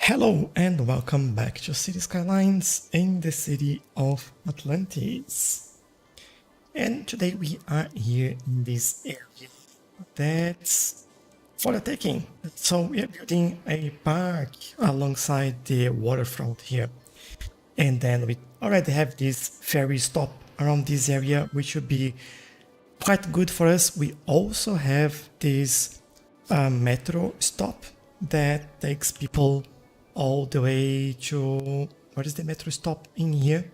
Hello and welcome back to Cities Skylines in the city of Atlantis. And today we are here in this area that's for the taking. So we are building a park alongside the waterfront here. And then we already have this ferry stop around this area, which would be quite good for us. We also have this metro stop that takes people all the way to, what is the metro stop in here?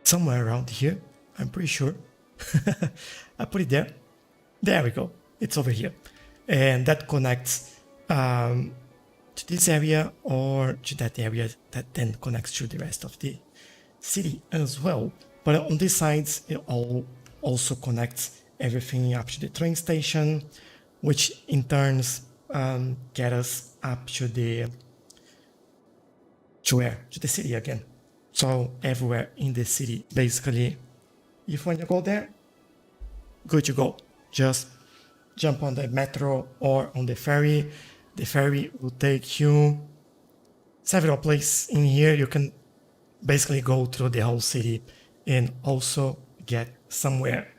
Somewhere around here, I'm pretty sure. I put it there. There we go. It's over here. And that connects to this area or to that area that then connects to the rest of the city as well. But on these sides, it all also connects everything up to the train station, which in turns get us up to the to the city again. So everywhere in the city, basically, if when you go there, good to go. Just jump on the metro or on the ferry. The ferry will take you several places in here. You can basically go through the whole city and also get somewhere.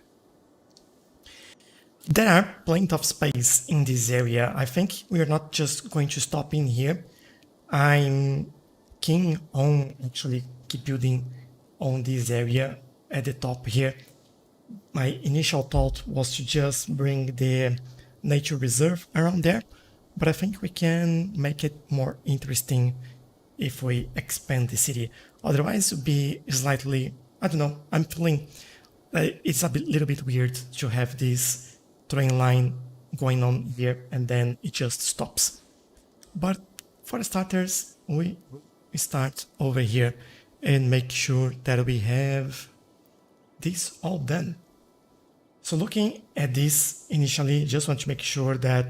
There are plenty of space in this area. I think we are not just going to stop in here. I'm keen on actually keep building on this area at the top here. My initial thought was to just bring the nature reserve around there, but I think we can make it more interesting if we expand the city. Otherwise it would be slightly, I don't know, I'm feeling it's a little bit weird to have this train line going on here and then it just stops. But for starters, we start over here and make sure that we have this all done. So looking at this initially, just want to make sure that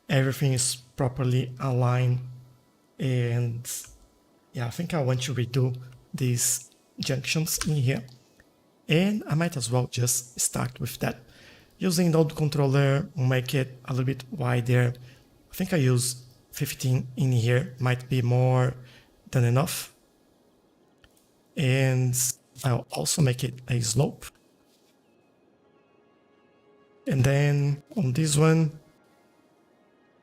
everything is properly aligned. And yeah, I think I want to redo these junctions in here. And I might as well just start with that. Using node controller, we'll make it a little bit wider. I think I use 15 in here, might be more than enough. And I'll also make it a slope. And then on this one,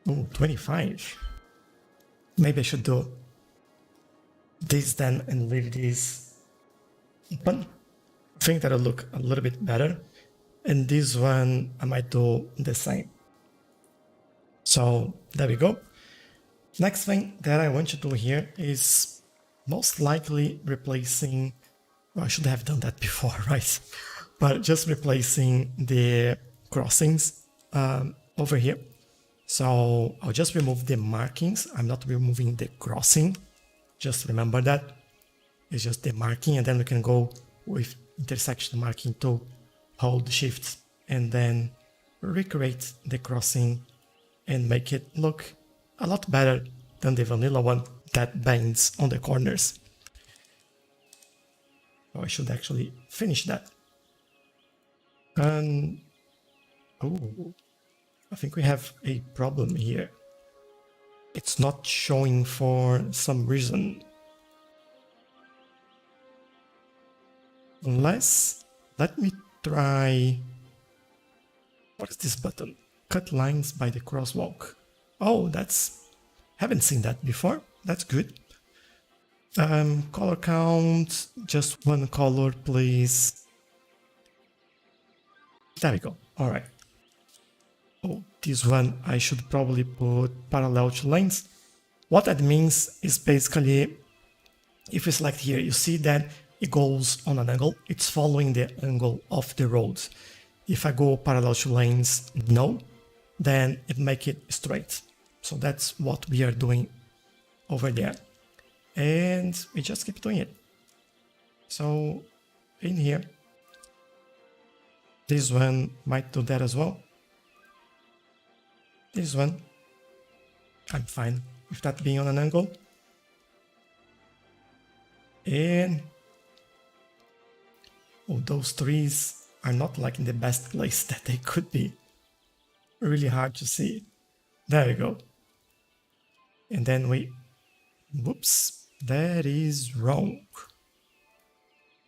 25. Maybe I should do this then and leave this open. I think that'll look a little bit better. And this one, I might do the same. So there we go. Next thing that I want to do here is most likely replacing, well, I should have done that before, right? But just replacing the crossings over here. So I'll just remove the markings. I'm not removing the crossing. Just remember that. It's just the marking, and then we can go with intersection marking to hold shift and then recreate the crossing and make it look a lot better than the vanilla one that bends on the corners. So I should actually finish that. And oh, I think we have a problem here. It's not showing for some reason. Let me try, what is this button? Cut lines by the crosswalk. Oh, haven't seen that before. That's good. Color count, just one color, please. There we go. All right. Oh, this one I should probably put parallel to lanes. What that means is basically, if you select here, you see that it goes on an angle. It's following the angle of the road. If I go parallel to lanes, no, then it make it straight. So that's what we are doing over there. And we just keep doing it. So in here, this one might do that as well. This one, I'm fine with that being on an angle. And oh, those trees are not like in the best place that they could be. Really hard to see. There we go. And then we, whoops, that is wrong.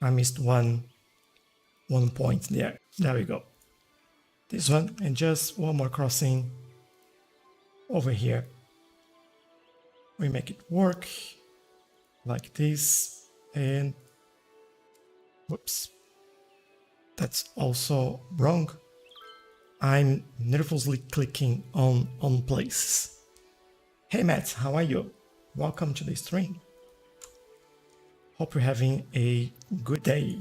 I missed one point there. There we go. This one, and just one more crossing over here. We make it work like this, and whoops, that's also wrong. I'm nervously clicking on places. Hey Matt, how are you? Welcome to the stream. Hope you're having a good day.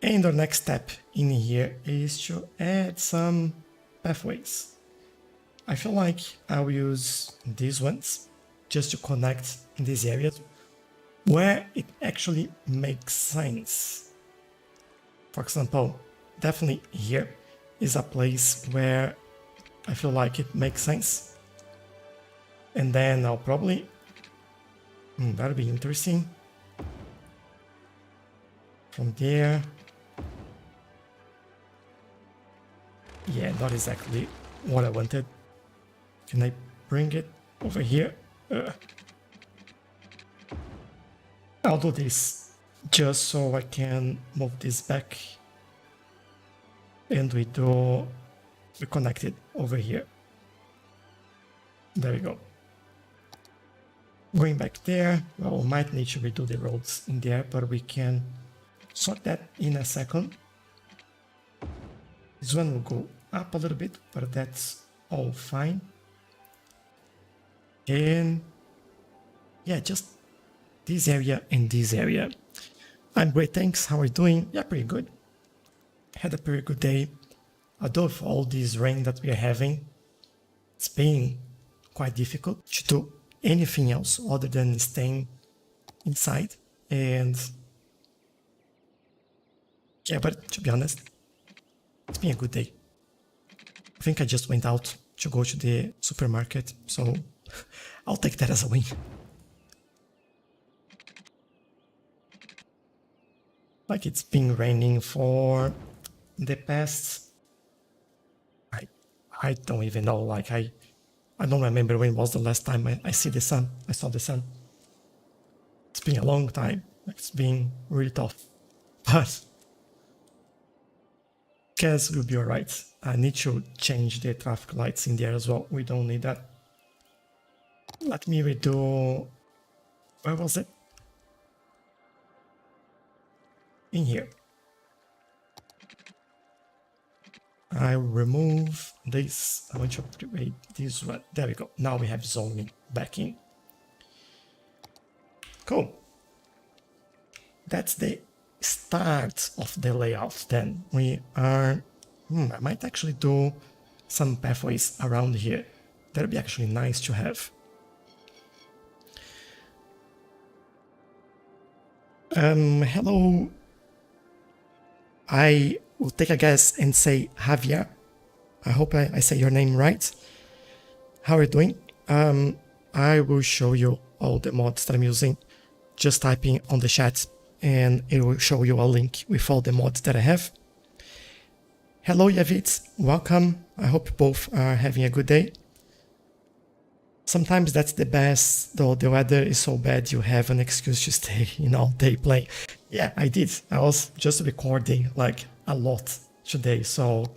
And our next step in here is to add some pathways. I feel like I'll use these ones just to connect in these areas where it actually makes sense. For example, definitely here is a place where I feel like it makes sense. And then I'll probably, that'll be interesting. From there, yeah, not exactly what I wanted. Can I bring it over here? I'll do this just so I can move this back, and we connect it over here. There we go. Going back there, well, we might need to redo the roads in there, but we can sort that in a second. This one will go up a little bit, but that's all fine. And yeah, just this area and this area. I'm great, thanks. How are you doing? Yeah, pretty good. Had a pretty good day. Although with all this rain that we are having, it's been quite difficult to do anything else other than staying inside. And yeah, but to be honest, it's been a good day. I think I just went out to go to the supermarket, so I'll take that as a win. Like, it's been raining for the past, I don't even know, like I don't remember when was the last time I saw the sun. It's been a long time. It's been really tough, but guess we'll be alright. I need to change the traffic lights in there as well. We don't need that. Let me redo, where was it? In here. I remove this. I want to activate this one. There we go. Now we have zoning back in. Cool. That's the start of the layout. Then we are, I might actually do some pathways around here. That'd be actually nice to have. Hello. I will take a guess and say Javier. I hope I say your name right. How are you doing? I will show you all the mods that I'm using. Just typing on the chat and it will show you a link with all the mods that I have. Hello Yavit, welcome. I hope you both are having a good day. Sometimes that's the best, though the weather is so bad you have an excuse to stay in all day playing. Yeah, I did. I was just recording like a lot today, so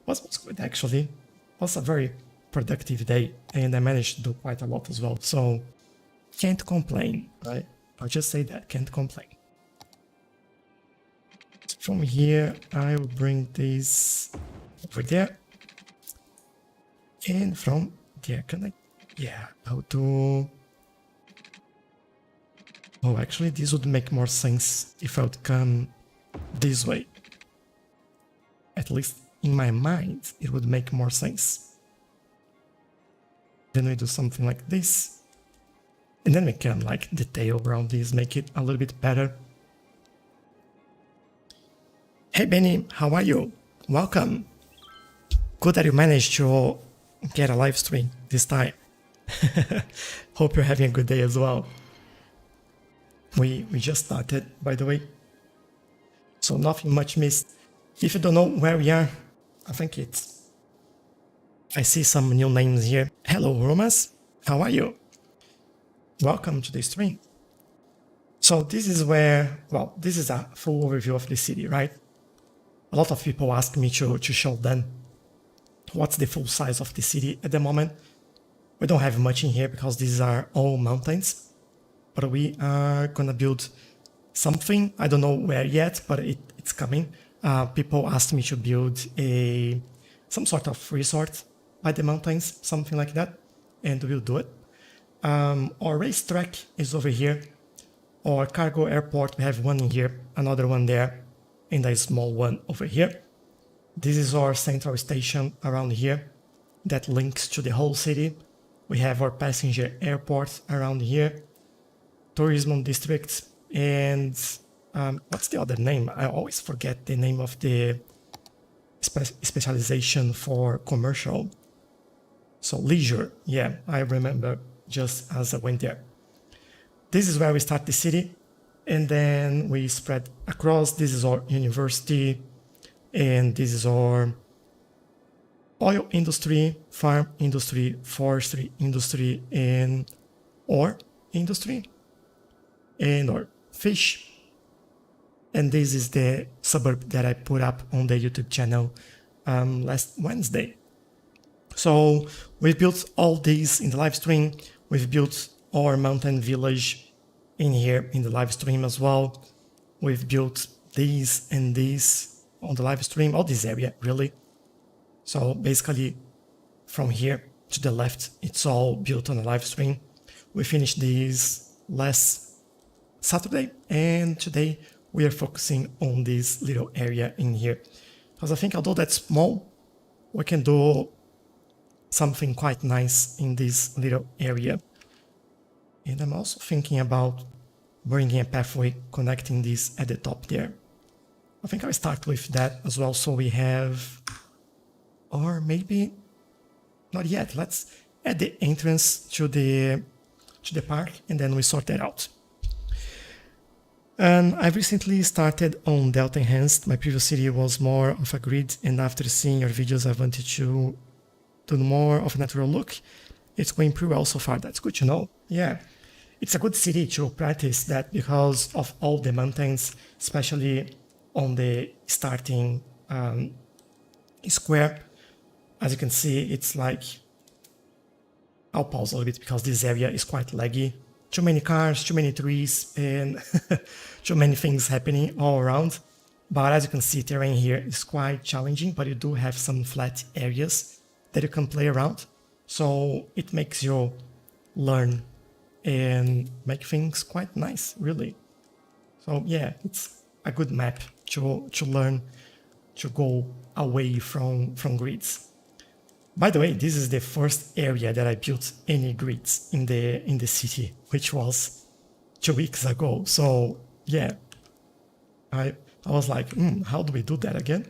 was good actually. It was a very productive day and I managed to do quite a lot as well, so can't complain, right? I'll just say that, can't complain. From here, I will bring this over there. And from there, can I? Yeah, I'll do... Oh, actually, this would make more sense if I would come this way. At least in my mind, it would make more sense. Then we do something like this. And then we can, like, detail around this, make it a little bit better. Hey Benny, how are you? Welcome. Good that you managed to get a live stream this time. Hope you're having a good day as well. We just started, by the way, so nothing much missed. If you don't know where we are, I think it's I see some new names here. Hello, Romas. How are you? Welcome to the stream. So this is where, well, this is a full overview of the city, right? A lot of people ask me to show them what's the full size of the city at the moment. We don't have much in here because these are all mountains, but we are gonna build something. I don't know where yet, but it's coming. People asked me to build some sort of resort by the mountains, something like that, and we'll do it. Our racetrack is over here. Our cargo airport, we have one in here, another one there, and a small one over here. This is our central station around here that links to the whole city. We have our passenger airport around here, tourism district, and what's the other name? I always forget the name of the specialization for commercial. So leisure, yeah, I remember just as I went there. This is where we start the city, and then we spread across. This is our university, and this is our oil industry, farm industry, forestry industry, and ore industry, and our fish. And this is the suburb that I put up on the YouTube channel last Wednesday. So we've built all these in the live stream. We've built our mountain village in here in the live stream as well. We've built these and these on the live stream, all this area really. So basically from here to the left, it's all built on the live stream. We finished these last Saturday, and today we are focusing on this little area in here. Because I think although that's small, we can do something quite nice in this little area. And I'm also thinking about bringing a pathway connecting this at the top there. I think I'll start with that as well, so we have, or maybe not yet. Let's add the entrance to the park, and then we sort that out. And I've recently started on Delta Enhanced. My previous city was more of a grid, and after seeing your videos, I wanted to do more of a natural look. It's going pretty well so far. That's good to know. Yeah, it's a good city to practice that because of all the mountains, especially on the starting square. As you can see, it's like, I'll pause a little bit because this area is quite laggy. Too many cars, too many trees, and too many things happening all around. But as you can see, terrain here is quite challenging, but you do have some flat areas that you can play around. So it makes you learn and make things quite nice, really. So yeah, it's a good map to learn to go away from grids. By the way, this is the first area that I built any grids in the city, which was 2 weeks ago. So yeah, I was like, how do we do that again?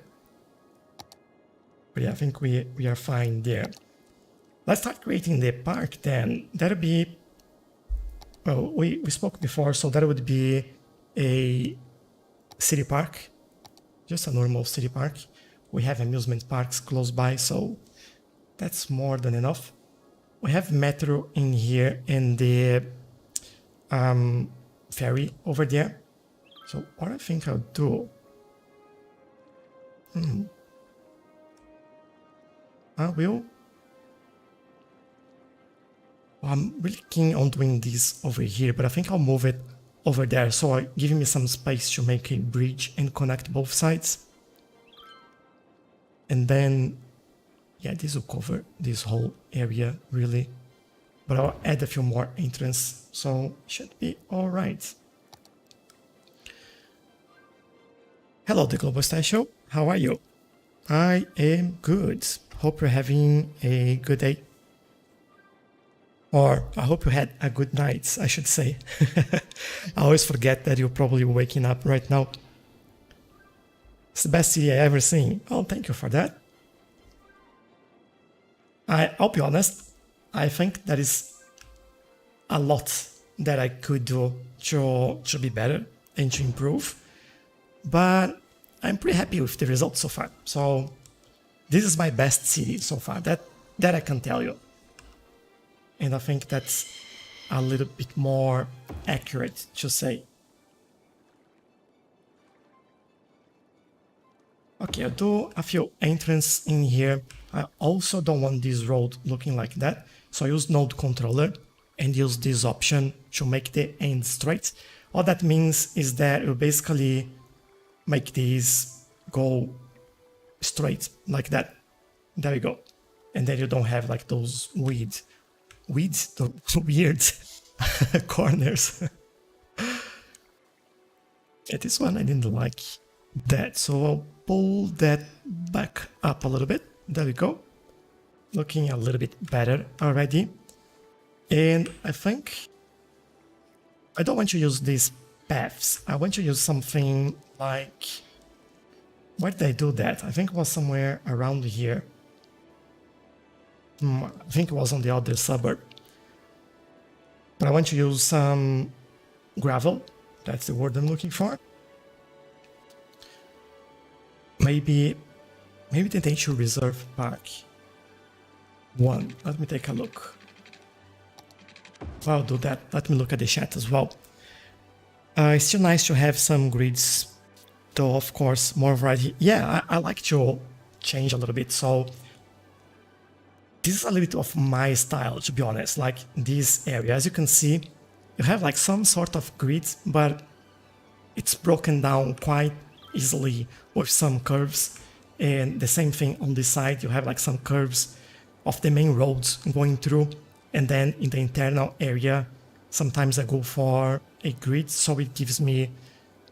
But yeah, I think we are fine there. Let's start creating the park then. That'll be, well, we spoke before, so that would be a city park, just a normal city park. We have amusement parks close by, so that's more than enough. We have metro in here and the ferry over there. So what I think I'll do, I'm really keen on doing this over here, but I think I'll move it over there, so giving me some space to make a bridge and connect both sides. And then, yeah, this will cover this whole area, really. But I'll add a few more entrances, so it should be all right. Hello, the Global Style Show. How are you? I am good. Hope you're having a good day. Or I hope you had a good night, I should say. I always forget that you're probably waking up right now. It's the best city I've ever seen. Oh, thank you for that. I'll be honest, I think there is a lot that I could do to be better and to improve. But I'm pretty happy with the results so far. So this is my best city so far. That I can tell you. And I think that's a little bit more accurate to say. Okay, I'll do a few entrances in here. I also don't want this road looking like that. So I use node controller and use this option to make the end straight. All that means is that you basically make these go straight like that. There you go. And then you don't have like those weird corners. Yeah, this one I didn't like that, so I'll pull that back up a little bit. There we go. Looking a little bit better already. And I think I don't want to use these paths. I want to use something like, where did I do that? I think it was somewhere around here. I think it was on the other suburb. But I want to use some gravel. That's the word I'm looking for. Maybe the Nature Reserve Park 1. Let me take a look. I'll do that. Let me look at the chat as well. It's still nice to have some grids, though, of course, more variety. Yeah, I like to change a little bit. So this is a little bit of my style, to be honest. Like this area, as you can see, you have like some sort of grid, but it's broken down quite easily with some curves. And the same thing on this side, you have like some curves of the main roads going through. And then in the internal area, sometimes I go for a grid, so it gives me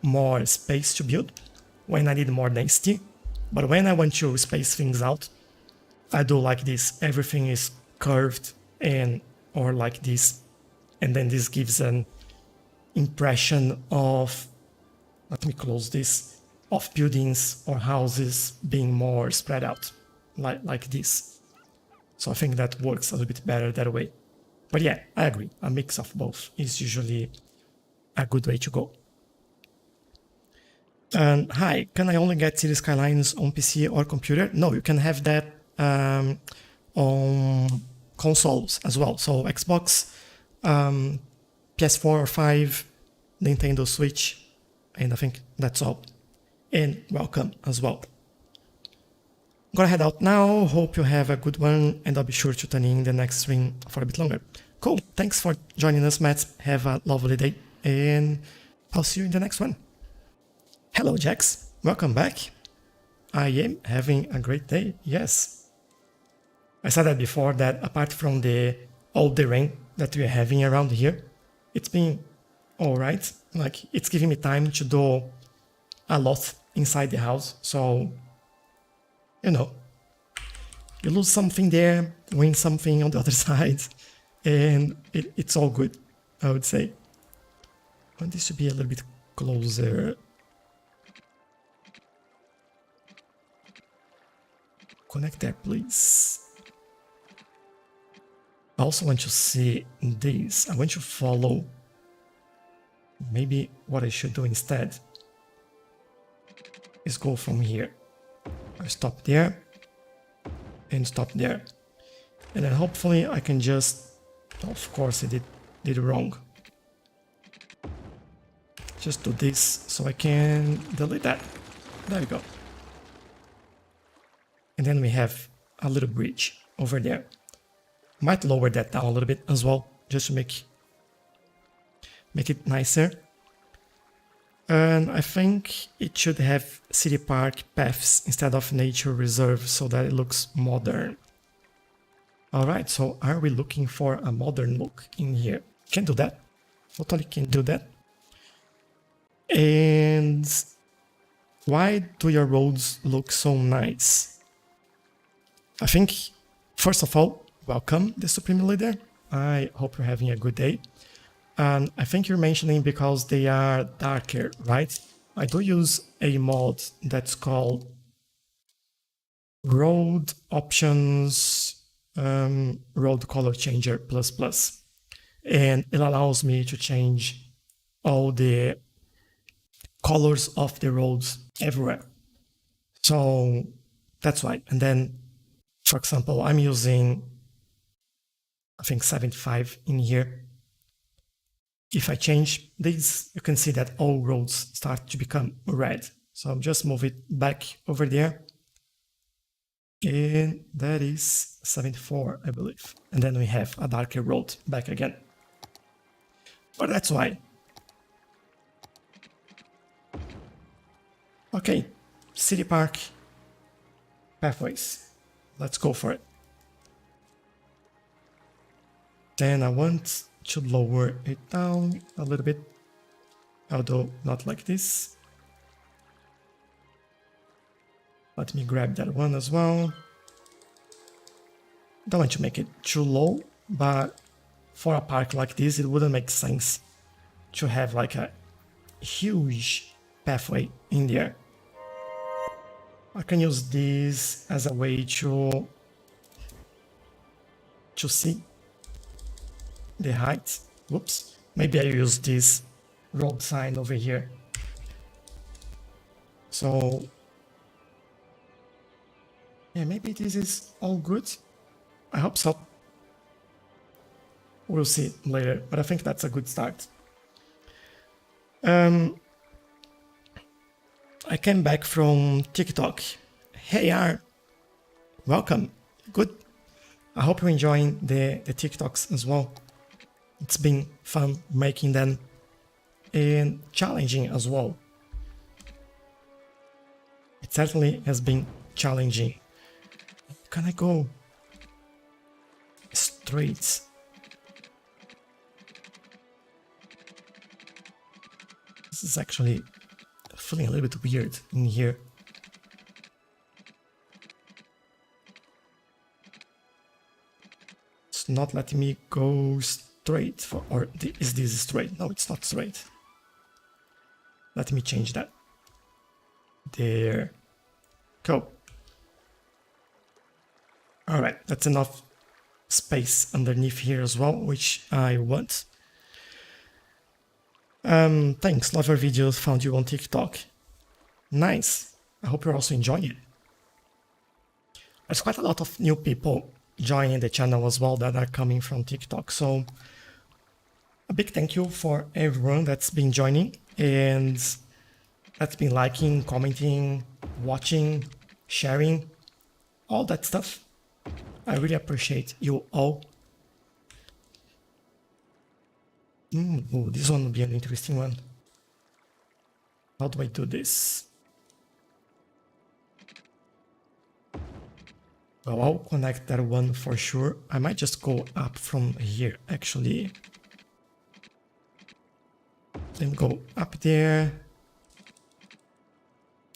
more space to build when I need more density. But when I want to space things out, I do like this. Everything is curved and or like this. And then this gives an impression of, let me close this, of buildings or houses being more spread out like this. So I think that works a little bit better that way. But yeah, I agree. A mix of both is usually a good way to go. And hi, can I only get Cities Skylines on PC or computer? No, you can have that on consoles as well. So Xbox, PS4 or 5, Nintendo Switch, and I think that's all. And welcome as well. I'm gonna head out now. Hope you have a good one, and I'll be sure to tune in the next stream for a bit longer. Cool. Thanks for joining us, Matt. Have a lovely day, and I'll see you in the next one. Hello, Jax. Welcome back. I am having a great day. Yes. I said that before, that apart from all the rain that we're having around here, it's been all right. Like, it's giving me time to do a lot inside the house. So, you know, you lose something there, win something on the other side, and it's all good, I would say. I want this to be a little bit closer. Connect there, please. I also want to see this. I want to follow maybe what I should do instead is go from here. I stop there and stop there. And then hopefully I can just, of course I did wrong. Just do this so I can delete that. There we go. And then we have a little bridge over there. Might lower that down a little bit as well, just to make it nicer. And I think it should have city park paths instead of nature reserve so that it looks modern. Alright, so are we looking for a modern look in here? Can do that. Totally can do that. And why do your roads look so nice? I think, first of all, welcome, the Supreme Leader. I hope you're having a good day. And I think you're mentioning because they are darker, right? I do use a mod that's called Road Options Road Color Changer ++. And it allows me to change all the colors of the roads everywhere. So that's why. And then For example, I'm using, I think 75 in here. If I change these, you can see that all roads start to become red. So I'll just move it back over there. And that is 74, I believe. And then we have a darker road back again. But that's why. Okay, city park, pathways. Let's go for it. Then I want to lower it down a little bit, although not like this. Let me grab that one as well. Don't want to make it too low, but for a park like this, it wouldn't make sense to have like a huge pathway in there. I can use this as a way to see the height. Whoops. Maybe I use this road sign over here. So yeah, maybe this is all good. I hope so. We'll see later, but I think that's a good start. I came back from TikTok. Hey R, welcome. Good. I hope you're enjoying the TikToks as well. It's been fun making them and challenging as well. It certainly has been challenging. Can I go straight? This is actually feeling a little bit weird in here. It's not letting me go straight for, or is this straight? No, it's not straight. Let me change that. There. Go. All right, that's enough space underneath here as well, which I want. Thanks, love your videos, found you on TikTok. Nice. I hope you're also enjoying it. There's quite a lot of new people joining the channel as well that are coming from TikTok. So a big thank you for everyone that's been joining and that's been liking, commenting, watching, sharing, all that stuff. I really appreciate you all. Ooh, this one will be an interesting one. How do I do this? Well, I'll connect that one for sure. I might just go up from here, actually. Then go up there.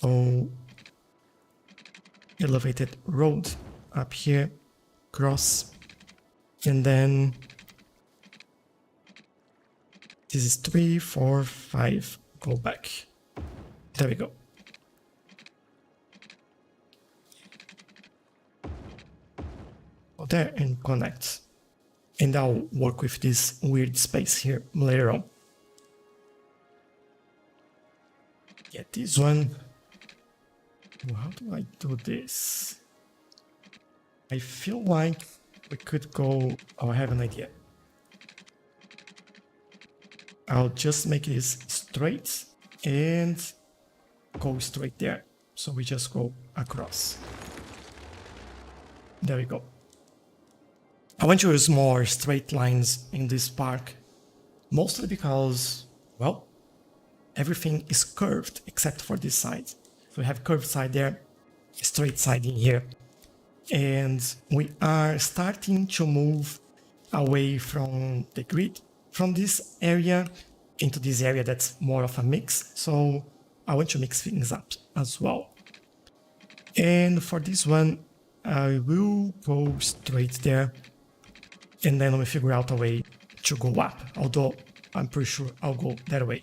Oh, elevated road up here, cross, and then this is 3, 4, 5, go back. There we go. Go there and connect. And I'll work with this weird space here later on. Get this one. How do I do this? I feel like we could go... Oh, I have an idea. I'll just make this straight and go straight there. So we just go across. There we go. I want to use more straight lines in this park, mostly because, well, everything is curved except for this side. So we have curved side there, straight side in here. And we are starting to move away from the grid, from this area into this area that's more of a mix. So I want to mix things up as well. And for this one, I will go straight there. And then we figure out a way to go up, although I'm pretty sure I'll go that way.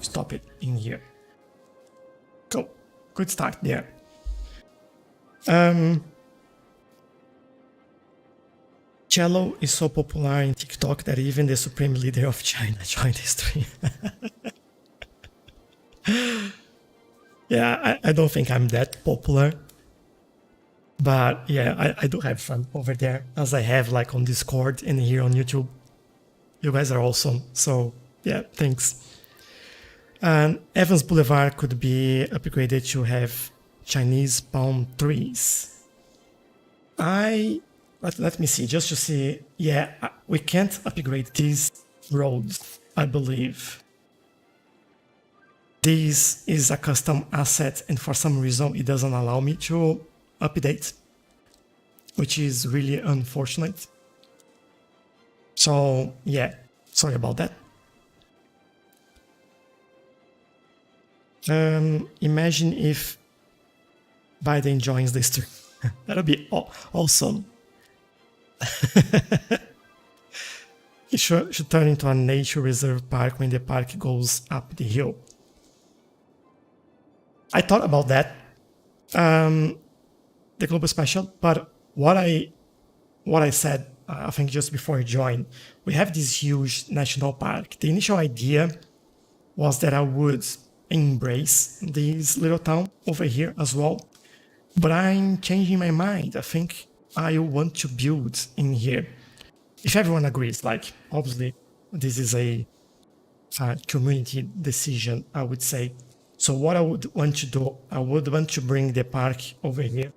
Stop it in here. Cool. Good start there. Tchelow is so popular in TikTok that even the supreme leader of China joined the stream. Yeah, I don't think I'm that popular But yeah, I do have fun over there, as I have like on Discord and here on YouTube. You guys are awesome. So yeah, thanks. And Evans Boulevard could be upgraded to have Chinese palm trees. Let me see, just to see. Yeah, we can't upgrade these roads, I believe. This is a custom asset, and for some reason it doesn't allow me to update, which is really unfortunate. So yeah, sorry about that. Imagine if Biden joins the stream. That'll be awesome. It should turn into a nature reserve park when the park goes up the hill. I thought about that, the global special, but what I said, I think just before I joined, we have this huge national park. The initial idea was that I would embrace this little town over here as well, but I'm changing my mind. I think I want to build in here. If everyone agrees, like, obviously this is a community decision, I would say. So what I would want to do, I would want to bring the park over here,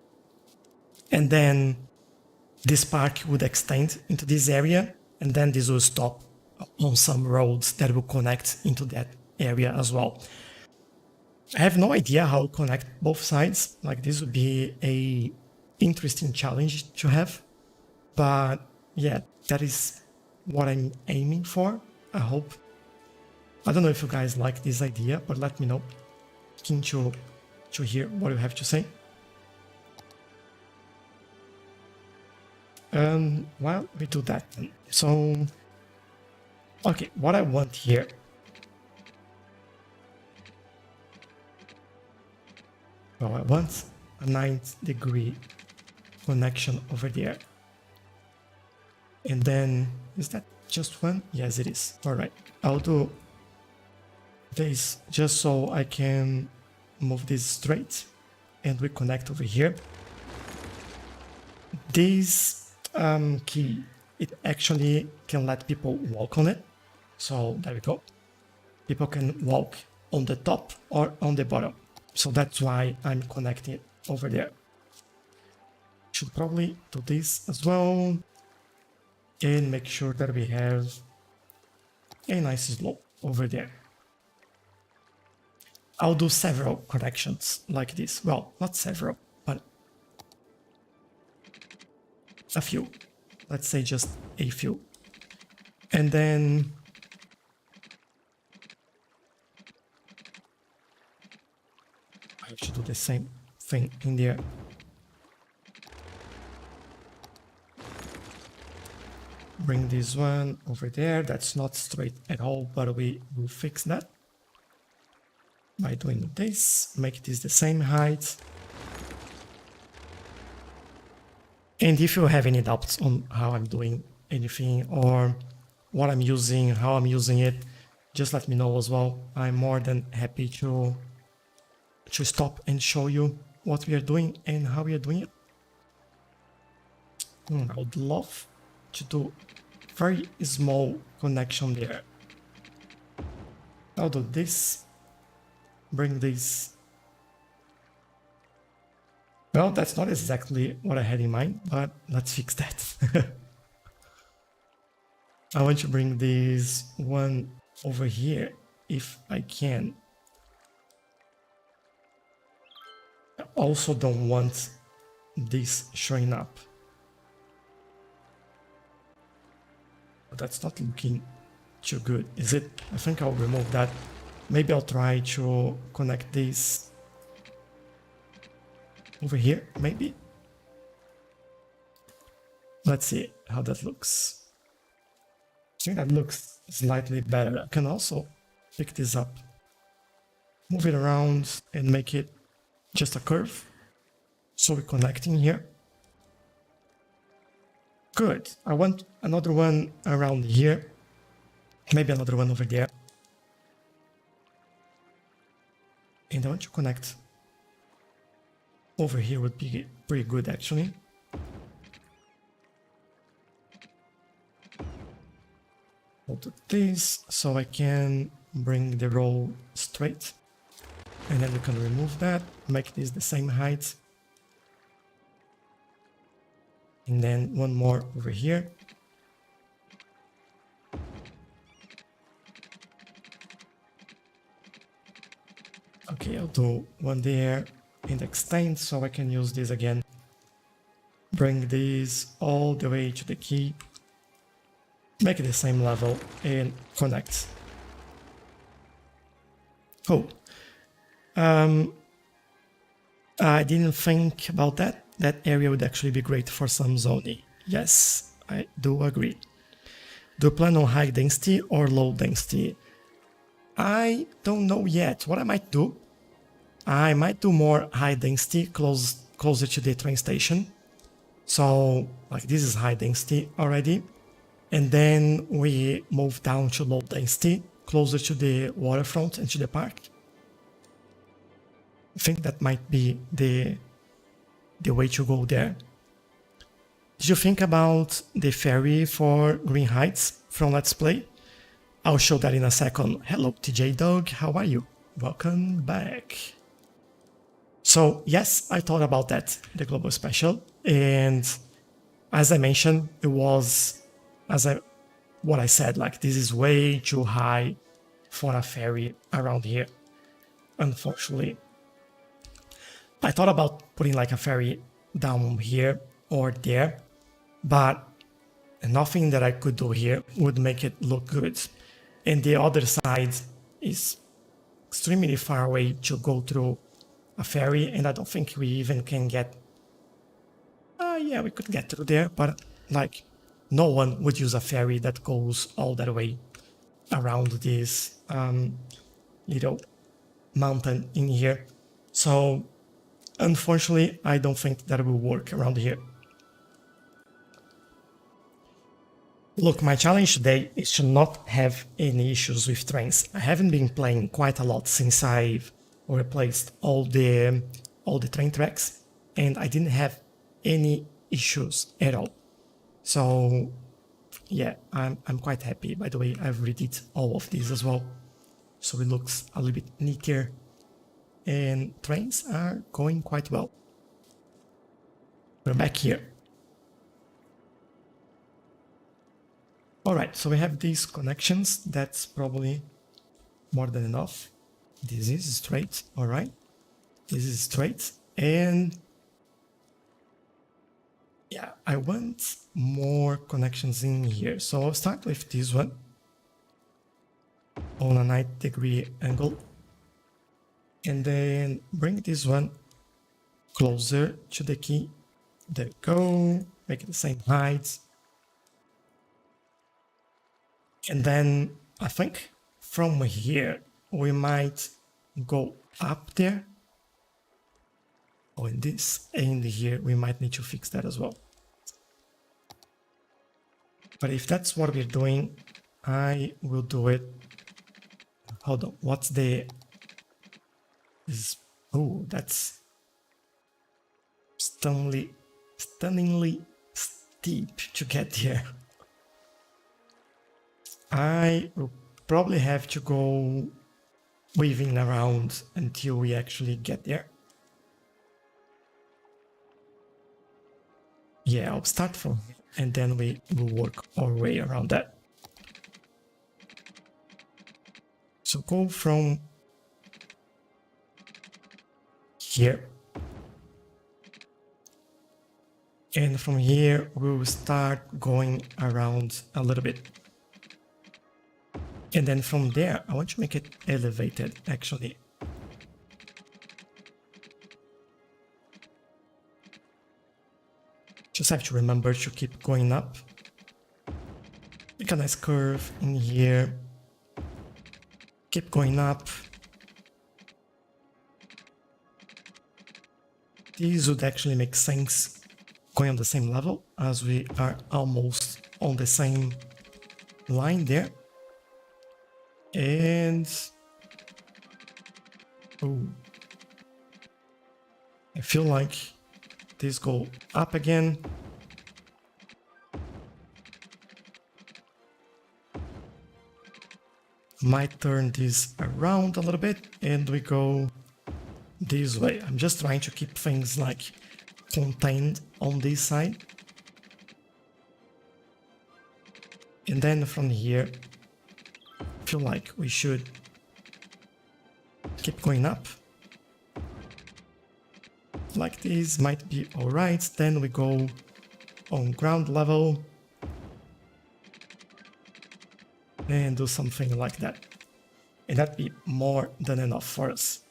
and then this park would extend into this area, and then this will stop on some roads that will connect into that area as well. I have no idea how to connect both sides. Like, this would be a interesting challenge to have, but yeah, that is what I'm aiming for. I hope. I don't know if you guys like this idea, but let me know. Keen to hear what you have to say. While we do that, so okay, what I want here. Well, I want a 90-degree connection over there. And then, is that just one? Yes, it is. All right, I'll do this just so I can move this straight, and we connect over here. This key, it actually can let people walk on it. So there we go. People can walk on the top or on the bottom. So that's why I'm connecting it over there. Should probably do this as well, and make sure that we have a nice slope over there. I'll do several connections like this. Well, not several, but a few. Let's say just a few. And then I should do the same thing in there. Bring this one over there. That's not straight at all, but we will fix that by doing this. Make this the same height. And if you have any doubts on how I'm doing anything or what I'm using, how I'm using it, just let me know as well. I'm more than happy to stop and show you what we are doing and how we are doing it. I would love to do very small connection there. I'll do this. Bring this. Well, that's not exactly what I had in mind, but let's fix that. I want to bring this one over here if I can. I also don't want this showing up. But that's not looking too good, is it? I think I'll remove that. Maybe I'll try to connect this over here, maybe. Let's see how that looks. I think that looks slightly better. I can also pick this up, move it around and make it just a curve. So we're connecting here. Good. I want another one around here. Maybe another one over there. And I want to connect over here would be pretty good actually. I'll do this so I can bring the roll straight, and then we can remove that, make this the same height, and then one more over here. Okay, I'll do one there and extend so I can use this again. Bring this all the way to the key, make it the same level, and connect. Cool. I didn't think about that. That area would actually be great for some zoning. Yes, I do agree. Do you plan on high density or low density? I don't know yet. What I might do, I might do more high density closer to the train station. So like this is high density already. And then we move down to low density, closer to the waterfront and to the park. I think that might be the way to go there. Did you think about the ferry for Green Heights from Let's Play? I'll show that in a second. Hello TJ Dog, how are you? Welcome back. So yes, I thought about that, the global special, and as I mentioned, it was what I said, like this is way too high for a ferry around here, unfortunately. I thought about putting like a ferry down here or there, but nothing that I could do here would make it look good. And the other side is extremely far away to go through a ferry, and I don't think we even can get... yeah, we could get through there, but like no one would use a ferry that goes all that way around this little mountain in here. So unfortunately, I don't think that will work around here. Look, my challenge today is to not have any issues with trains. I haven't been playing quite a lot since I've replaced all the train tracks, and I didn't have any issues at all. So yeah, I'm quite happy. By the way, I've redid all of these as well, so it looks a little bit neater, and trains are going quite well. We're back here. Alright, so we have these connections. That's probably more than enough. This is straight, alright. This is straight, and yeah, I want more connections in here. So I'll start with this one on a 90-degree angle, and then bring this one closer to the key. There we go. Make it the same height. And then I think from here we might go up there. Oh, and this end here, we might need to fix that as well. But if that's what we're doing, I will do it. Hold on, what's the... Oh, that's stunningly steep to get here. I will probably have to go weaving around until we actually get there. Yeah, I'll start from here, and then we will work our way around that. So go from here. And from here, we will start going around a little bit. And then from there, I want to make it elevated, actually. Just have to remember to keep going up. Make a nice curve in here. Keep going up. This would actually make sense going on the same level, as we are almost on the same line there. And oh, I feel like this go up again. Might turn this around a little bit and we go this way. I'm just trying to keep things like contained on this side. And then from here, I feel like we should keep going up. Like this might be alright. Then we go on ground level and do something like that. And that'd be more than enough for us.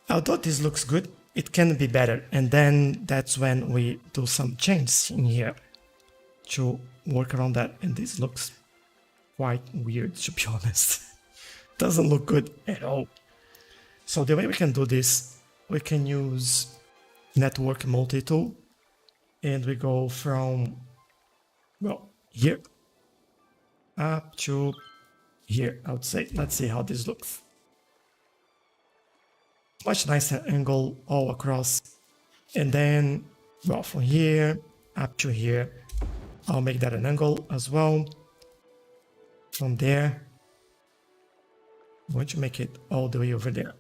Although this looks good, it can be better. And then that's when we do some changes in here to work around that. And this looks quite weird, to be honest. Doesn't look good at all. So the way we can do this, we can use network multi-tool and we go from, well, here up to here, I would say. Let's see how this looks. Much nicer angle all across. And then, well, from here up to here, I'll make that an angle as well. From there, I'm going to make it all the way over there.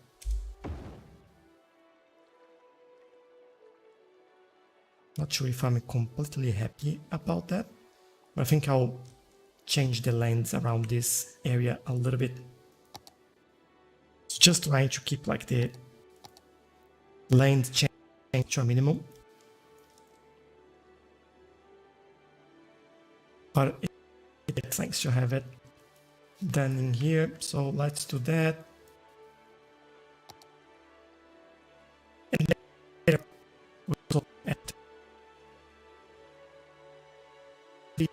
Not sure if I'm completely happy about that, but I think I'll change the lens around this area a little bit. Just trying to keep like the lens change to a minimum. But it makes sense to have it done in here, so let's do that. And then we also add the...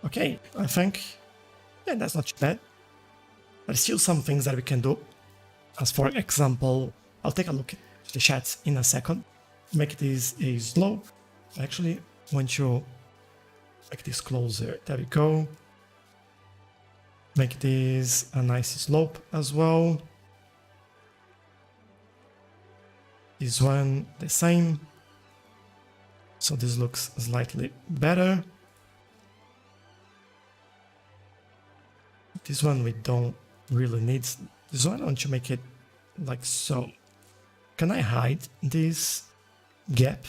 Okay, I think, yeah, that's not too bad. There's still some things that we can do. As for example, I'll take a look at the chats in a second. Make this a slope. Actually, want to make this closer. There we go. Make this a nice slope as well. This one the same. So this looks slightly better. This one we don't really need. This one I want to make it like so. Can I hide this gap?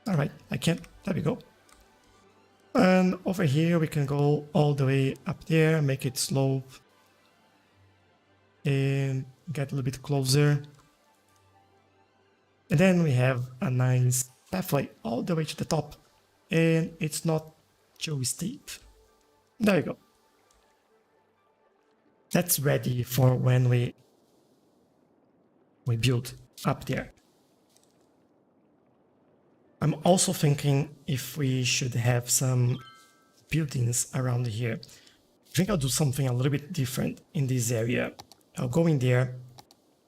Alright, I can. There we go. And over here we can go all the way up there, make it slope and get a little bit closer. And then we have a nice pathway all the way to the top and it's not too steep. There you go. That's ready for when we build up there. I'm also thinking if we should have some buildings around here. I think I'll do something a little bit different in this area. I'll go in there,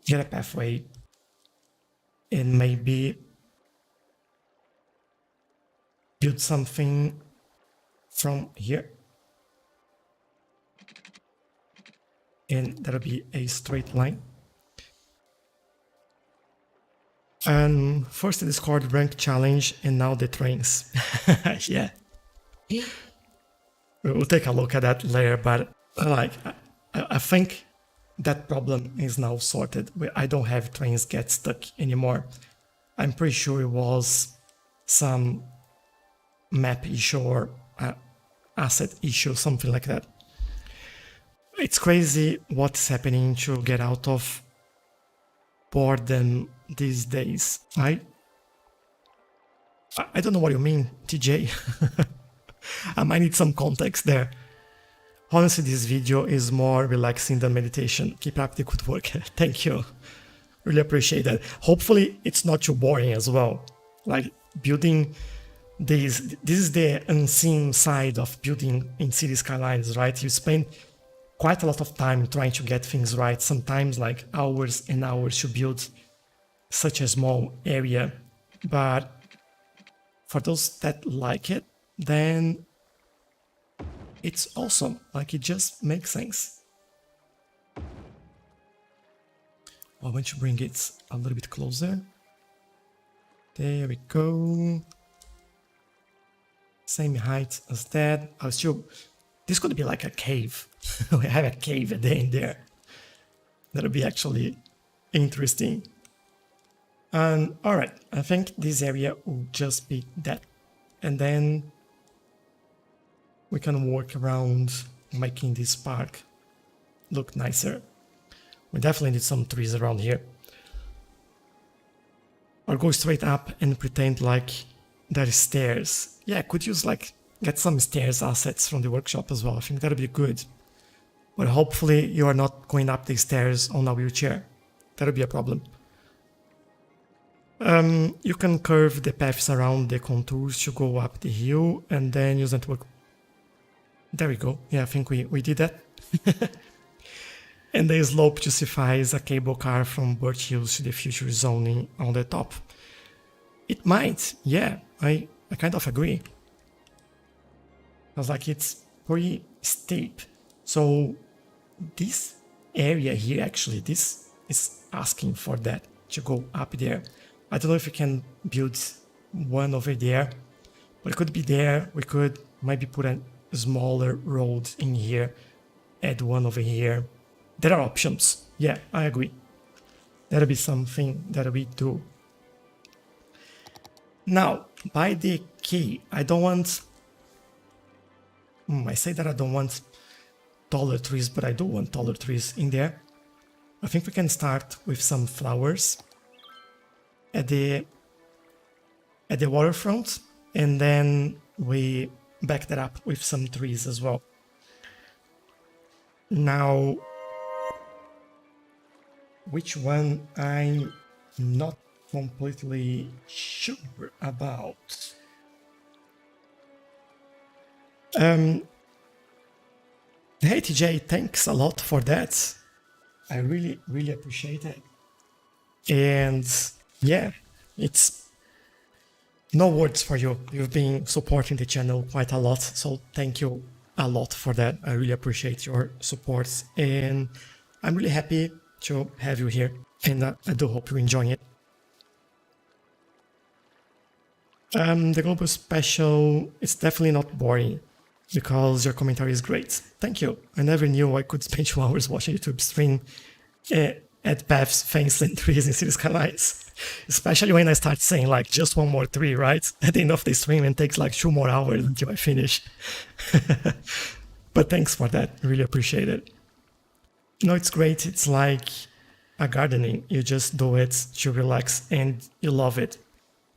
get a pathway, and maybe build something from here. And that'll be a straight line. And first the Discord rank challenge and now the trains. Yeah. We'll take a look at that later, but I think that problem is now sorted. I don't have trains get stuck anymore. I'm pretty sure it was some map issue or asset issue, something like that. It's crazy what's happening to get out of boredom these days. I don't know what you mean, TJ. I might need some context there. Honestly, this video is more relaxing than meditation. Keep up the good work. Thank you. Really appreciate that. Hopefully it's not too boring as well. Like building this is the unseen side of building in Cities Skylines, right? You spend quite a lot of time trying to get things right. Sometimes like hours and hours to build such a small area. But for those that like it, then it's awesome. Like it just makes sense. I want to bring it a little bit closer. There we go. Same height as that. This could be like a cave. We have a cave at the end there. That'll be actually interesting. And all right, I think this area will just be that. And then we can work around making this park look nicer. We definitely need some trees around here. Or go straight up and pretend like there is stairs. Yeah, could use get some stairs assets from the workshop as well. I think that'd be good. But hopefully you are not going up the stairs on a wheelchair. That'll be a problem. You can curve the paths around the contours to go up the hill and then use that to work. There we go. Yeah, I think we did that. And the slope justifies a cable car from Birch Hills to the future zoning on the top. It might, yeah, I kind of agree. Because it's pretty steep. So this area here actually, this is asking for that to go up there. I don't know if we can build one over there, but it could be there. We could maybe put a smaller road in here, add one over here. There are options. Yeah, I agree. That'll be something that we do. Now, by the key, I don't want... I say that I don't want taller trees, but I do want taller trees in there. I think we can start with some flowers at the waterfront, and then we back that up with some trees as well. Now, which one I'm not completely sure about. Hey TJ, thanks a lot for that. I really appreciate it. And yeah, it's no words for you. You've been supporting the channel quite a lot, so thank you a lot for that. I really appreciate your support, and I'm really happy to have you here, and I do hope you're enjoying it. The global special, it's definitely not boring, because your commentary is great. Thank you. I never knew I could spend 2 hours watching YouTube stream at paths, fence, and trees in Cities Skylines. Especially when I start saying just one more tree, right? At the end of the stream, and takes 2 more hours until I finish. But thanks for that. Really appreciate it. No, it's great. It's like a gardening. You just do it to relax and you love it.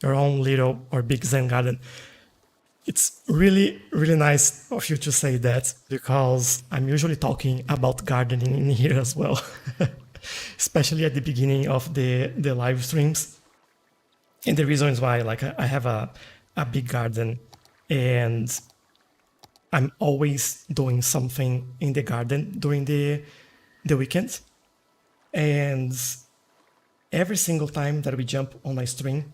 Your own little or big Zen garden. It's really nice of you to say that, because I'm usually talking about gardening in here as well. Especially at the beginning of the live streams. And the reason is why I have a big garden, and I'm always doing something in the garden during the weekend. And every single time that we jump on my stream,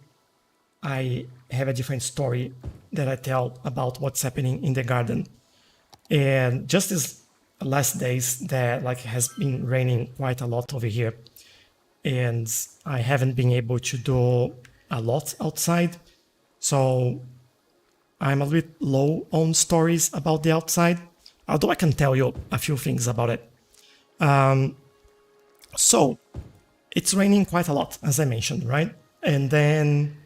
I have a different story that I tell about what's happening in the garden. And just these last days that has been raining quite a lot over here, and I haven't been able to do a lot outside, so I'm a little bit low on stories about the outside, although I can tell you a few things about it. So it's raining quite a lot, as I mentioned, right? And then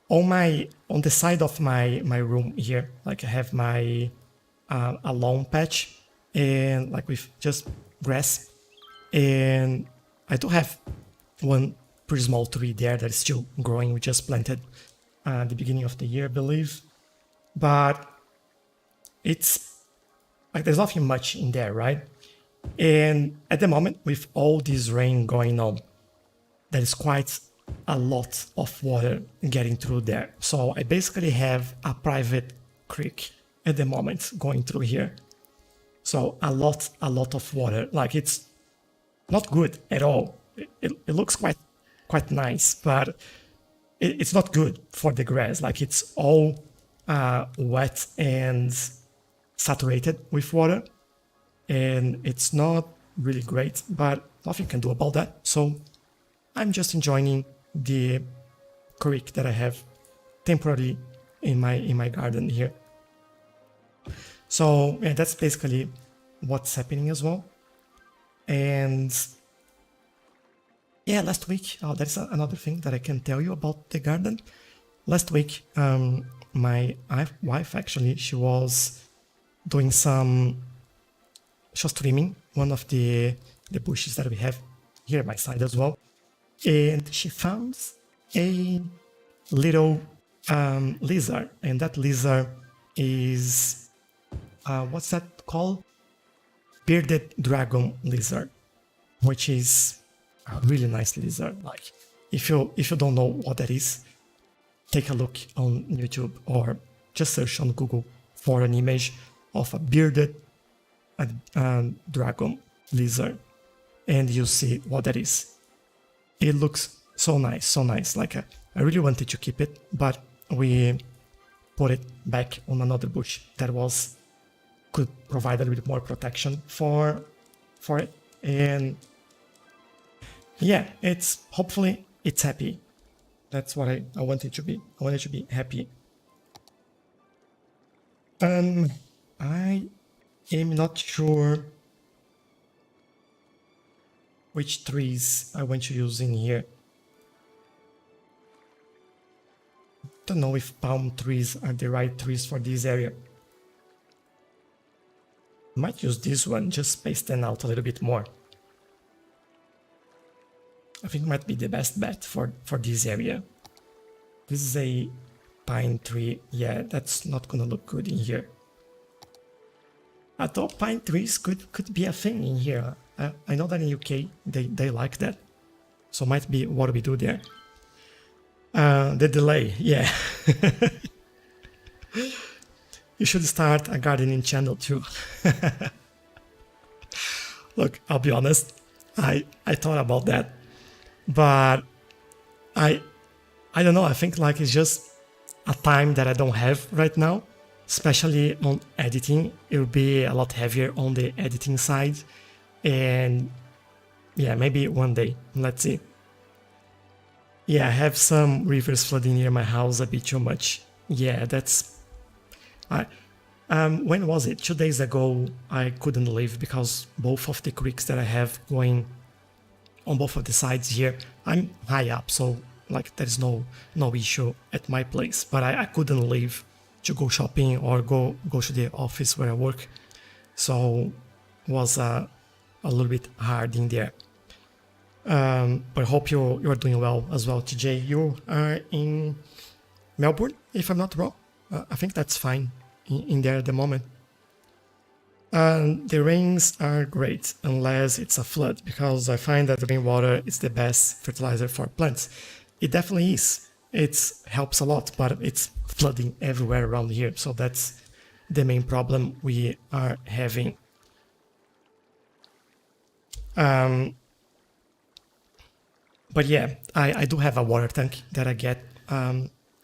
on the side of my room here, I have my a lawn patch, and with just grass, and I do have one pretty small tree there that is still growing. We just planted at the beginning of the year, I believe, but it's there's nothing much in there, right? And at the moment, with all this rain going on, there is quite a lot of water getting through there. So I basically have a private creek at the moment going through here. So a lot of water. It's not good at all. It looks quite nice, but it's not good for the grass. It's all wet and saturated with water, and it's not really great, but nothing can do about that. So I'm just enjoying the creek that I have temporarily in my garden here. So yeah, that's basically what's happening as well. And yeah, last week, that's another thing that I can tell you about the garden. Last week, my wife actually, she was trimming one of the bushes that we have here at my side as well. And she found a little lizard, and that lizard is, what's that called? Bearded dragon lizard, which is a really nice lizard. Like, if you don't know what that is, take a look on YouTube or just search on Google for an image of a bearded dragon lizard, and you see what that is. It looks so nice, so nice. Like, I really wanted to keep it, but we put it back on another bush that could provide a little bit more protection for it. And yeah, hopefully it's happy. That's what I want it to be. I want it to be happy. I am not sure which trees I want to use in here. Don't know if palm trees are the right trees for this area. Might use this one, just space them out a little bit more. I think it might be the best bet for this area. This is a pine tree. Yeah, that's not gonna look good in here. Although pine trees could be a thing in here. I know that in UK they like that. So might be what we do there. The delay, yeah. You should start a gardening channel too. Look, I'll be honest, I thought about that, but I don't know, I think like it's just a time that I don't have right now, especially on editing. It will be a lot heavier on the editing side, and yeah, maybe one day, let's see. Yeah, I have some rivers flooding near my house a bit too much. Yeah, that's... when was it? 2 days ago, I couldn't leave because both of the creeks that I have going on both of the sides here, I'm high up, so like there's no issue at my place, but I couldn't leave to go shopping or go to the office where I work, so it was a little bit hard in there. But I hope you're doing well as well, TJ. You are in Melbourne, if I'm not wrong. I think that's fine in there at the moment. The rains are great unless it's a flood, because I find that rainwater is the best fertilizer for plants. It definitely is. It helps a lot, but it's flooding everywhere around here, so that's the main problem we are having. But yeah, I do have a water tank that I get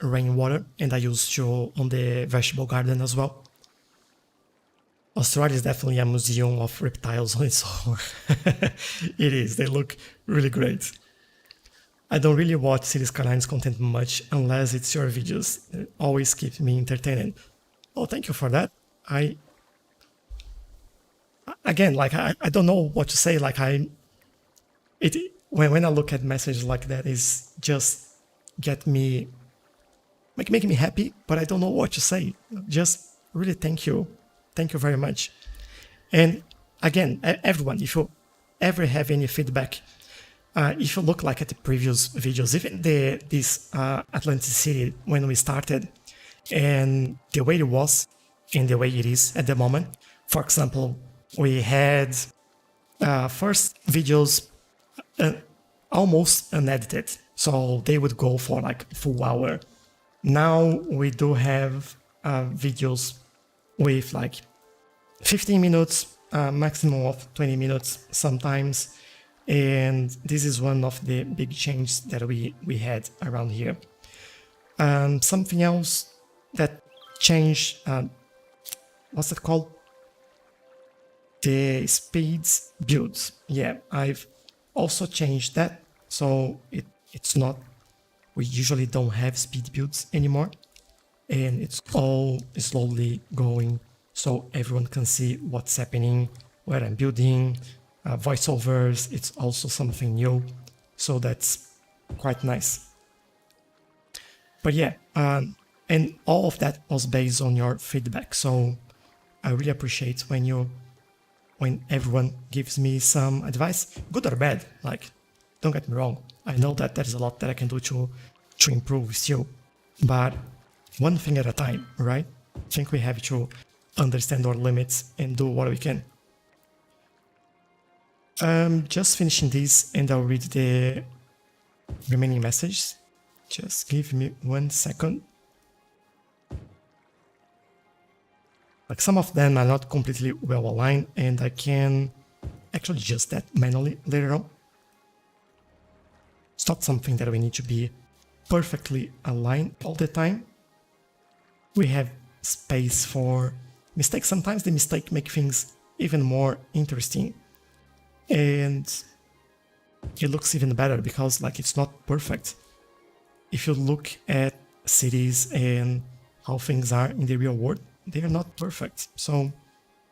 rainwater, and I use on the vegetable garden as well. Australia is definitely a museum of reptiles on its own. It is, they look really great. I don't really watch Cities Skylines content much unless it's your videos. It always keeps me entertained. Oh, thank you for that. Again, like I don't know what to say. Like when I look at messages like that, is just making me happy, but I don't know what to say. Just really thank you very much. And again, everyone, if you ever have any feedback, if you look like at the previous videos, even this Atlantis city when we started, and the way it was and the way it is at the moment. For example, we had first videos almost unedited, so they would go for like a full hour. Now we do have videos with like 15 minutes, maximum of 20 minutes sometimes, and this is one of the big changes that we had around here. Something else that changed, what's it called? the speeds builds. Yeah, I've also changed that. So it's not, we usually don't have speed builds anymore. And it's all slowly going so everyone can see what's happening, where I'm building, voiceovers. It's also something new. So that's quite nice. But yeah, and all of that was based on your feedback. So I really appreciate when everyone gives me some advice, good or bad. Like, don't get me wrong. I know that there's a lot that I can do to improve still, but one thing at a time, right? I think we have to understand our limits and do what we can. Just finishing this and I'll read the remaining messages. Just give me 1 second. Like some of them are not completely well aligned and I can actually adjust that manually later on. It's not something that we need to be perfectly aligned all the time. We have space for mistakes. Sometimes the mistake make things even more interesting. And it looks even better because like it's not perfect. If you look at cities and how things are in the real world, they are not perfect. So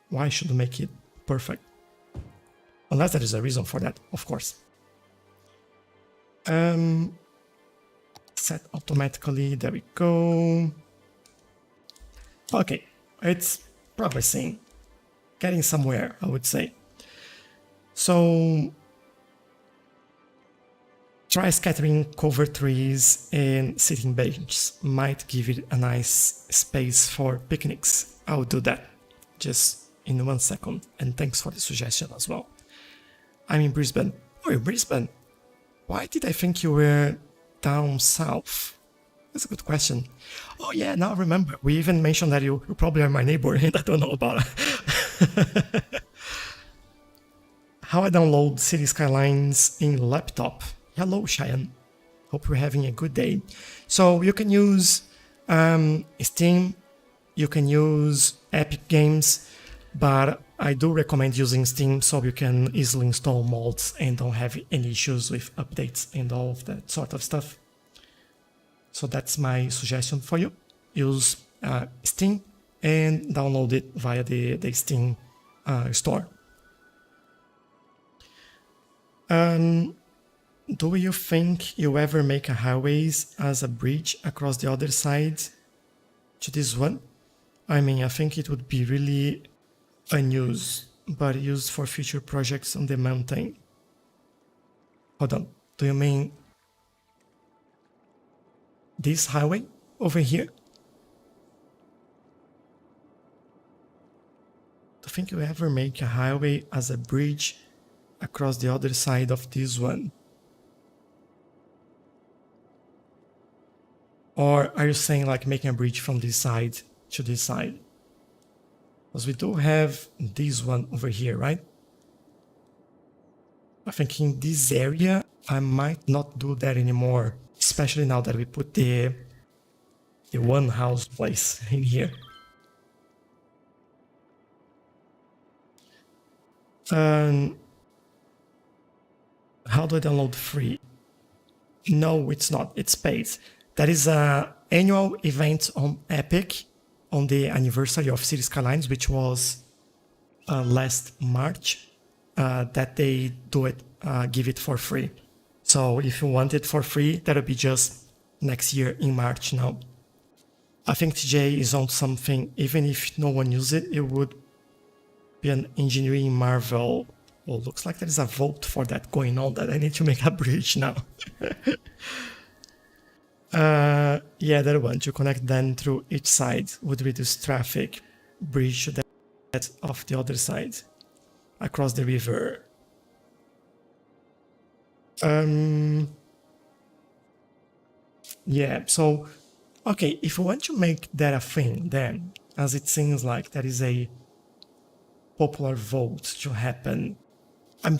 why should we make it perfect? Unless there is a reason for that, of course. Set automatically, there we go. Okay, it's progressing, getting somewhere, I would say. So try scattering cover trees and sitting benches. Might give it a nice space for picnics. I'll do that just in 1 second. And thanks for the suggestion as well. I'm in Brisbane. Oh, you're Brisbane. Why did I think you were down south? That's a good question. Oh yeah, now I remember. We even mentioned that you probably are my neighbor and I don't know about it. How I download Cities Skylines in laptop. Hello, Cheyenne. Hope you're having a good day. So you can use Steam, you can use Epic Games, but I do recommend using Steam so you can easily install mods and don't have any issues with updates and all of that sort of stuff. So that's my suggestion for you. Use Steam and download it via the Steam store. Do you think you ever make a highways as a bridge across the other side to this one? I mean, I think it would be really unused, but used for future projects on the mountain. Hold on, do you mean this highway over here? Do you think you ever make a highway as a bridge across the other side of this one? Or are you saying like making a bridge from this side to this side? Because we do have this one over here, right? I think in this area, I might not do that anymore, especially now that we put the one house place in here. How do I download free? No, it's not. It's paid. That is an annual event on Epic on the anniversary of Cities Skylines, which was last March, that they do it, give it for free. So if you want it for free, that'll be just next year in March now. I think TJ is on something, even if no one uses it, it would be an engineering marvel. Well, looks like there is a vote for that going on that I need to make a bridge now. Yeah, that one, to connect them through each side would reduce traffic. Bridge to that of the other side, across the river. Yeah, so, okay, if we want to make that a thing, then, as it seems like there is a popular vote to happen, my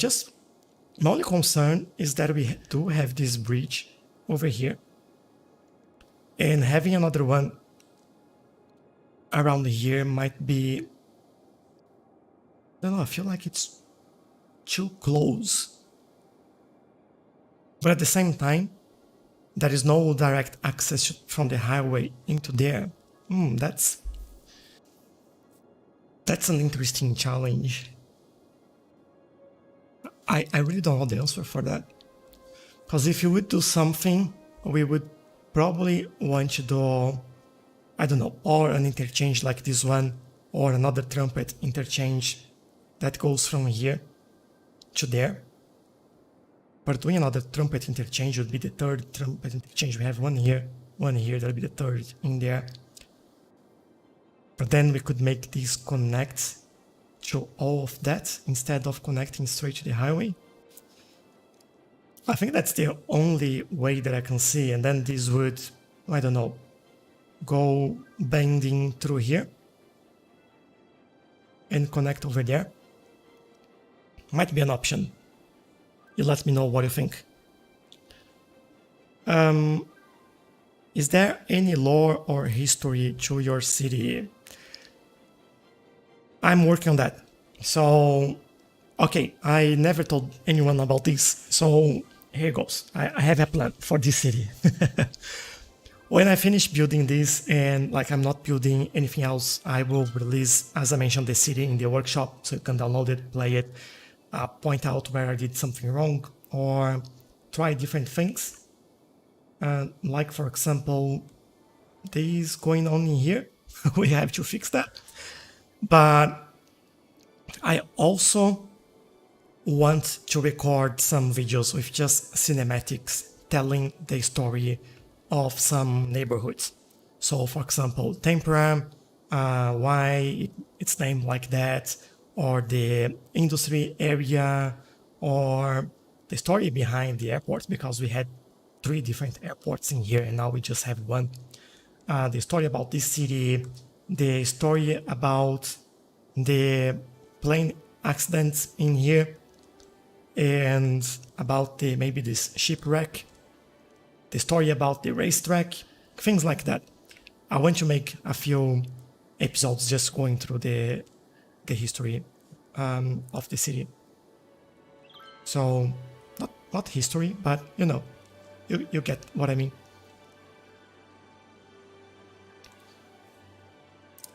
only concern is that we do have this bridge over here. And having another one around here might be I don't know, I feel like it's too close. But at the same time, there is no direct access from the highway into there. That's an interesting challenge. I really don't know the answer for that. Because if you would do something, we would probably want to do, I don't know, or an interchange like this one, or another trumpet interchange that goes from here to there. But doing another trumpet interchange would be the third trumpet interchange. We have one here, that'll be the third in there. But then we could make these connect to all of that instead of connecting straight to the highway. I think that's the only way that I can see, and then this would, I don't know, go bending through here and connect over there. Might be an option. You let me know what you think. Is there any lore or history to your city? I'm working on that. So, okay, I never told anyone about this. So here goes. I have a plan for this city. When I finish building this and like I'm not building anything else, I will release, as I mentioned, the city in the workshop so you can download it, play it, point out where I did something wrong or try different things. Like for example, this going on in here, we have to fix that. But I also want to record some videos with just cinematics telling the story of some neighborhoods. So for example, Tempera, why it's named like that, or the industry area, or the story behind the airport, because we had 3 different airports in here and now we just have one. The story about this city, the story about the plane accidents in here, and about maybe this shipwreck, the story about the racetrack, things like that. I want to make a few episodes just going through the history of the city. So not history, but you know, you get what I mean.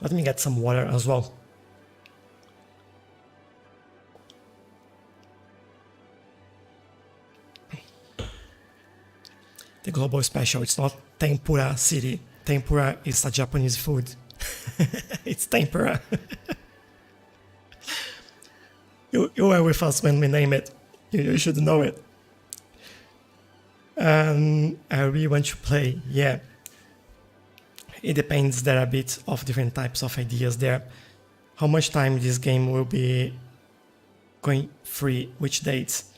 Let me get some water as well. The global special, it's not tempura city. Tempura is a Japanese food. It's tempura. You were with us when we name it. You should know it. I really want to play, yeah. It depends, there are a bit of different types of ideas there. How much time this game will be going free, which dates?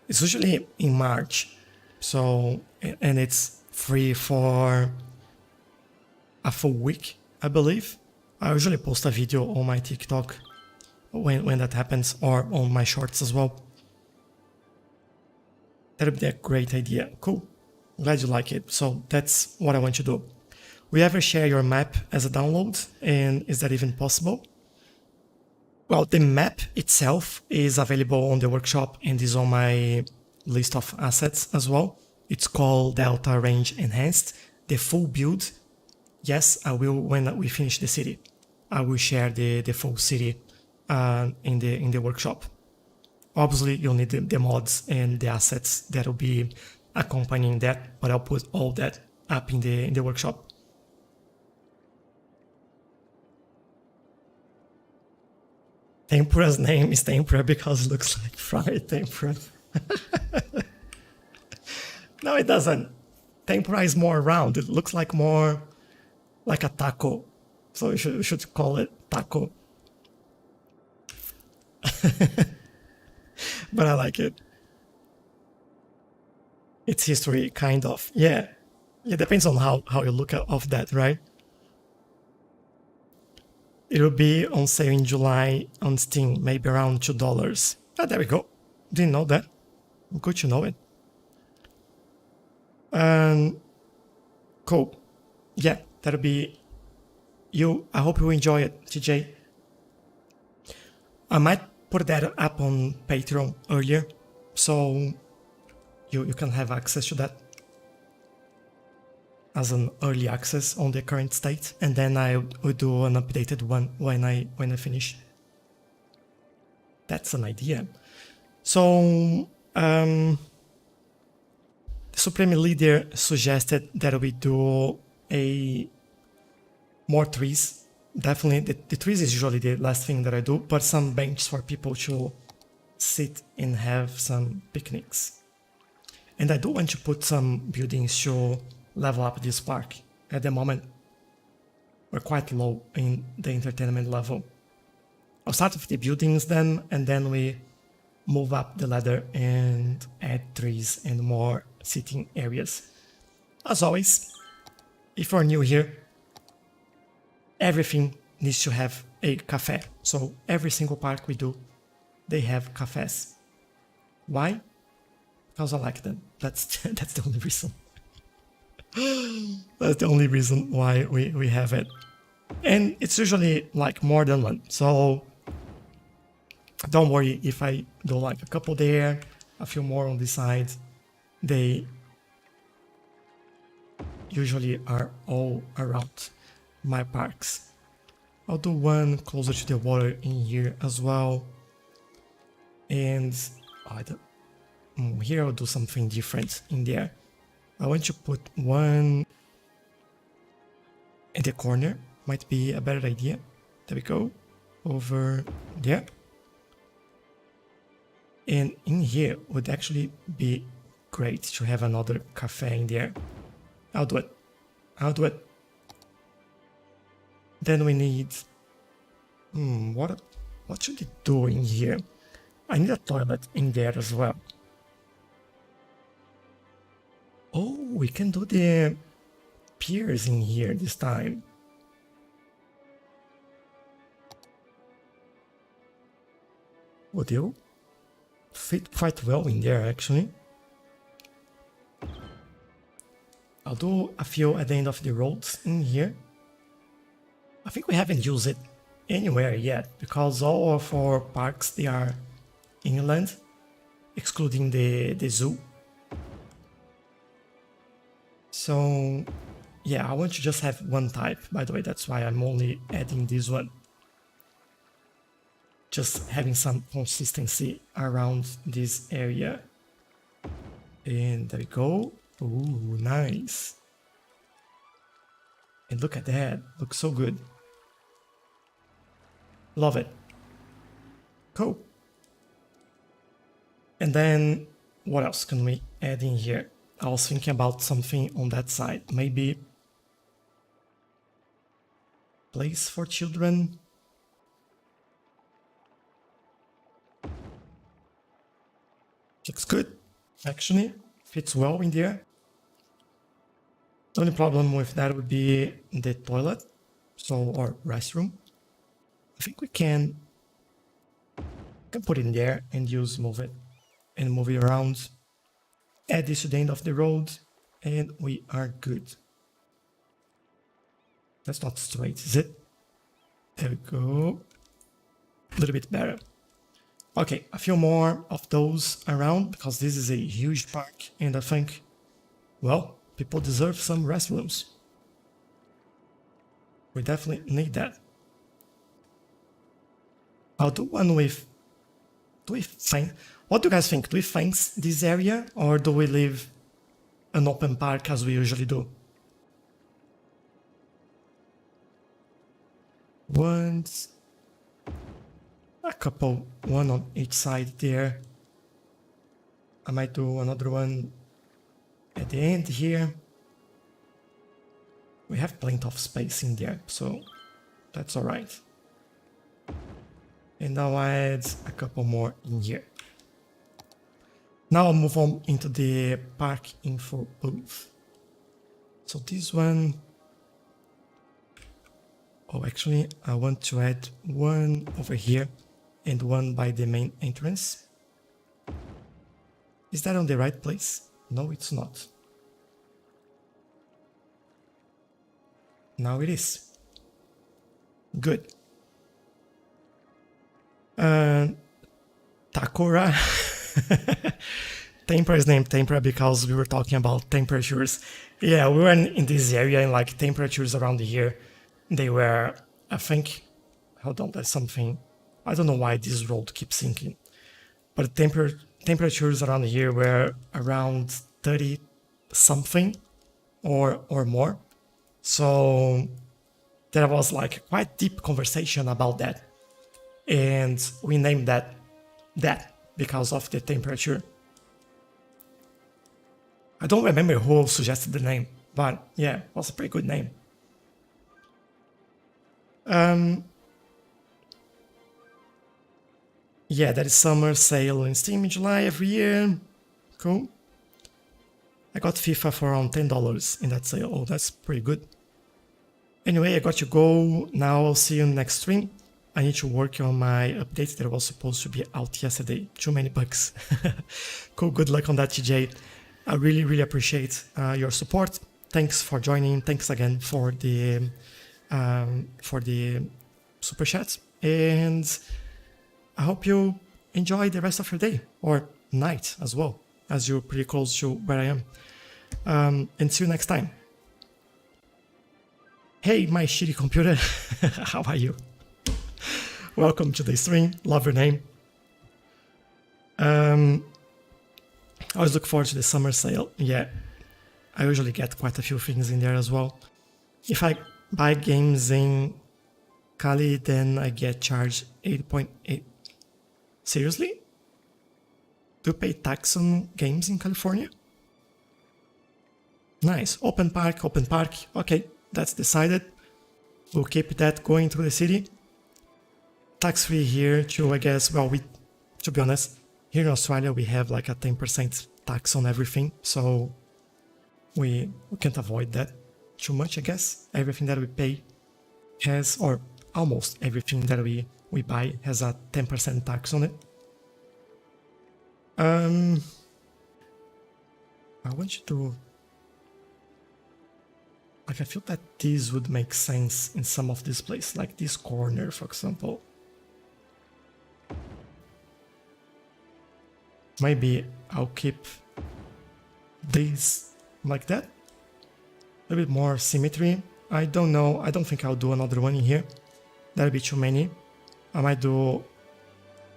It's usually in March. So, and it's free for a full week, I believe. I usually post a video on my TikTok when that happens, or on my shorts as well. That would be a great idea. Cool. Glad you like it. So that's what I want to do. Will you ever share your map as a download? And is that even possible? Well, the map itself is available on the workshop and is on my list of assets as well. It's called Delta Range Enhanced. The full build, yes, I will when we finish the city. I will share the full city in the workshop. Obviously, you'll need the mods and the assets that will be accompanying that, but I'll put all that up in the workshop. Tempura's name is Tempura because it looks like fried tempura. No, it doesn't. Tempura is more round. It looks like more like a taco. So you should call it taco. But I like it. It's history, kind of. Yeah. It depends on how you look at of that, right? It will be on sale in July on Steam, maybe around $2. Ah, there we go. Didn't know that. Good to know it. Cool. Yeah, that'll be you. I hope you enjoy it, TJ. I might put that up on Patreon earlier, so you can have access to that as an early access on the current state, and then I will do an updated one when I finish. That's an idea. So the Supreme Leader suggested that we do more trees. Definitely, the trees is usually the last thing that I do, but some benches for people to sit and have some picnics. And I do want to put some buildings to level up this park. At the moment, we're quite low in the entertainment level. I'll start with the buildings then, and then we move up the ladder and add trees and more sitting areas. As always, if you're new here, everything needs to have a cafe. So every single park we do, they have cafes. Why? Because I like them. That's the only reason. That's the only reason why we have it. And it's usually like more than one. So don't worry if I do like a couple there, a few more on this side. They usually are all around my parks. I'll do one closer to the water in here as well. And here I'll do something different in there. I want to put one at the corner. Might be a better idea. There we go. Over there. And in here would actually be great to have another cafe in there. I'll do it. Then we need... what should we do in here? I need a toilet in there as well. Oh, we can do the piers in here this time. Would you fit quite well in there, actually? I'll do a few at the end of the roads in here. I think we haven't used it anywhere yet, because all of our parks, they are inland, excluding the zoo. So yeah, I want to just have one type, by the way, that's why I'm only adding this one. Just having some consistency around this area. And there we go. Ooh, nice. And look at that, looks so good. Love it. Cool. And then what else can we add in here? I was thinking about something on that side. Maybe place for children. Looks good, actually. Fits well in there. The only problem with that would be the toilet, or restroom. I think we can put it in there and move it around. Add this to the end of the road, and we are good. That's not straight, is it? There we go. A little bit better. Okay, a few more of those around, because this is a huge park, and I think, well, people deserve some restrooms. We definitely need that. I'll do one with... What do you guys think? Do we fence this area, or do we leave an open park as we usually do? A couple, one on each side there. I might do another one at the end here. We have plenty of space in there, so that's alright. And I'll add a couple more in here. Now I'll move on into the park info booth. So this one... Oh, actually, I want to add one over here and one by the main entrance. Is that on the right place? No, it's not. Now it is. Good. Takura. Tempera is named Tempera because we were talking about temperatures. Yeah, we were in this area and like temperatures around here, they were, I think, hold on, there's something, I don't know why this road keeps sinking, but temperatures around here were around 30 something or more. So there was like quite deep conversation about that. And we named that because of the temperature. I don't remember who suggested the name, but yeah, it was a pretty good name. Yeah, that is summer sale in Steam in July every year. Cool. I got FIFA for around $10 in that sale. Oh, that's pretty good. Anyway, I got to go. Now I'll see you in the next stream. I need to work on my update that was supposed to be out yesterday. Too many bugs. Cool, good luck on that, TJ. I really, really appreciate your support. Thanks for joining. Thanks again for the super chat. And I hope you enjoy the rest of your day or night as well, as you're pretty close to where I am. And see you next time. Hey, my shitty computer. How are you? Welcome to the stream. Love your name. I always look forward to the summer sale. Yeah, I usually get quite a few things in there as well. If I buy games in Cali, then I get charged 8.8. Seriously? Do you pay tax on games in California? Nice. Open park, open park. Okay, that's decided. We'll keep that going through the city. Tax free here too, I guess. Well, to be honest, here in Australia we have like a 10% tax on everything, so we can't avoid that too much, I guess. Everything that we pay has, or almost everything that we buy has a 10% tax on it. I want you to, like, I feel that this would make sense in some of this place, like this corner, for example. Maybe I'll keep this like that. A bit more symmetry. I don't know. I don't think I'll do another one in here. That'll be too many. I might do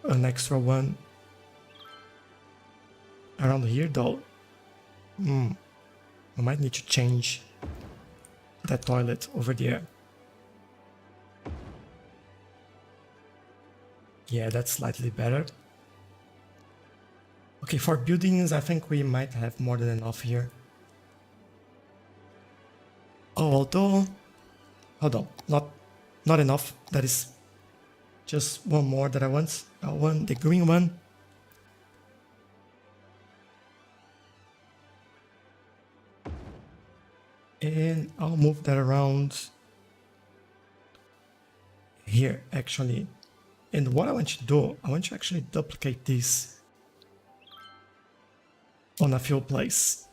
an extra one around here though. I might need to change that toilet over there. Yeah, that's slightly better. Okay, for buildings, I think we might have more than enough here. Although, hold on, not enough. That is just one more that I want. I want the green one. And I'll move that around here, actually. And what I want you to do, I want you to actually duplicate this on a few places.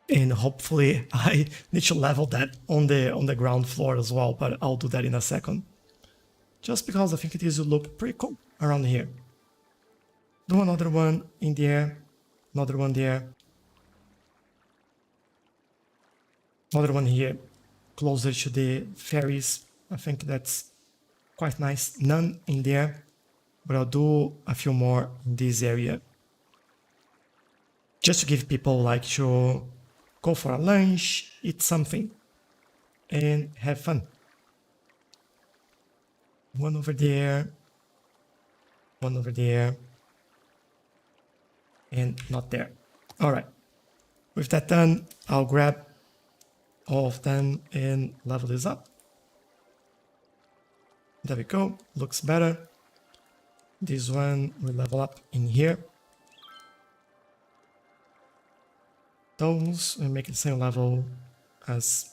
And hopefully I need to level that on the ground floor as well, but I'll do that in a second. Just because I think it is to look pretty cool around here. Do another one in there, another one there. Another one here, closer to the ferries. I think that's quite nice. None in there, but I'll do a few more in this area. Just to give people like to go for a lunch, eat something, and have fun. One over there, one over there, and not there. All right, with that done, I'll grab all of them and level this up. There we go, looks better. This one will level up in here. Those will make it the same level as,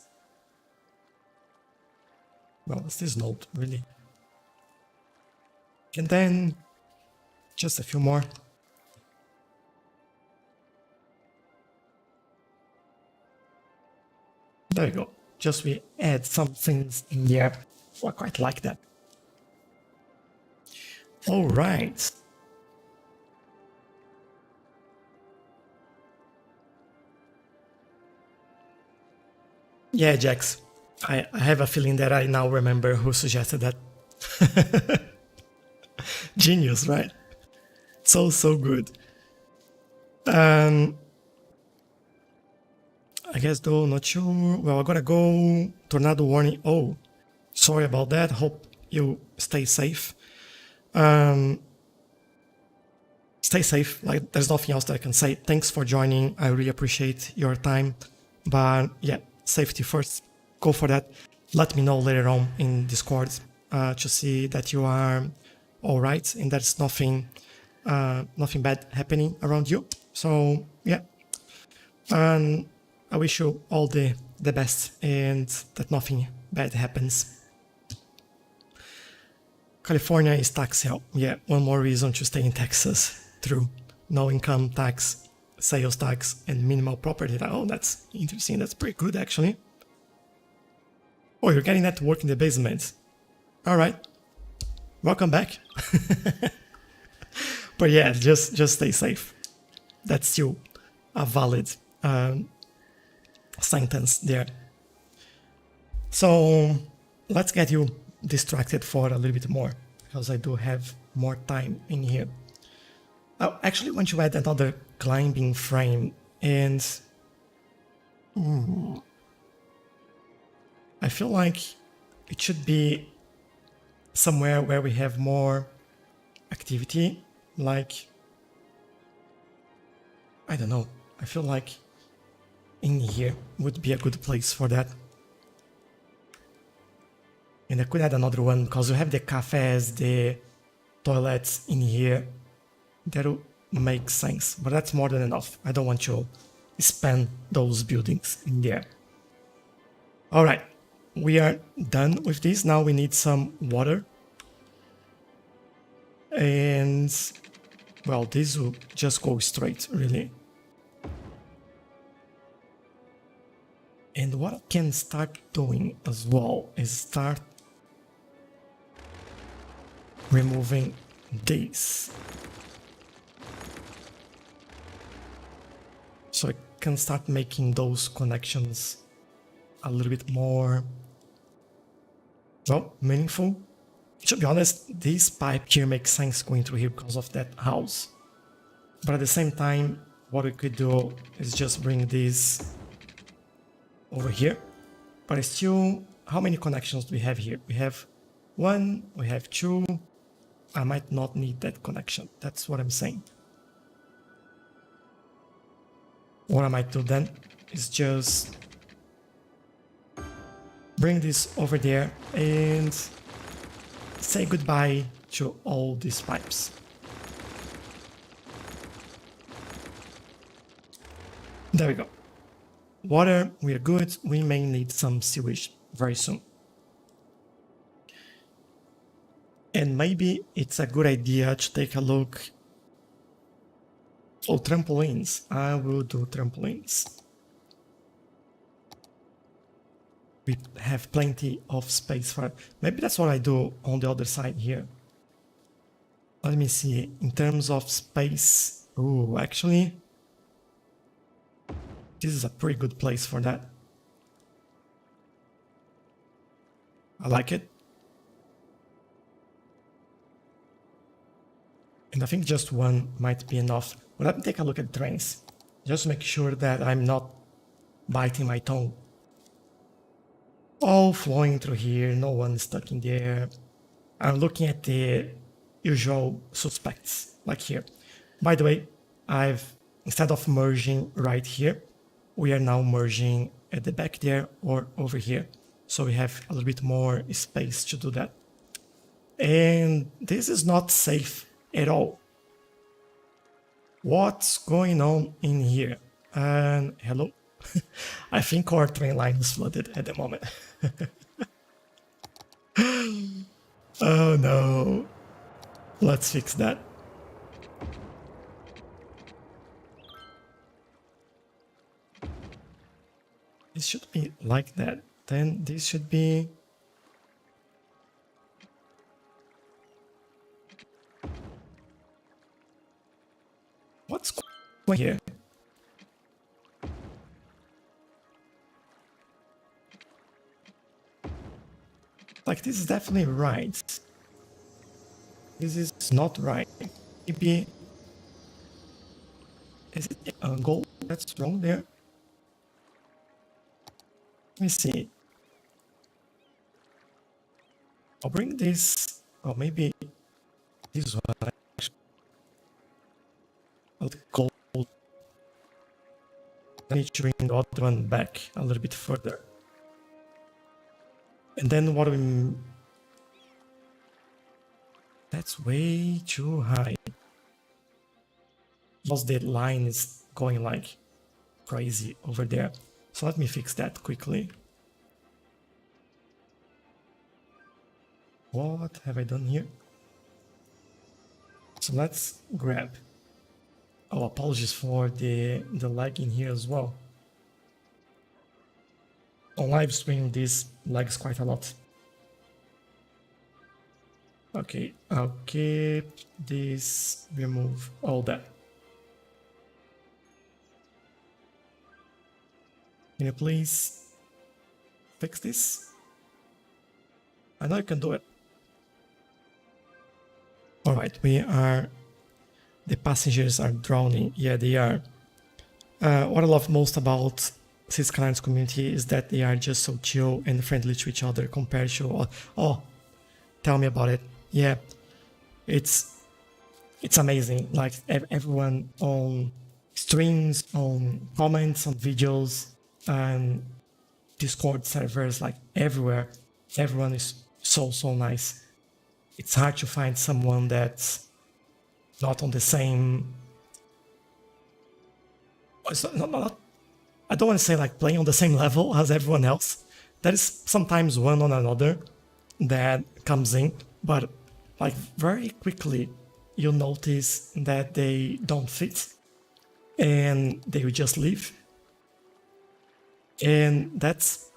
well, as this node, really. And then just a few more. There we go. Just we add some things in here. I quite like that. All right. Yeah, Jax. I have a feeling that I now remember who suggested that. Genius, right? So, so good. I guess though, not sure. Well, I gotta go. Tornado warning. Oh, sorry about that. Hope you stay safe. Stay safe. Like, there's nothing else that I can say. Thanks for joining. I really appreciate your time. But yeah, safety first. Go for that. Let me know later on in Discord to see that you are all right and there's nothing bad happening around you. So yeah, and I wish you all the best and that nothing bad happens. California is tax hell. Yeah, one more reason to stay in Texas. True. No income tax, sales tax, and minimal property tax. Oh, that's interesting. That's pretty good, actually. Oh, you're getting that to work in the basement. All right. Welcome back. But yeah, just stay safe. That's still a valid sentence there. So let's get you distracted for a little bit more because I do have more time in here. I actually want to add another climbing frame and I feel like it should be somewhere where we have more activity, like, I don't know, I feel like in here would be a good place for that. And I could add another one because we have the cafes, the toilets in here. That'll make sense, but that's more than enough. I don't want to spend those buildings in there. All right, we are done with this. Now we need some water. And, well, this will just go straight, really. And what I can start doing as well is start removing this. So I can start making those connections a little bit more, well, meaningful. To be honest, this pipe here makes sense going through here because of that house. But at the same time, what we could do is just bring this over here. But still, how many connections do we have here? We have one, we have two. I might not need that connection. That's what I'm saying. What I might do then is just bring this over there and say goodbye to all these pipes. There we go. Water, we're good. We may need some sewage very soon. And maybe it's a good idea to take a look. Oh, trampolines. I will do trampolines. We have plenty of space for it. Maybe that's what I do on the other side here. Let me see. In terms of space. Oh, actually, this is a pretty good place for that. I like it. And I think just one might be enough. But let me take a look at trains. Just make sure that I'm not biting my tongue. All flowing through here, no one stuck in there. I'm looking at the usual suspects, like here. By the way, instead of merging right here, we are now merging at the back there or over here. So we have a little bit more space to do that. And this is not safe at all. What's going on in here? And hello? I think our train line is flooded at the moment. Oh no. Let's fix that. It should be like that. Then this should be... What's going here? Like, this is definitely right. This is not right. Maybe... Is it a goal that's wrong there? Let me see. I'll bring this... Or maybe this one. I'll go. I need to bring the other one back a little bit further. And then what we... That's way too high. Because the line is going like crazy over there. So let me fix that quickly. What have I done here? So let's grab... Oh, apologies for the lag in here as well. On live stream, this lags quite a lot. Okay, I'll keep this, remove all that. Can you please fix this? I know you can do it. Alright, the passengers are drowning. Yeah, they are. What I love most about Cities Skylines community is that they are just so chill and friendly to each other compared to... Oh, tell me about it. Yeah, it's amazing. Like, everyone on streams, on comments, on videos, and Discord servers, like everywhere, everyone is so nice. It's hard to find someone that's not on the same... Not, I don't want to say like playing on the same level as everyone else. There is sometimes one on another that comes in, but like very quickly you'll notice that they don't fit and they will just leave. And that's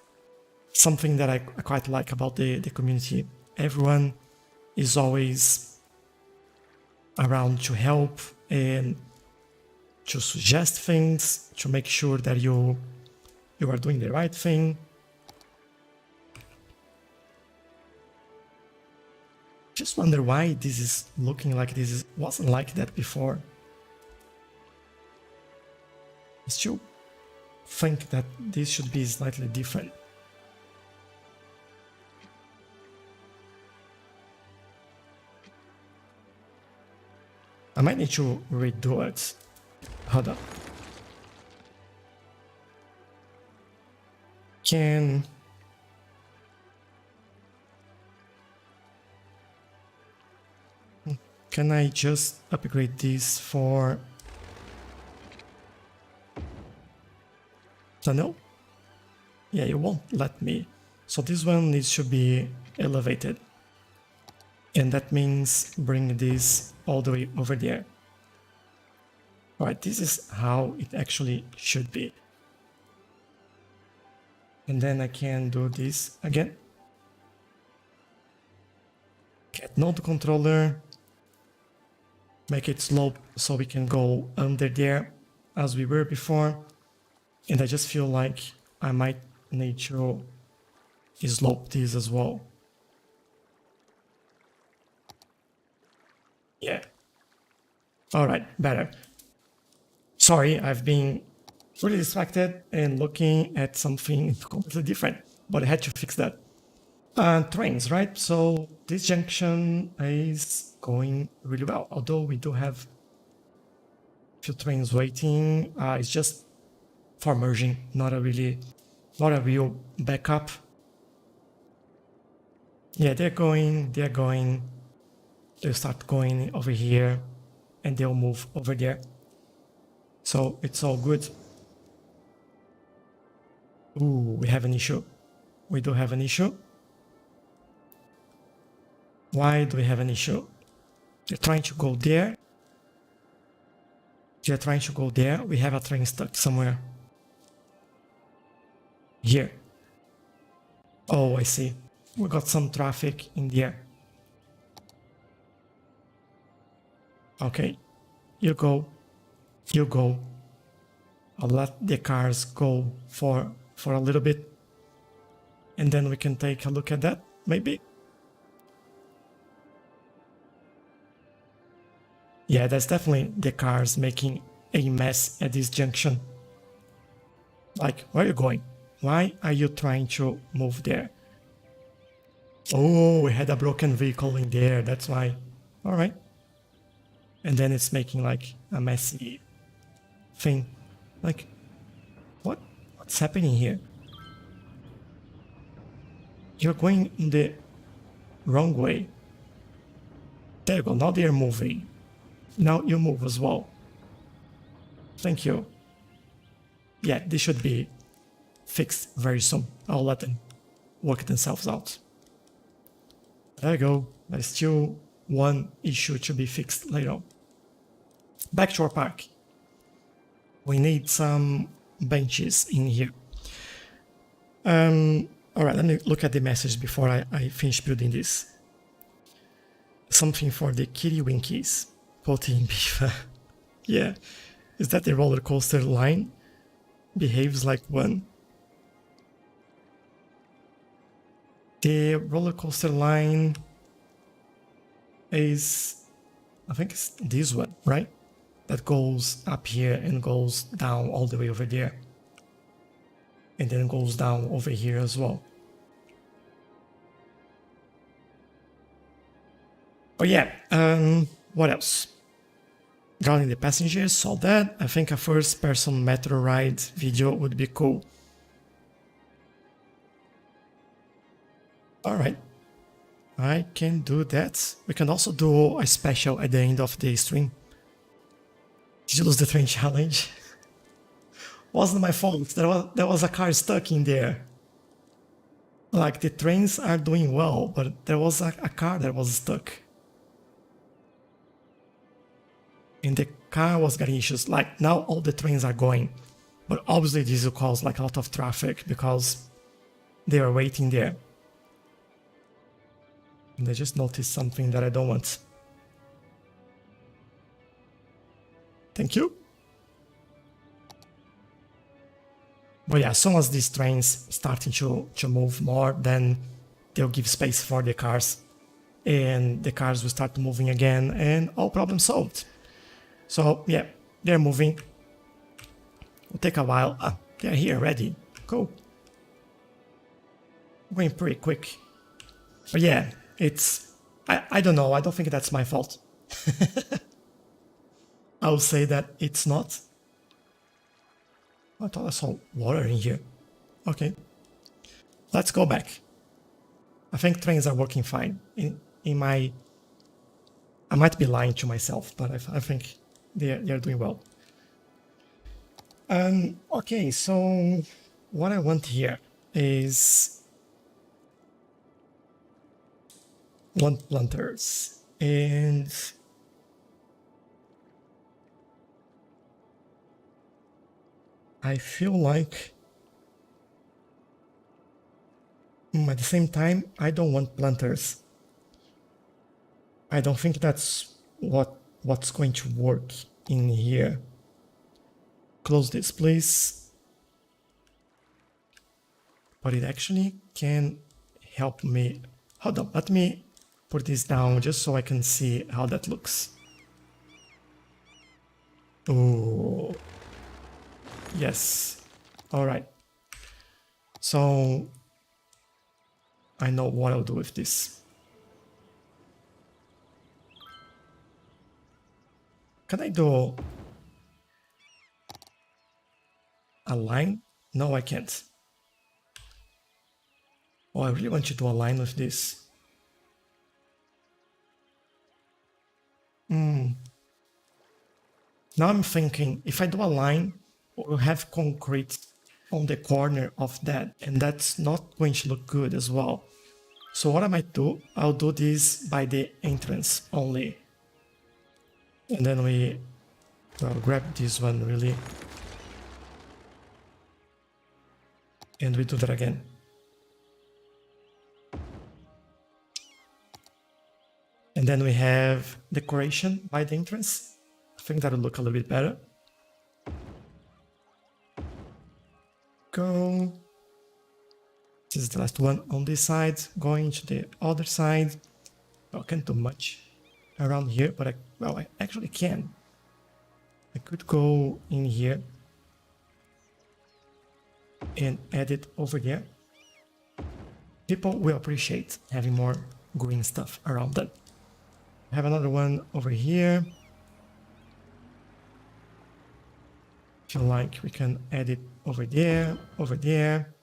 something that I quite like about the community. Everyone is always around to help and to suggest things, to make sure that you are doing the right thing. Just wonder why this is looking like this wasn't like that before. I still think that this should be slightly different. I might need to redo it. Hold up. Can I just upgrade this for... No? Yeah, it won't let me. So this one needs to be elevated. And that means bring this all the way over there. Alright, this is how it actually should be. And then I can do this again. Get node controller. Make it slope so we can go under there as we were before. And I just feel like I might need to slope this as well. Yeah. Alright, better. Sorry, I've been really distracted and looking at something completely different, but I had to fix that. Trains, right? So this junction is going really well, although we do have a few trains waiting. It's just for merging, not a real backup. Yeah, they're going, they'll start going over here and they'll move over there. So it's all good. Ooh, we have an issue. We do have an issue. Why do we have an issue? They're trying to go there. They're trying to go there. We have a train stuck somewhere. Here. Oh, I see. We got some traffic in there. Okay. You go. You go. I'll let the cars go for a little bit, and then we can take a look at that, maybe. Yeah, that's definitely the cars making a mess at this junction. Like, where are you going? Why are you trying to move there? Oh, we had a broken vehicle in there, that's why. All right. And then it's making like a messy thing. Like, what's happening here? You're going in the wrong way. There you go, now they're moving. Now you move as well. Thank you. Yeah, this should be fixed very soon. I'll let them work themselves out. There you go. There's still one issue to be fixed later on. Back to our park. We need some benches in here. Alright, let me look at the message before I finish building this. Something for the kitty winkies. Protein beef. Yeah. Is that the roller coaster line? Behaves like one. The roller coaster line is, I think it's this one, right? That goes up here and goes down all the way over there. And then goes down over here as well. Oh yeah, what else? Drowning the passengers, saw that. I think a first person metro ride video would be cool. Alright, I can do that. We can also do a special at the end of the stream. Did you lose the train challenge? Wasn't my fault, there was a car stuck in there. Like, the trains are doing well, but there was a car that was stuck. And the car was getting issues. Like, now all the trains are going. But obviously this will cause like a lot of traffic because they are waiting there. And I just noticed something that I don't want. Thank you. But yeah, as soon as these trains starting to move more, then they'll give space for the cars. And the cars will start moving again and all problems solved. So yeah, they're moving. It'll take a while. Ah, they're here already. Cool. Going pretty quick. But yeah, it's... I don't know, I don't think that's my fault. I'll say that it's not. I thought I saw water in here. Okay. Let's go back. I think trains are working fine. In my... I might be lying to myself, but I think they're doing well. Okay, so what I want here is planters, and I feel like at the same time I don't want planters. I don't think that's what's going to work in here. Close this, please. But it actually can help me. Hold on, let me put this down just so I can see how that looks. Oh, yes. All right. So I know what I'll do with this. Can I do a line? No, I can't. Oh, I really want you to align with this. Now I'm thinking, if I do a line, we'll have concrete on the corner of that, and that's not going to look good as well. So what I might do, I'll do this by the entrance only. And then I'll grab this one really. And we do that again. And then we have decoration by the entrance. I think that'll look a little bit better. go. This is the last one on this side. Going to the other side. Well, I can't do much around here, but I actually can. I could go in here and add it over there. People will appreciate having more green stuff around them. I have another one over here. Feel like we can add it over there, over there.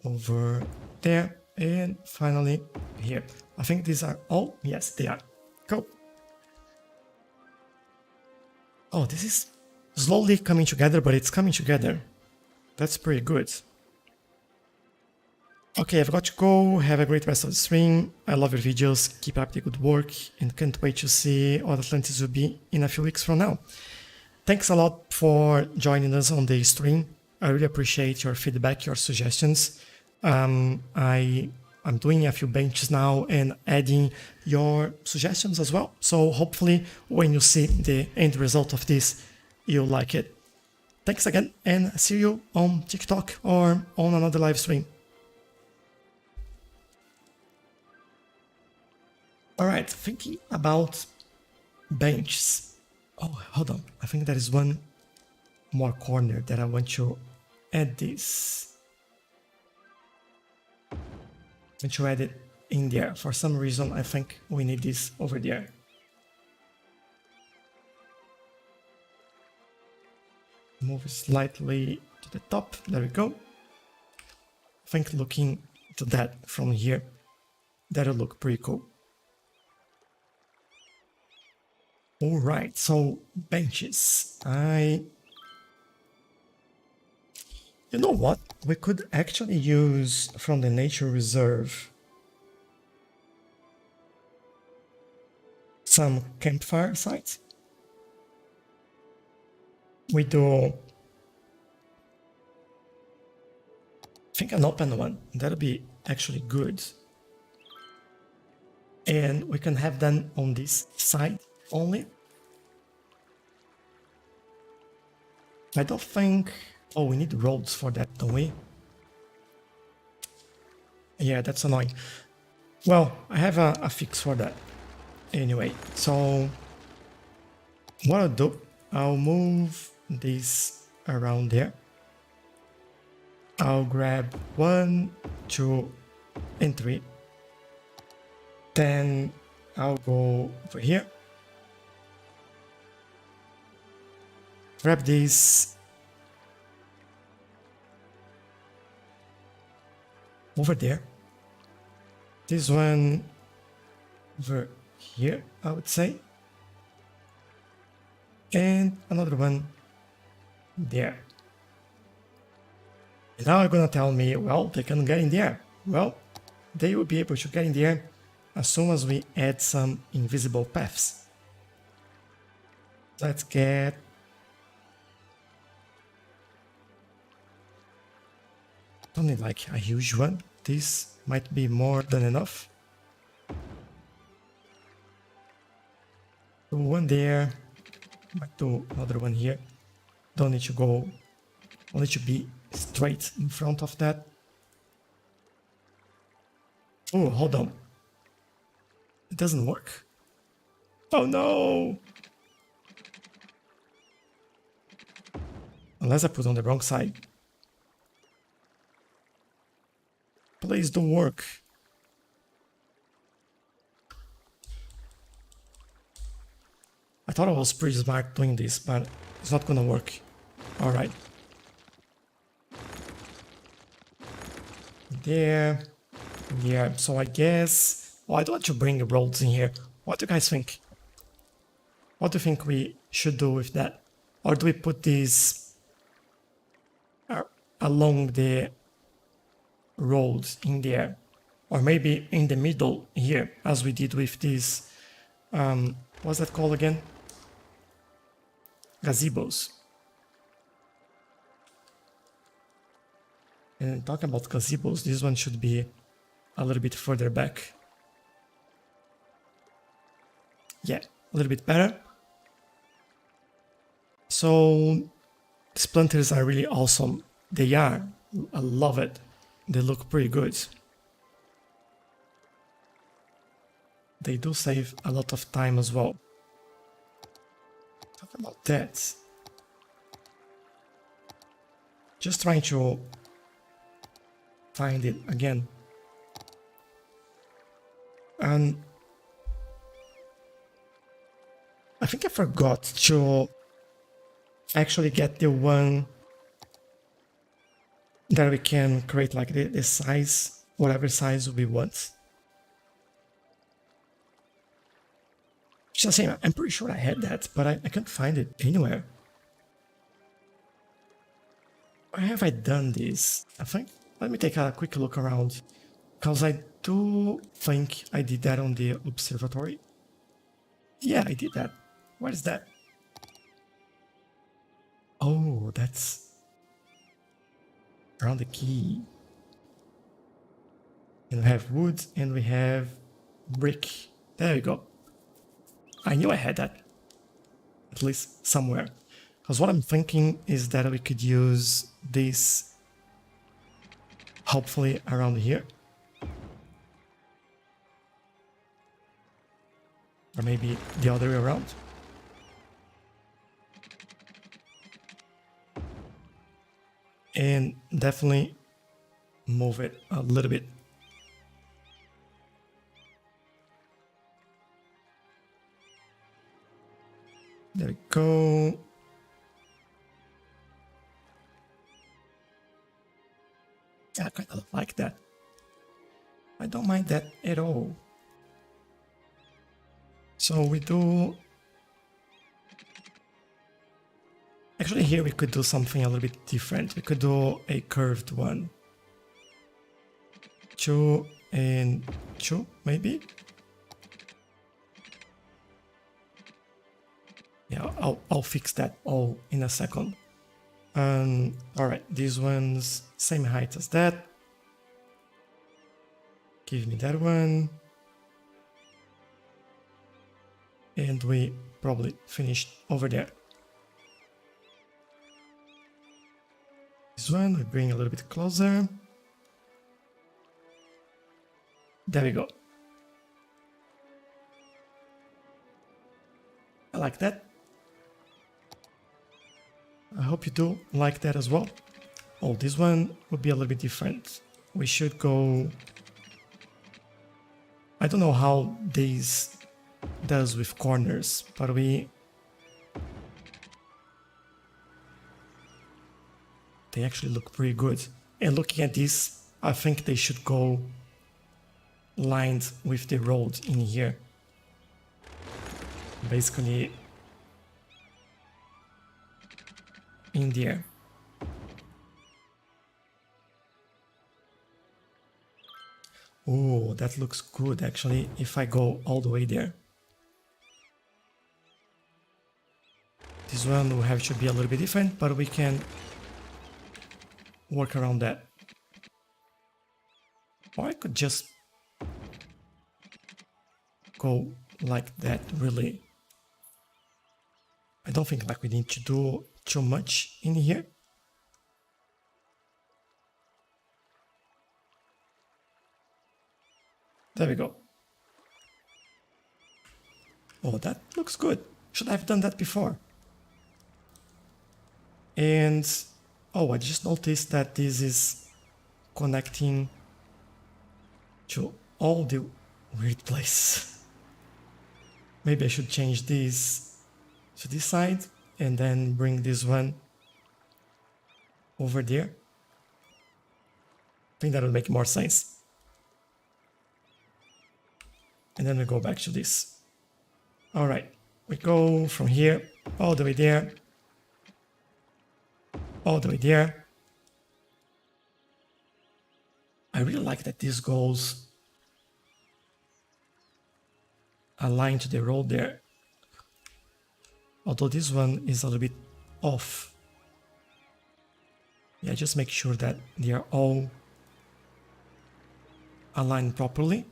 Over there, and finally here. I think these are all, yes, they are. Cool. Oh, this is slowly coming together, but it's coming together. That's pretty good. Okay, I've got to go. Have a great rest of the stream. I love your videos. Keep up the good work, and can't wait to see what Atlantis will be in a few weeks from now. Thanks a lot for joining us on the stream. I really appreciate your feedback, your suggestions. I'm doing a few benches now and adding your suggestions as well. So hopefully when you see the end result of this, you'll like it. Thanks again, and see you on TikTok or on another live stream. All right, thinking about benches. Oh, hold on. I think there is one more corner that I want to add this. And to add it in there. For some reason, I think we need this over there. Move slightly to the top. There we go. I think looking to that from here, that'll look pretty cool. All right, so benches. You know what? We could actually use from the nature reserve some campfire sites. We do, I think, an open one. That'll be actually good. And we can have them on this side only. I don't think... Oh, we need roads for that, don't we? Yeah, that's annoying. Well, I have a fix for that. Anyway, so what I'll do, I'll move this around there. I'll grab 1, 2, and 3. Then I'll go over here. Grab this over there. This one over here, I would say. And another one there. And now you're gonna tell me, well, they can get in there. Well, they will be able to get in there as soon as we add some invisible paths. Let's get... Don't need like a huge one. This might be more than enough. Do one there. Might do another one here. Don't need to go. Don't need to be straight in front of that. Oh, hold on. It doesn't work. Oh no! Unless I put on the wrong side. Please don't work. I thought I was pretty smart doing this, but it's not gonna work. Alright. There. Yeah, so I guess... Oh, I don't want to bring roads in here. What do you guys think? What do you think we should do with that? Or do we put these along the road in there? Or maybe in the middle here, as we did with this... what's that called again? Gazebos. And talking about gazebos, this one should be a little bit further back. Yeah, a little bit better. So these planters are really awesome. They are. I love it. They look pretty good. They do save a lot of time as well. Talk about that. Just trying to find it again. And I think I forgot to actually get the one that we can create like the size, whatever size we want. Just saying, I'm pretty sure I had that, but I can't find it anywhere. Where have I done this? I think, let me take a quick look around, because I do think I did that on the observatory. Yeah, I did that. What is that? Oh, that's around the key. And we have wood and we have brick. There we go. I knew I had that, at least somewhere. Because what I'm thinking is that we could use this hopefully around here. Or maybe the other way around. And definitely move it a little bit. There we go. I kind of like that. I don't mind that at all. So we do... Actually here we could do something a little bit different. We could do a curved one. 2 and 2 maybe? Yeah, I'll fix that all in a second. Alright, these ones same height as that. Give me that one. And we probably finished over there. This one we bring a little bit closer. There we go. I like that. I hope you do like that as well. Oh, this one would be a little bit different. We should go... I don't know how this does with corners, but they actually look pretty good. And looking at this, I think they should go lined with the road in here. Basically in there. Oh, that looks good actually if I go all the way there. This one will have to be a little bit different, but we can work around that. Or I could just go like that, really. I don't think like we need to do too much in here. There we go. Oh, that looks good. Should I have done that before? And oh, I just noticed that this is connecting to all the weird places. Maybe I should change this to this side and then bring this one over there. I think that would make more sense. And then we go back to this. All right, we go from here all the way there, all the way there. I really like that this goes aligned to the road there. Although this one is a little bit off. Yeah, just make sure that they are all aligned properly.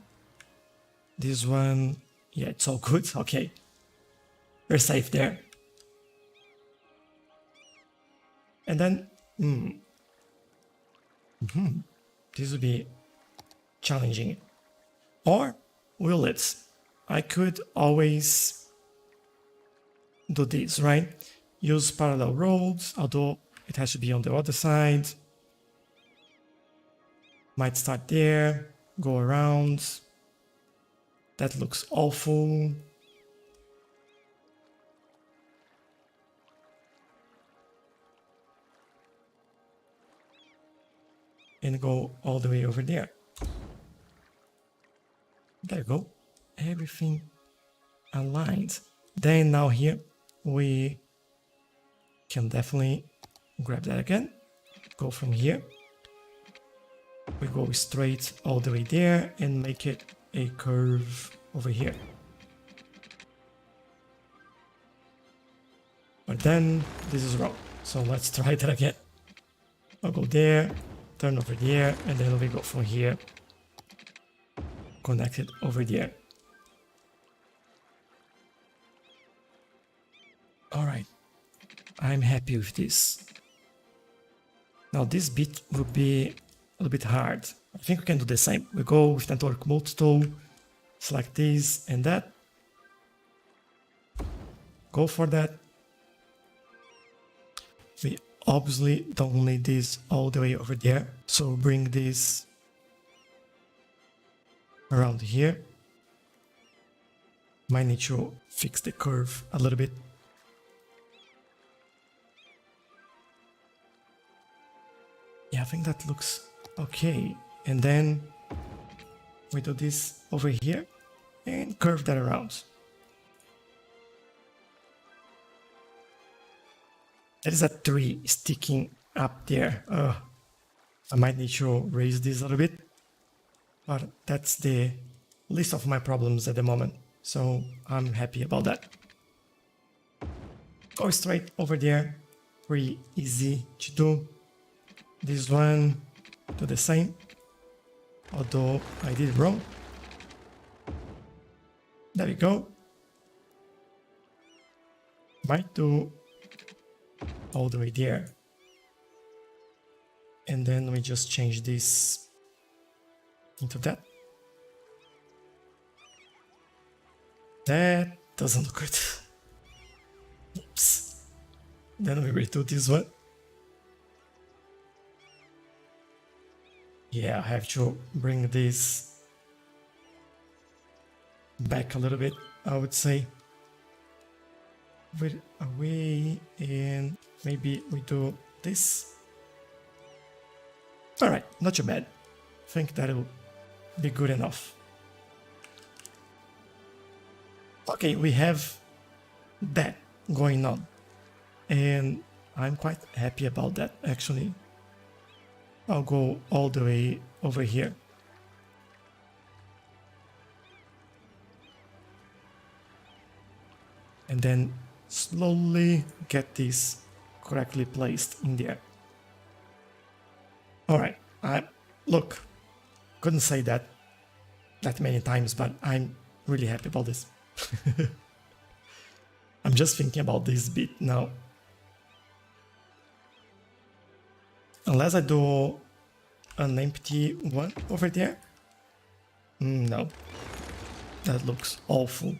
This one, yeah, it's all good. Okay, we're safe there. And then, this would be challenging. Or will it? I could always do this, right? Use parallel roads, although it has to be on the other side. Might start there, go around. That looks awful. And go all the way over there. There you go. Everything aligned. Then now here we can definitely grab that again. Go from here. We go straight all the way there and make it a curve over here. But then this is wrong. So let's try that again. I'll go there, turn over there, and then we go from here. Connect it over there. All right, I'm happy with this. Now this bit will be a little bit hard. I think we can do the same. We go with network mode tool, select this and that. Go for that. We obviously don't need this all the way over there. So bring this around here. Might need to fix the curve a little bit. Yeah, I think that looks okay. And then we do this over here and curve that around. There is a tree sticking up there. I might need to raise this a little bit, but that's the least of my problems at the moment. So I'm happy about that. Go straight over there. Pretty easy to do. This one, do the same. Although I did it wrong. There we go. Might do all the way there. And then we just change this into that. That doesn't look good. Oops. Then we redo this one. Yeah, I have to bring this back a little bit, I would say. Put it away, and maybe we do this. Alright, not too bad. I think that'll be good enough. Okay, we have that going on. And I'm quite happy about that, actually. I'll go all the way over here. And then slowly get this correctly placed in there. Alright, look, couldn't say that many times, but I'm really happy about this. I'm just thinking about this bit now. Unless I do an empty one over there. No, that looks awful.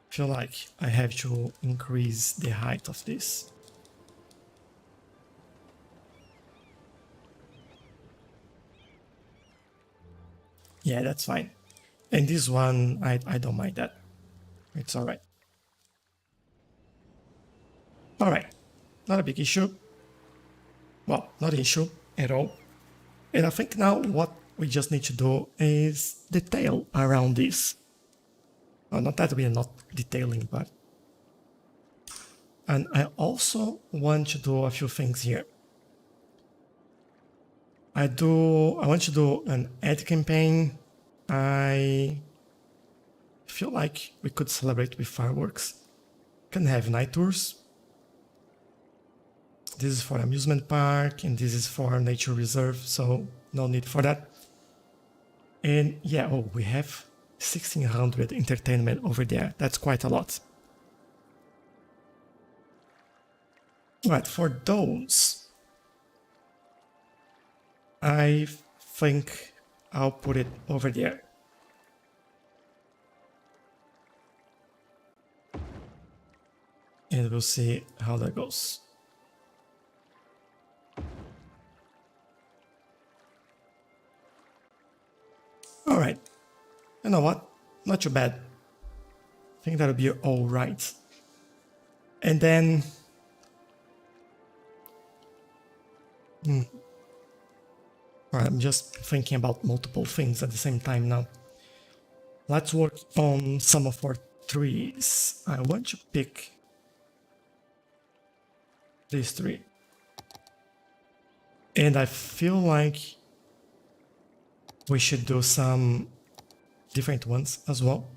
Feel like I have to increase the height of this. Yeah, that's fine. And this one, I don't mind that. It's alright. Alright, not a big issue. Well, not an issue at all. And I think now what we just need to do is detail around this. Well, not that we are not detailing, but... And I also want to do a few things here. I want to do an ad campaign. I feel like we could celebrate with fireworks. Can have night tours. This is for amusement park and this is for nature reserve, so no need for that. And yeah, oh, we have 1600 entertainment over there. That's quite a lot. Right, for those, I think I'll put it over there. And we'll see how that goes. All right. You know what? Not too bad. I think that'll be all right. And then... All right, I'm just thinking about multiple things at the same time now. Let's work on some of our trees. I want to pick these three. And I feel like we should do some different ones as well.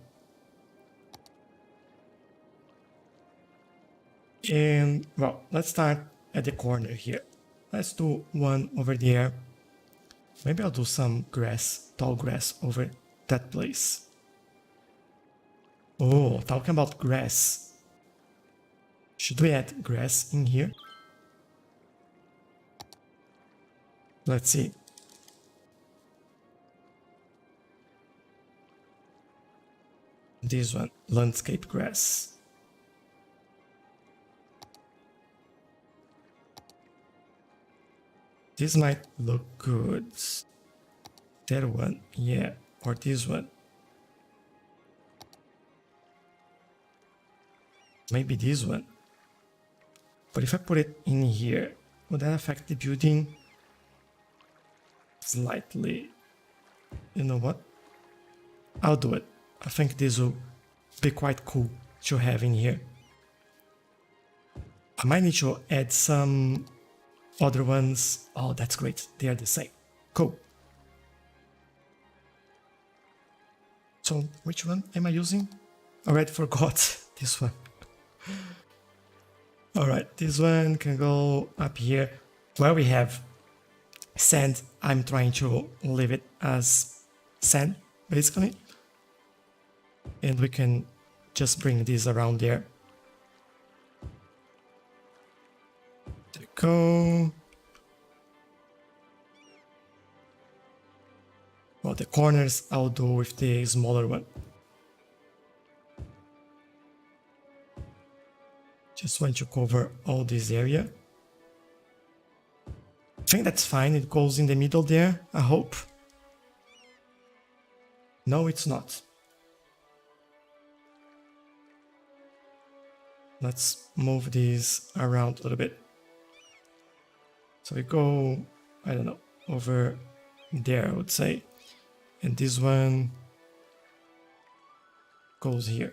And, well, let's start at the corner here. Let's do one over there. Maybe I'll do some grass, tall grass over that place. Oh, talking about grass. Should we add grass in here? Let's see. This one, landscape grass. This might look good. That one, yeah, or this one. Maybe this one. But if I put it in here, would that affect the building? Slightly. You know what? I'll do it. I think this will be quite cool to have in here. I might need to add some other ones. Oh, that's great. They are the same. Cool. So which one am I using? I already forgot this one. All right, this one can go up here. Where we have sand, I'm trying to leave it as sand, basically. And we can just bring this around there. There we go. Well, the corners I'll do with the smaller one. Just want to cover all this area. I think that's fine. It goes in the middle there, I hope. No, it's not. Let's move these around a little bit. So we go, I don't know, over there, I would say. And this one goes here.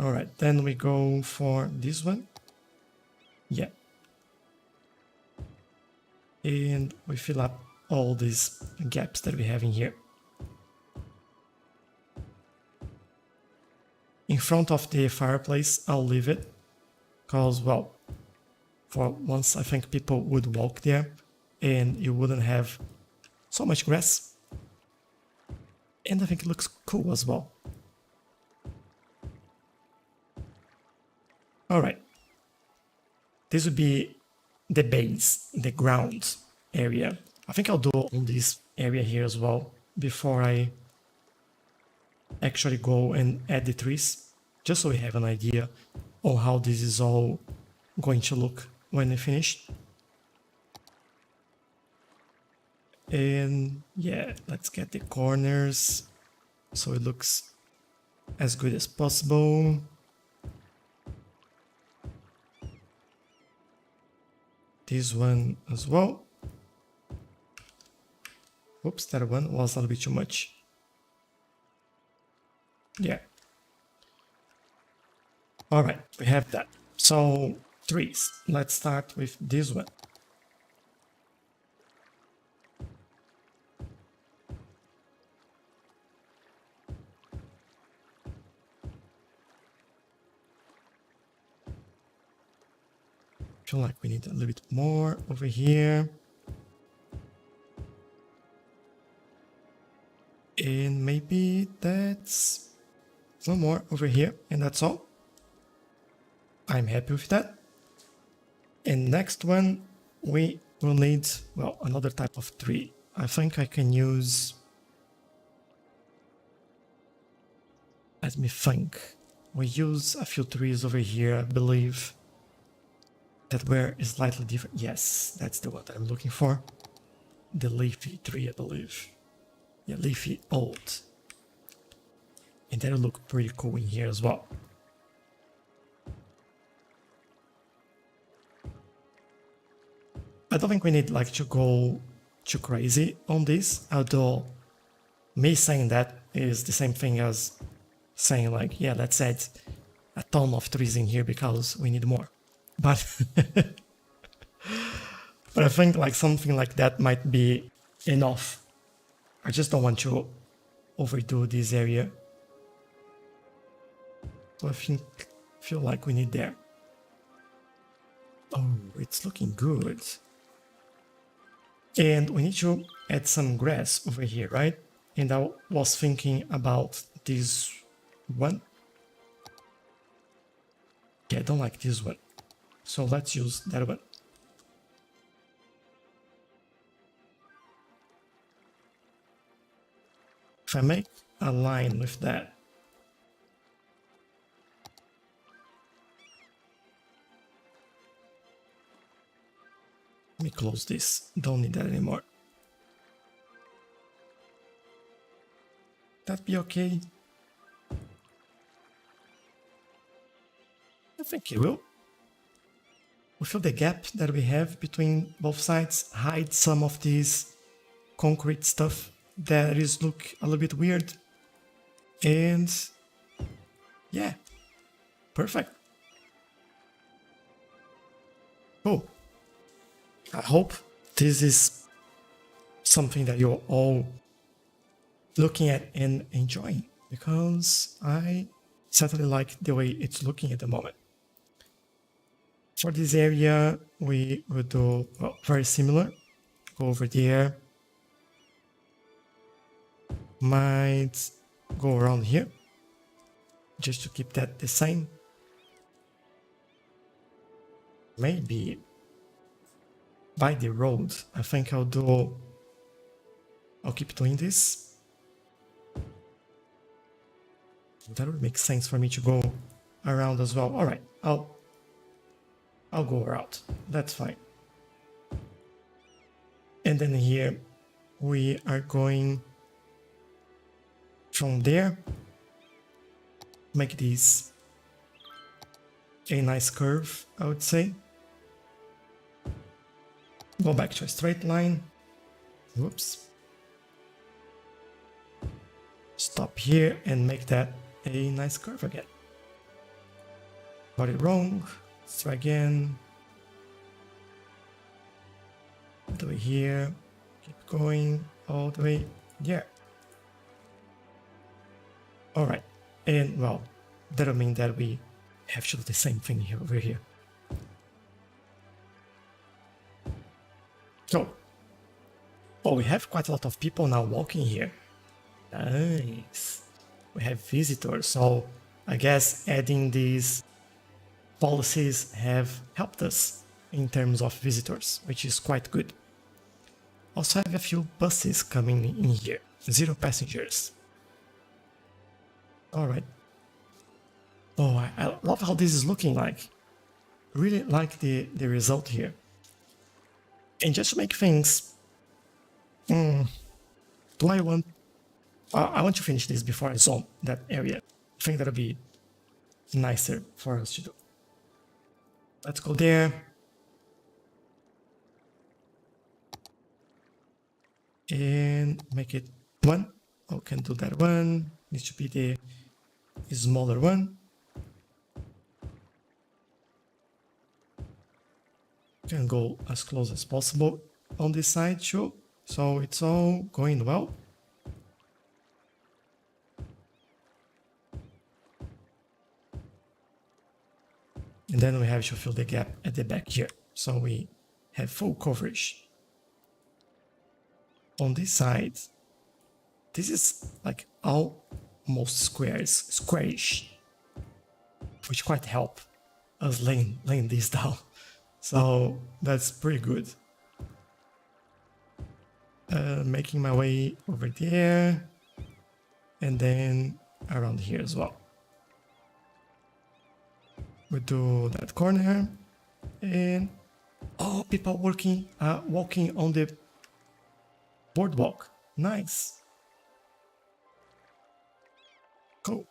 All right, then we go for this one. Yeah. And we fill up all these gaps that we have in here. In front of the fireplace, I'll leave it. Because, well, for once I think people would walk there and you wouldn't have so much grass. And I think it looks cool as well. All right. This would be the base, the ground area. I think I'll do on this area here as well before I actually go and add the trees, just so we have an idea on how this is all going to look when we finish. And yeah, let's get the corners so it looks as good as possible. This one as well. Oops, that one was a little bit too much. Yeah. All right, we have that. So trees. Let's start with this one. I feel like we need a little bit more over here. And maybe that's one more over here, and that's all. I'm happy with that. And next one, we will need, well, another type of tree. I think I can use, let me think. We use a few trees over here, I believe, that were slightly different. Yes, that's the one that I'm looking for. The leafy tree, I believe. Yeah, leafy old. And that'll look pretty cool in here as well. I don't think we need like to go too crazy on this, although me saying that is the same thing as saying like, yeah, let's add a ton of trees in here because we need more. But but I think like something like that might be enough. I just don't want to overdo this area. So I feel like we need there. Oh, it's looking good. And we need to add some grass over here, right? And I was thinking about this one. Yeah, I don't like this one. So let's use that one. If I make a line with that, let me close this. Don't need that anymore. That be okay? I think it will. We fill the gap that we have between both sides, hide some of these concrete stuff that is look a little bit weird. And yeah, perfect. Oh, I hope this is something that you're all looking at and enjoying, because I certainly like the way it's looking at the moment. For this area, we will do, well, very similar. Go over there. Might go around here, just to keep that the same. Maybe by the road, I think I'll keep doing this. That would make sense for me to go around as well. All right, I'll go around. That's fine. And then here we are going from there. Make this a nice curve, I would say. Go back to a straight line. Whoops. Stop here and make that a nice curve again. Got it wrong. Let's try again. All the way here. Keep going all the way there. Alright. And well, that'll mean that we have to do the same thing here over here. So, oh, we have quite a lot of people now walking here. Nice. We have visitors, so I guess adding these policies have helped us in terms of visitors, which is quite good. Also have a few buses coming in here. 0 passengers. Alright. Oh, I love how this is looking like. Really like the result here. And just to make things... I want to finish this before I zone that area. I think that'll be nicer for us to do. Let's go there. And make it 1. Oh, can do that one. Needs to be the smaller one. Can go as close as possible on this side too. So it's all going well. And then we have to fill the gap at the back here. So we have full coverage. On this side, this is like all most squarish, which quite help us laying this down. So that's pretty good. Making my way over there, and then around here as well. We do that corner, and oh, people walking on the boardwalk. Nice. Cool.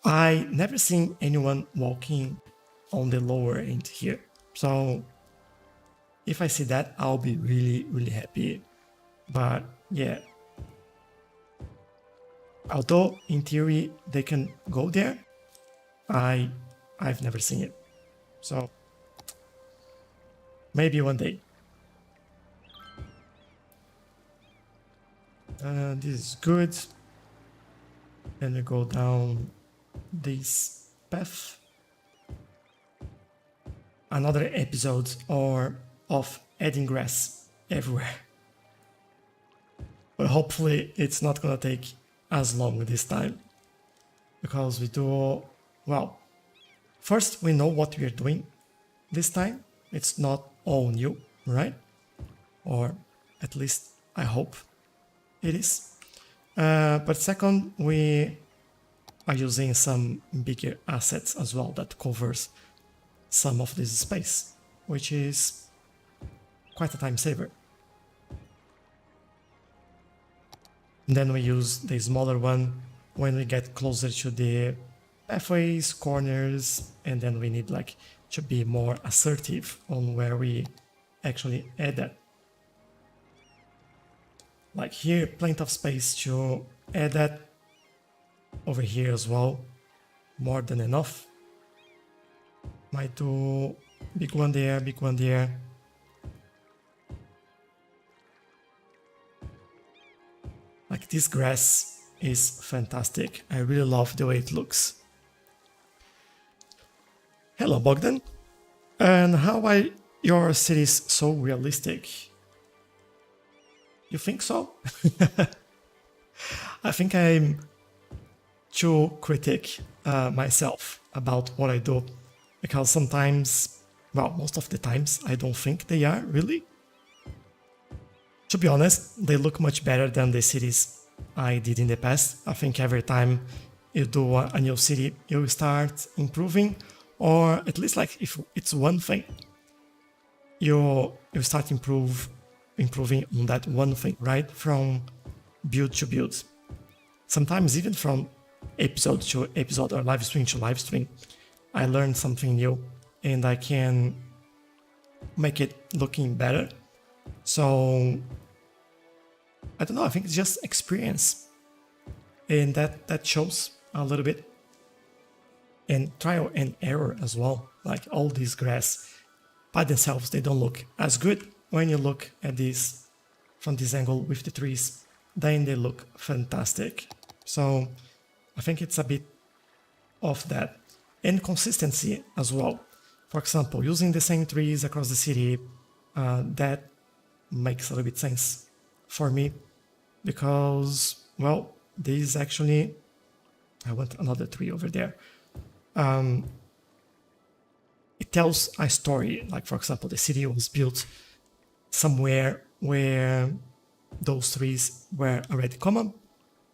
I never seen anyone walking on the lower end here, so if I see that, I'll be really happy. But yeah, although in theory they can go there, I've never seen it, so maybe one day. This is good. Then we go down this path. Another episode of adding grass everywhere. But hopefully it's not gonna take as long this time, because we do, well, first we know what we are doing this time. It's not all new, right? Or at least I hope it is. But second, we are using some bigger assets as well that covers some of this space, which is quite a time saver. And then we use the smaller one when we get closer to the pathways, corners, and then we need like to be more assertive on where we actually add that. Like here, plenty of space to add that. Over here as well, more than enough. Might do big one there, big one there. Like this grass is fantastic. I really love the way it looks. Hello Bogdan. And how are your cities so realistic? You think so? I think I'm too critic myself about what I do, because sometimes, well, most of the times I don't think they are really. To be honest, they look much better than the cities I did in the past. I think every time you do a new city, you start improving, or at least like if it's one thing, you start improving on that one thing, right? From build to build. Sometimes even from episode to episode or live stream to live stream, I learn something new and I can make it looking better. So I don't know, I think it's just experience, and that shows a little bit, and trial and error as well. Like all these grass by themselves, they don't look as good. When you look at this from this angle with the trees, then they look fantastic. So I think it's a bit of that, and consistency as well. For example, using the same trees across the city, that makes a little bit sense for me, because, well, this actually, I want another tree over there. It tells a story. Like, for example, the city was built somewhere where those trees were already common,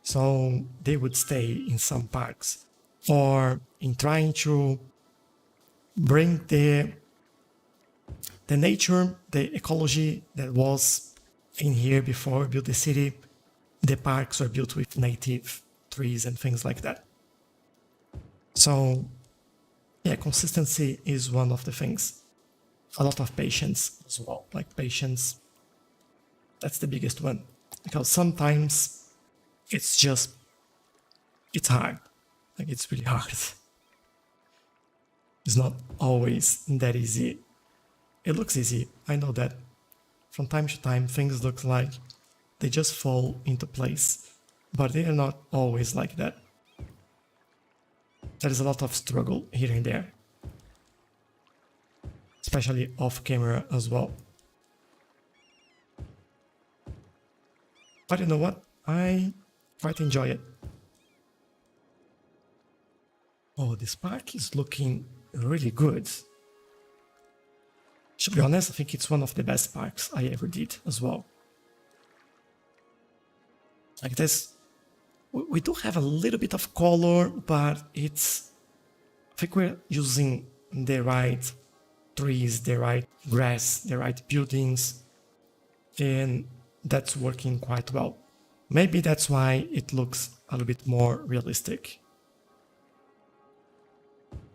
so they would stay in some parks, or in trying to bring the nature, the ecology that was in here before we built the city. The parks were built with native trees and things like that. So yeah, consistency is one of the things. A lot of patience as well. Like patience, that's the biggest one, because sometimes it's hard. Like it's really hard. It's not always that easy. It looks easy, I know that. From time to time, things look like they just fall into place, but they are not always like that. There is a lot of struggle here and there, especially off camera as well. But you know what? I quite enjoy it. Oh, this park is looking really good. To be honest, I think it's one of the best parks I ever did as well. Like this, we do have a little bit of color, but it's, I think we're using the right trees, the right grass, the right buildings, and that's working quite well. Maybe that's why it looks a little bit more realistic.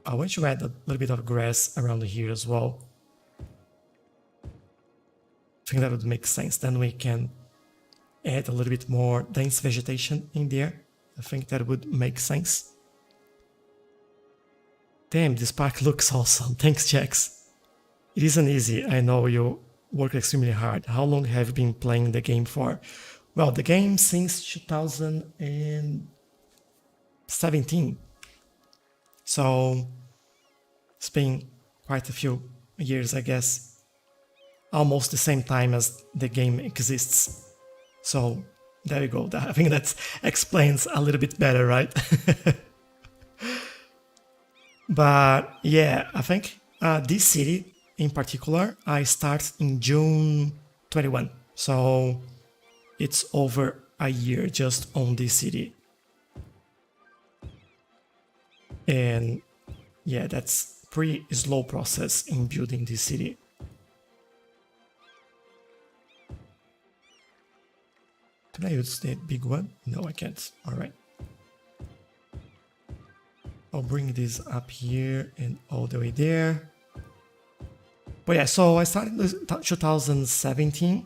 I want to add a little bit of grass around here as well. I think that would make sense. Then we can add a little bit more dense vegetation in there. I think that would make sense. Damn, this park looks awesome. Thanks, Jax. It isn't easy. I know you work extremely hard. How long have you been playing the game for? Well, the game since 2017. So it's been quite a few years, I guess. Almost the same time as the game exists. So there you go. I think that explains a little bit better, right? But yeah, I think this city in particular, I started in June 21. So it's over a year just on this city. And yeah, that's pretty slow process in building this city. Can I use the big one? No, I can't. All right. I'll bring this up here and all the way there. But yeah, so I started in 2017,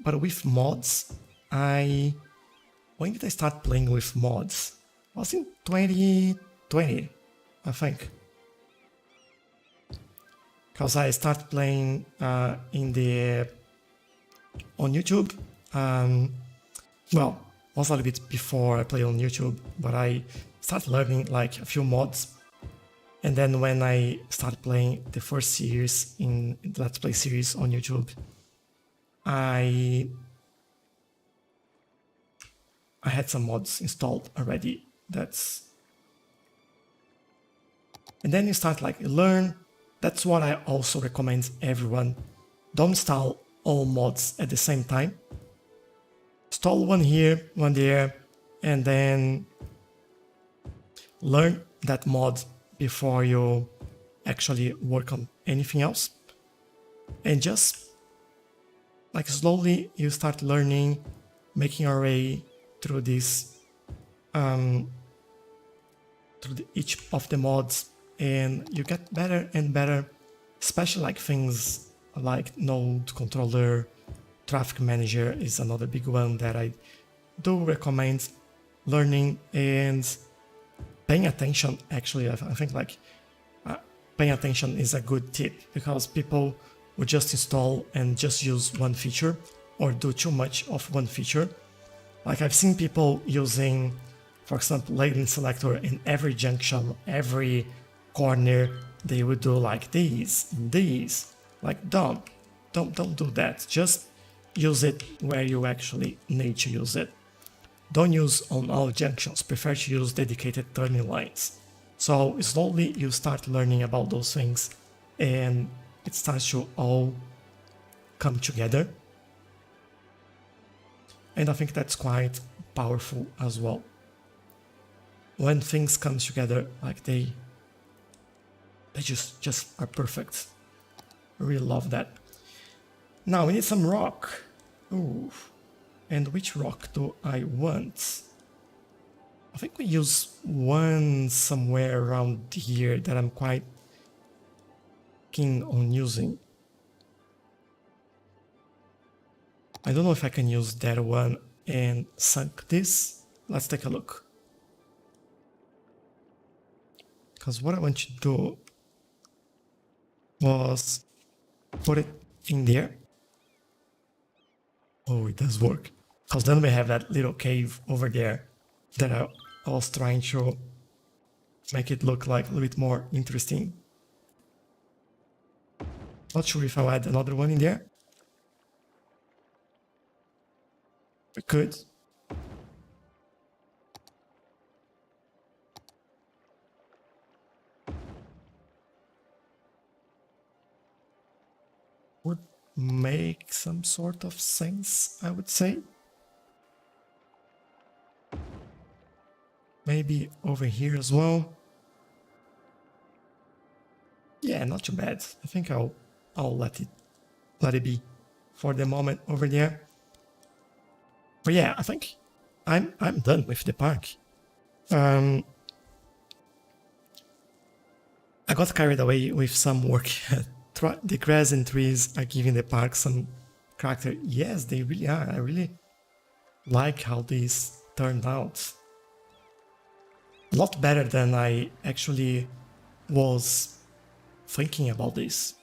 but with mods, when did I start playing with mods? It was in 2020, I think. Because I started playing on YouTube. Well, it was a little bit before I played on YouTube, but I started learning like a few mods. And then when I started playing the first series in the Let's Play series on YouTube, I had some mods installed already. And then you start like learn. That's what I also recommend everyone. Don't install all mods at the same time. Install one here, one there, and then learn that mod before you actually work on anything else. And just like slowly you start learning, making your way through this, each of the mods, and you get better and better, especially like things like node controller, traffic manager is another big one that I do recommend learning and paying attention. Actually, I think like paying attention is a good tip, because people would just install and just use one feature or do too much of one feature. Like I've seen people using, for example, lane selector in every junction, every corner. They would do like these. Like don't do that. Just use it where you actually need to use it. Don't use on all junctions. Prefer to use dedicated turning lanes. So slowly you start learning about those things, and it starts to all come together. And I think that's quite powerful as well. When things come together, like they just are perfect. I really love that. Now we need some rock. Ooh. And which rock do I want? I think we use one somewhere around here that I'm quite keen on using. I don't know if I can use that one and sunk this. Let's take a look. Because what I want to do was put it in there. Oh, it does work. Because then we have that little cave over there that I was trying to make it look like a little bit more interesting. Not sure if I'll add another one in there. We could. make some sort of sense, I would say. Maybe over here as well. Yeah, not too bad. I think I'll let it be for the moment over there. But yeah, I think I'm done with the park. I got carried away with some work. The grass and trees are giving the park some character. Yes, they really are. I really like how these turned out. A lot better than I actually was thinking about this.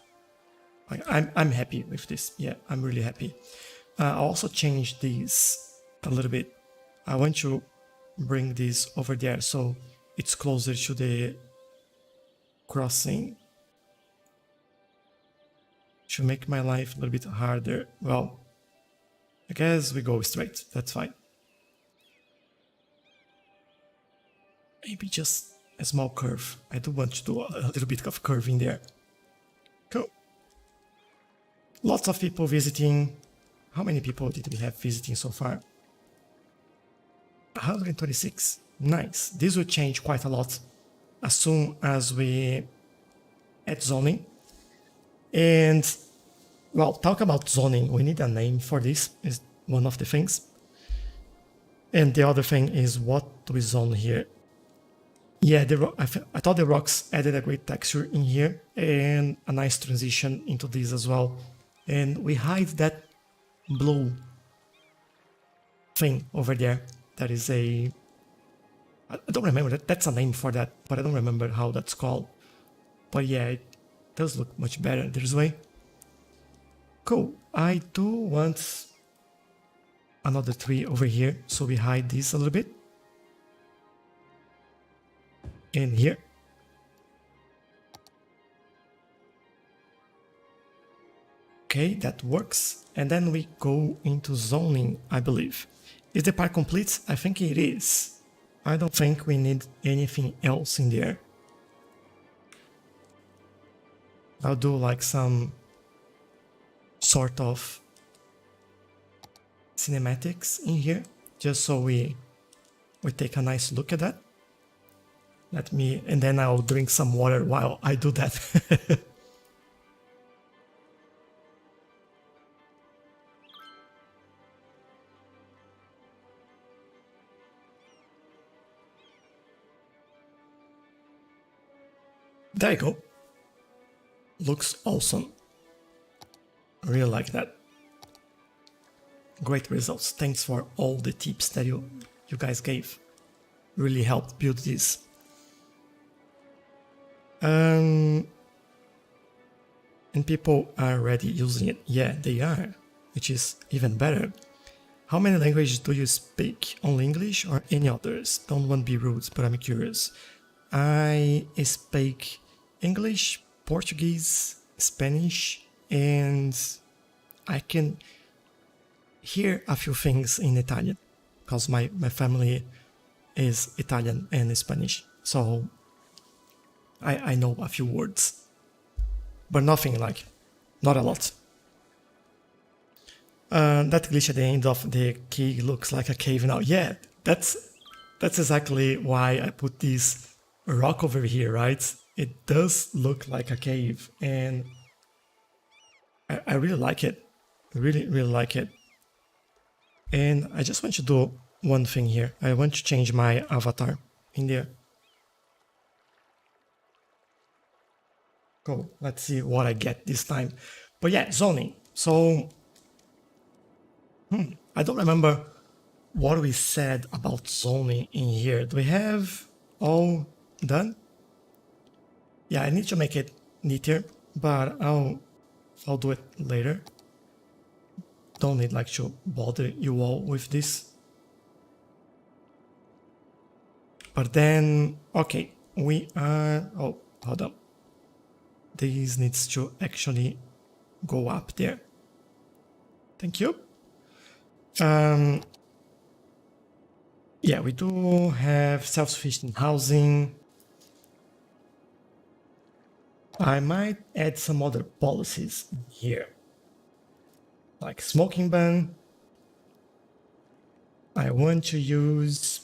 Like, I'm happy with this. Yeah, I'm really happy. I also changed these a little bit. I want to bring this over there so it's closer to the crossing. To make my life a little bit harder. Well, I guess we go straight. That's fine. Maybe just a small curve. I do want to do a little bit of curving there. Cool. Lots of people visiting. How many people did we have visiting so far? 126. Nice. This will change quite a lot as soon as we add zoning. And, well, talk about zoning. We need a name for this, is one of the things. And the other thing is, what do we zone here? Yeah, I thought the rocks added a great texture in here and a nice transition into this as well. And we hide that blue thing over there. That is I don't remember that. That's a name for that, but I don't remember how that's called. But yeah, it does look much better this way. Cool. I do want another tree over here, so we hide this a little bit. And here. Okay, that works. And then we go into zoning, I believe. Is the park complete? I think it is. I don't think we need anything else in there. I'll do like some sort of cinematics in here, just so we take a nice look at that. And then I'll drink some water while I do that. There you go. Looks awesome. I really like that. Great results. Thanks for all the tips that you guys gave. Really helped build this. And people are already using it. Yeah, they are, which is even better. How many languages do you speak? Only English or any others? Don't want to be rude, but I'm curious. I speak English, Portuguese, Spanish, and I can hear a few things in Italian because my family is Italian and Spanish. So I know a few words, but nothing like, not a lot. That glitch at the end of the key looks like a cave now. Yeah, that's exactly why I put this rock over here, right? It does look like a cave, and I really like it. Really, really like it. And I just want to do one thing here. I want to change my avatar in there. Cool. Let's see what I get this time. But yeah, zoning. So, I don't remember what we said about zoning in here. Do we have all done? Yeah, I need to make it neater, but I'll do it later. Don't need like to bother you all with this. But then, okay, we are, oh, hold up. This needs to actually go up there. Thank you. Yeah, we do have self-sufficient housing. I might add some other policies here. like smoking ban. I want to use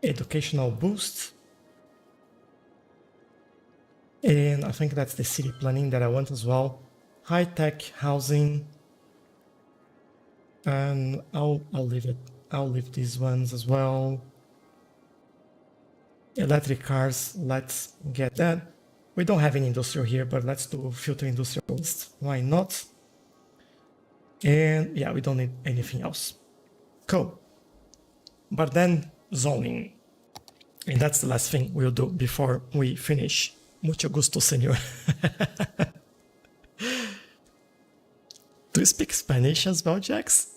educational boost. And I think that's the city planning that I want as well. High-tech housing. And I'll leave it. I'll leave these ones as well. Electric cars, let's get that. We don't have any industrial here, but let's do filter industrialist. Why not? And yeah, we don't need anything else. Cool. But then zoning. And that's the last thing we'll do before we finish. Mucho gusto, señor. Do you speak Spanish as well, Jax?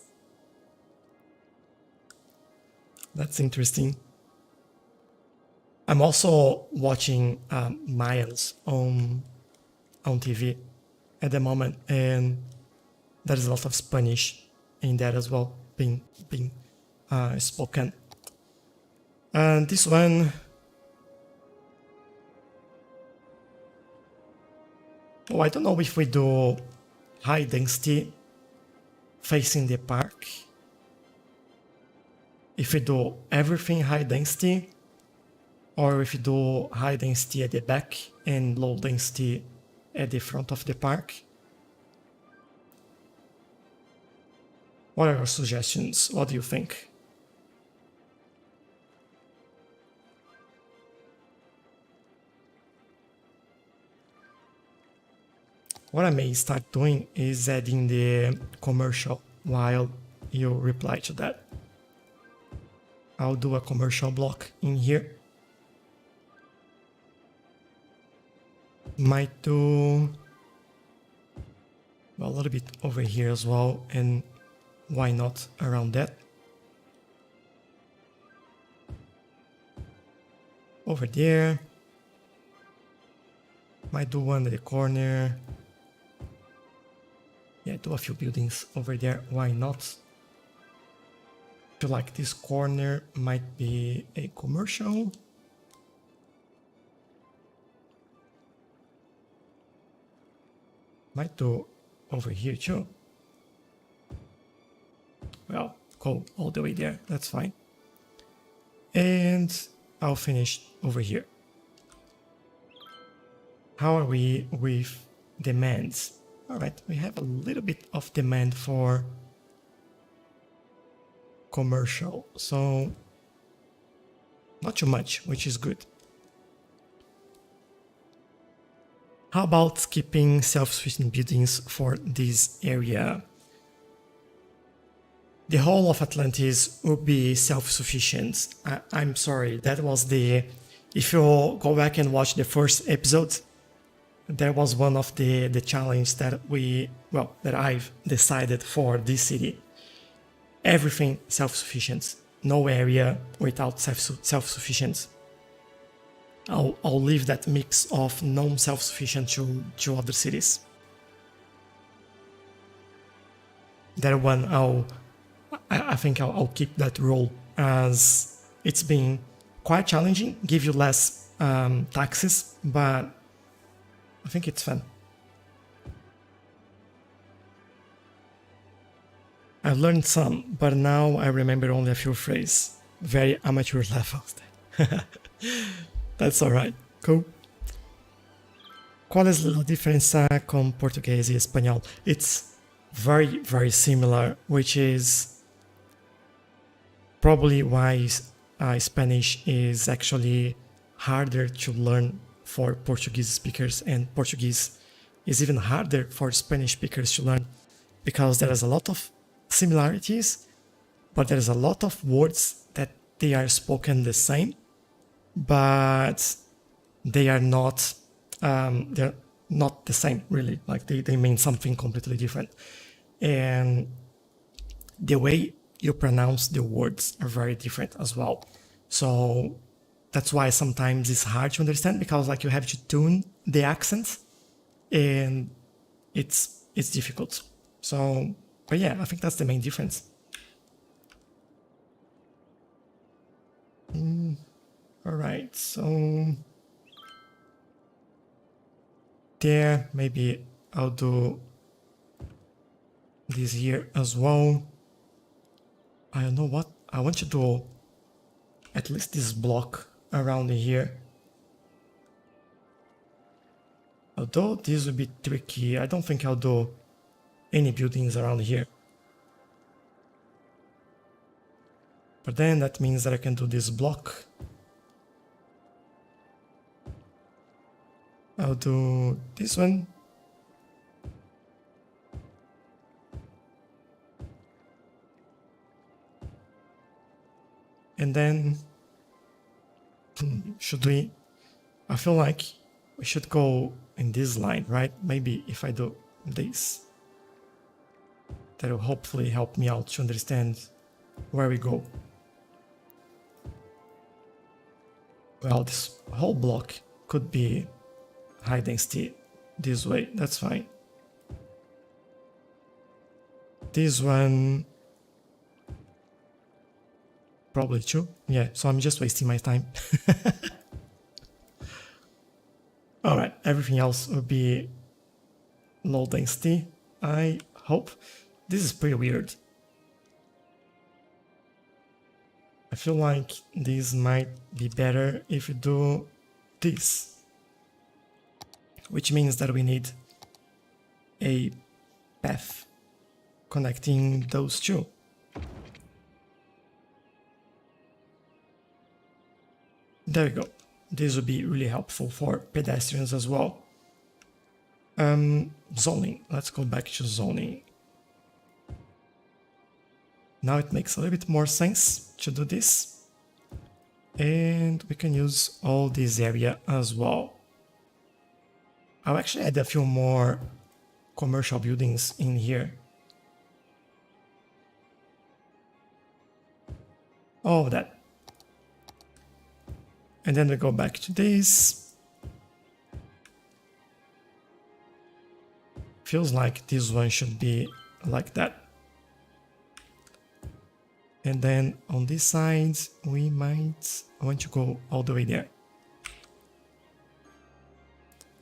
That's interesting. I'm also watching Mayans on TV at the moment, and there's a lot of Spanish in there as well being spoken. And this one, oh, I don't know if we do high density facing the park. If we do everything high density, or if you do high density at the back and low density at the front of the park. What are your suggestions? What do you think? What I may start doing is adding the commercial while you reply to that. I'll do a commercial block in here. Might do a little bit over here as well, and why not around that? Over there. Might do one at the corner. Yeah, do a few buildings over there, why not? I feel like this corner might be a commercial. Might do over here too. Well, go all the way there, that's fine. And I'll finish over here. How are we with demands? All right, we have a little bit of demand for commercial, so not too much, which is good. How about skipping self-sufficient buildings for this area? The whole of Atlantis will be self-sufficient. I'm sorry, that was the... If you go back and watch the first episode, there was one of the challenge that that I've decided for this city. Everything self-sufficient, no area without self-sufficient. I'll leave that mix of non-self-sufficient to other cities. That one, I think I'll keep that role, as it's been quite challenging, give you less taxes, but I think it's fun. I learned some, but now I remember only a few phrases. Very amateur level. That's alright. Cool. ¿Cuál es la diferencia con portugués y español? It's very, very similar, which is probably why Spanish is actually harder to learn for Portuguese speakers, and Portuguese is even harder for Spanish speakers to learn, because there is a lot of similarities, but there is a lot of words that they are spoken the same, but they are not they're not the same, really. Like they mean something completely different, and the way you pronounce the words are very different as well. So that's why sometimes it's hard to understand, because like you have to tune the accent, and it's difficult. So, but yeah, I think that's the main difference. All right, so there, maybe I'll do this here as well. I don't know what, I want to do at least this block around here. Although this will be tricky, I don't think I'll do any buildings around here. But then that means that I can do this block. I'll do this one. And then, should we, I feel like we should go in this line, right? Maybe if I do this, that will hopefully help me out to understand where we go. Well, this whole block could be high density this way, that's fine. This one, probably true. Yeah, so I'm just wasting my time. Alright, everything else will be low density, I hope. This is pretty weird. I feel like this might be better if we do this. Which means that we need a path connecting those two. There we go. This would be really helpful for pedestrians as well. Zoning. Let's go back to zoning. Now it makes a little bit more sense to do this. And we can use all this area as well. I'll actually add a few more commercial buildings in here. All of that. And then we go back to this. Feels like this one should be like that. And then on this side, we might want to go all the way there.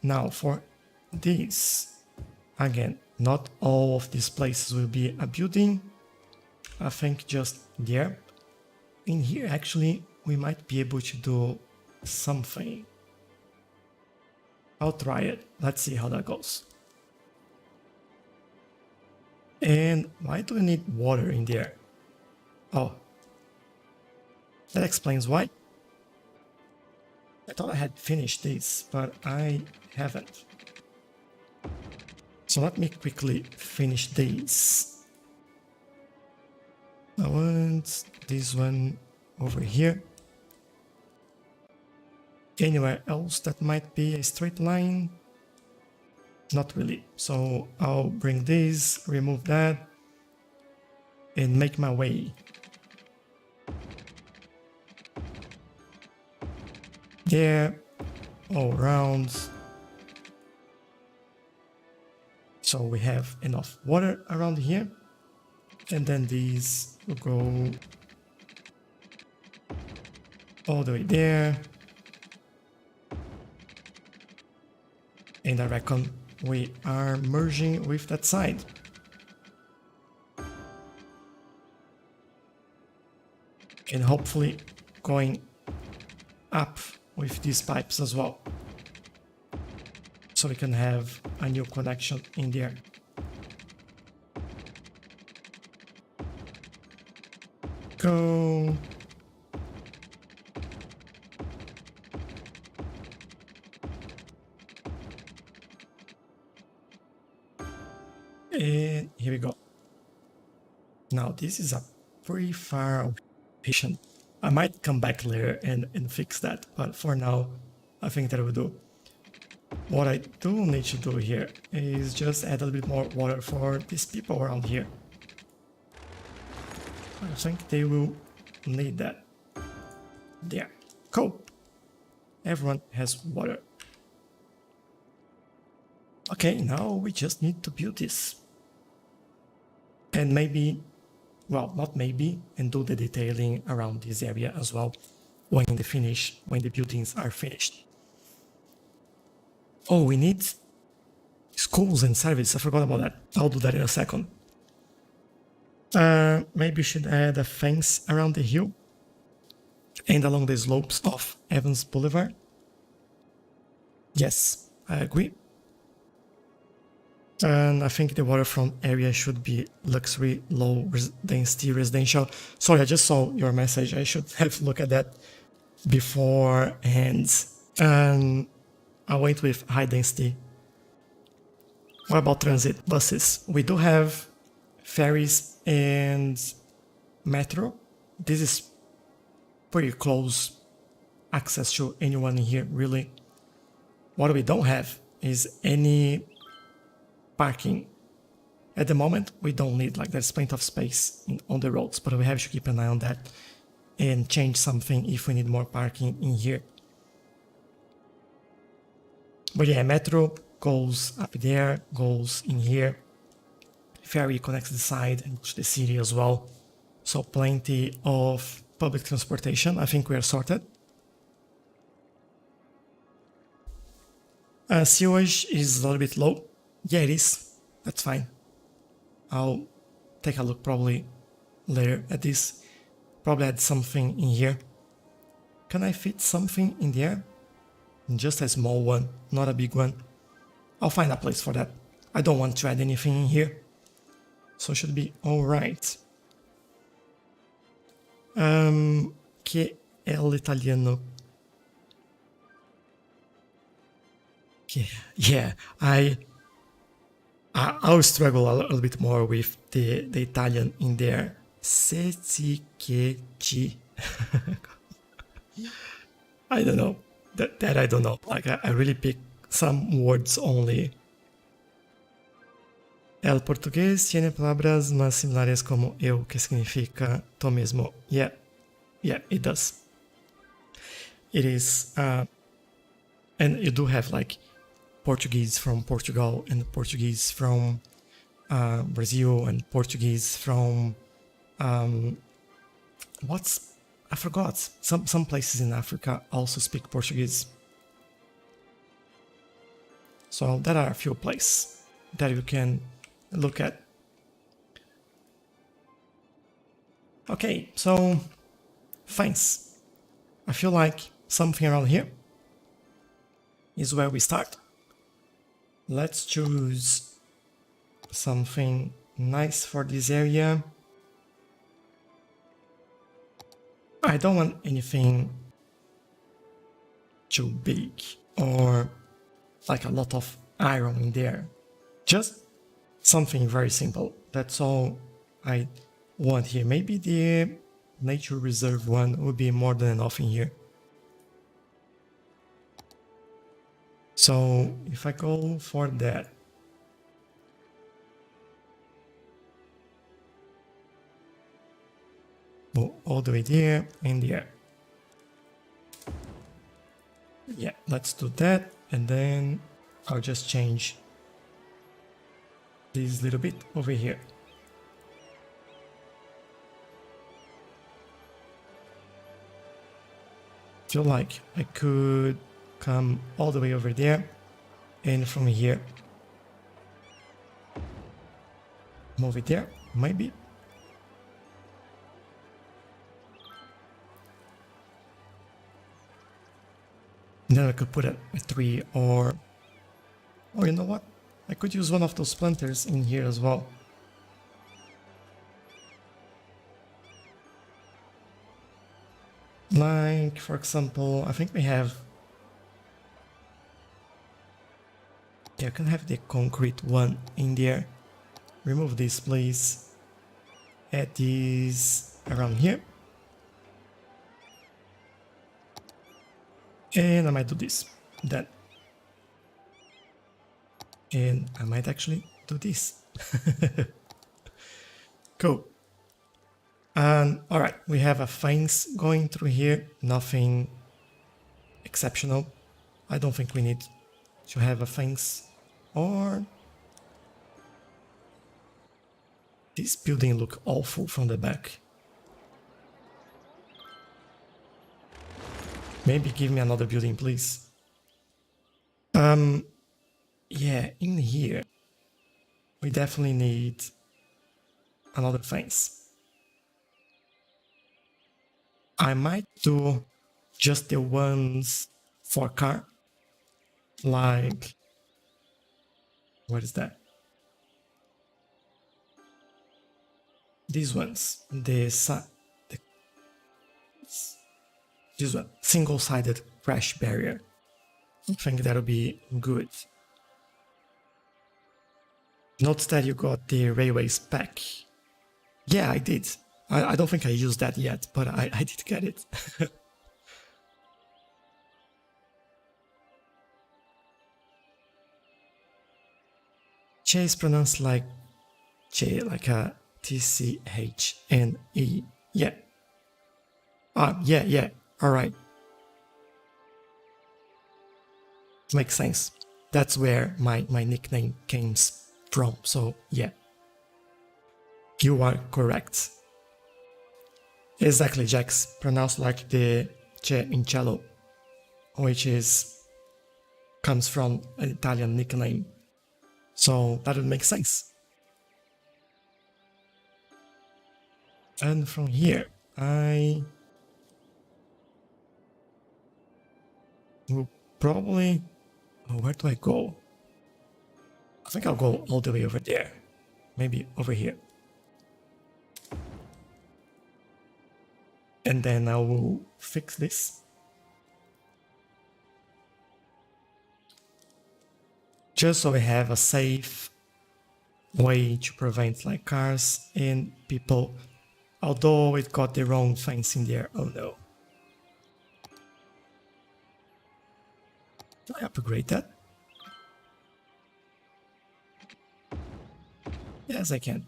Now for this, again, not all of these places will be a building. I think just there. In here, actually, we might be able to do something. I'll try it. Let's see how that goes. And why do we need water in there? Oh, that explains why. I thought I had finished this, but I haven't. So let me quickly finish this. I want this one over here. Anywhere else that might be a straight line? Not really. So I'll bring this, remove that, and make my way. There, all around. So we have enough water around here. And then these will go all the way there. And I reckon we are merging with that side. And hopefully going up with these pipes as well. So we can have a new connection in there. Go. And here we go. Now this is a pretty far patient. I might come back later and fix that, but for now, I think that will do. What I do need to do here is just add a little bit more water for these people around here. I think they will need that. There. Cool. Everyone has water. Okay, now we just need to build this. And maybe, well, not maybe, and do the detailing around this area as well when the buildings are finished. Oh, we need schools and services. I forgot about that. I'll do that in a second. Maybe you should add a fence around the hill and along the slopes of Evans Boulevard. Yes, I agree. And I think the waterfront area should be luxury, low density residential. Sorry, I just saw your message. I should have looked at that beforehand. And I went with high density. What about transit buses? We do have ferries and metro. This is pretty close access to anyone in here, really. What we don't have is any parking. At the moment, we don't need, like, there's plenty of space on the roads, but we have to keep an eye on that and change something if we need more parking in here. But yeah, metro goes up there, goes in here. Ferry connects the side and to the city as well. So plenty of public transportation. I think we are sorted. Sewage is a little bit low. Yeah, it is. That's fine. I'll take a look probably later at this. Probably add something in here. Can I fit something in there? Just a small one, not a big one. I'll find a place for that. I don't want to add anything in here. So it should be alright. Que è l'italiano? Yeah, I'll struggle a little bit more with the Italian in there. Se ti che ci. I don't know. That I don't know. Like, I really pick some words only. El portugués tiene palabras más similares como eu, que significa tú mismo. Yeah, it does. It is, and you do have like Portuguese from Portugal and Portuguese from Brazil and Portuguese from I forgot. Some places in Africa also speak Portuguese. So there are a few places that you can look at. Okay, so thanks. I feel like something around here is where we start. Let's choose something nice for this area. I don't want anything too big or like a lot of iron in there. Just something very simple. That's all I want here. Maybe the nature reserve one would be more than enough in here. So if I go for that, go all the way there and there. Yeah, let's do that, and then I'll just change this little bit over here. Feel like I could come all the way over there, and from here move it there, maybe. Then I could put a tree, or you know what? I could use one of those planters in here as well. Like, for example, I think we have... Yeah, I can have the concrete one in there. Remove this, please. Add these around here. And I might do this, then. And I might actually do this. Cool. And alright, we have a fence going through here. Nothing exceptional. I don't think we need to have a fence. Or... This building looks awful from the back. Maybe give me another building, please. Yeah, in here, we definitely need another fence. I might do just the ones for car, like, what is that? These ones, this one, single-sided crash barrier. I think that'll be good. Note that you got the railway spec. Yeah, I did. I don't think I used that yet, but I did get it. Che is pronounced like Che, like a Tchne. Yeah. Yeah. Alright. Makes sense. That's where my nickname came from, so yeah. You are correct. Exactly, Jax. Pronounced like the Che in Tchelow, which comes from an Italian nickname. So that would make sense. And from here, I will probably... Oh, where do I go? I think I'll go all the way over there. Maybe over here. And then I will fix this. Just so we have a safe way to prevent like cars and people. Although it got the wrong fence in there. Oh no. Can I upgrade that? Yes, I can.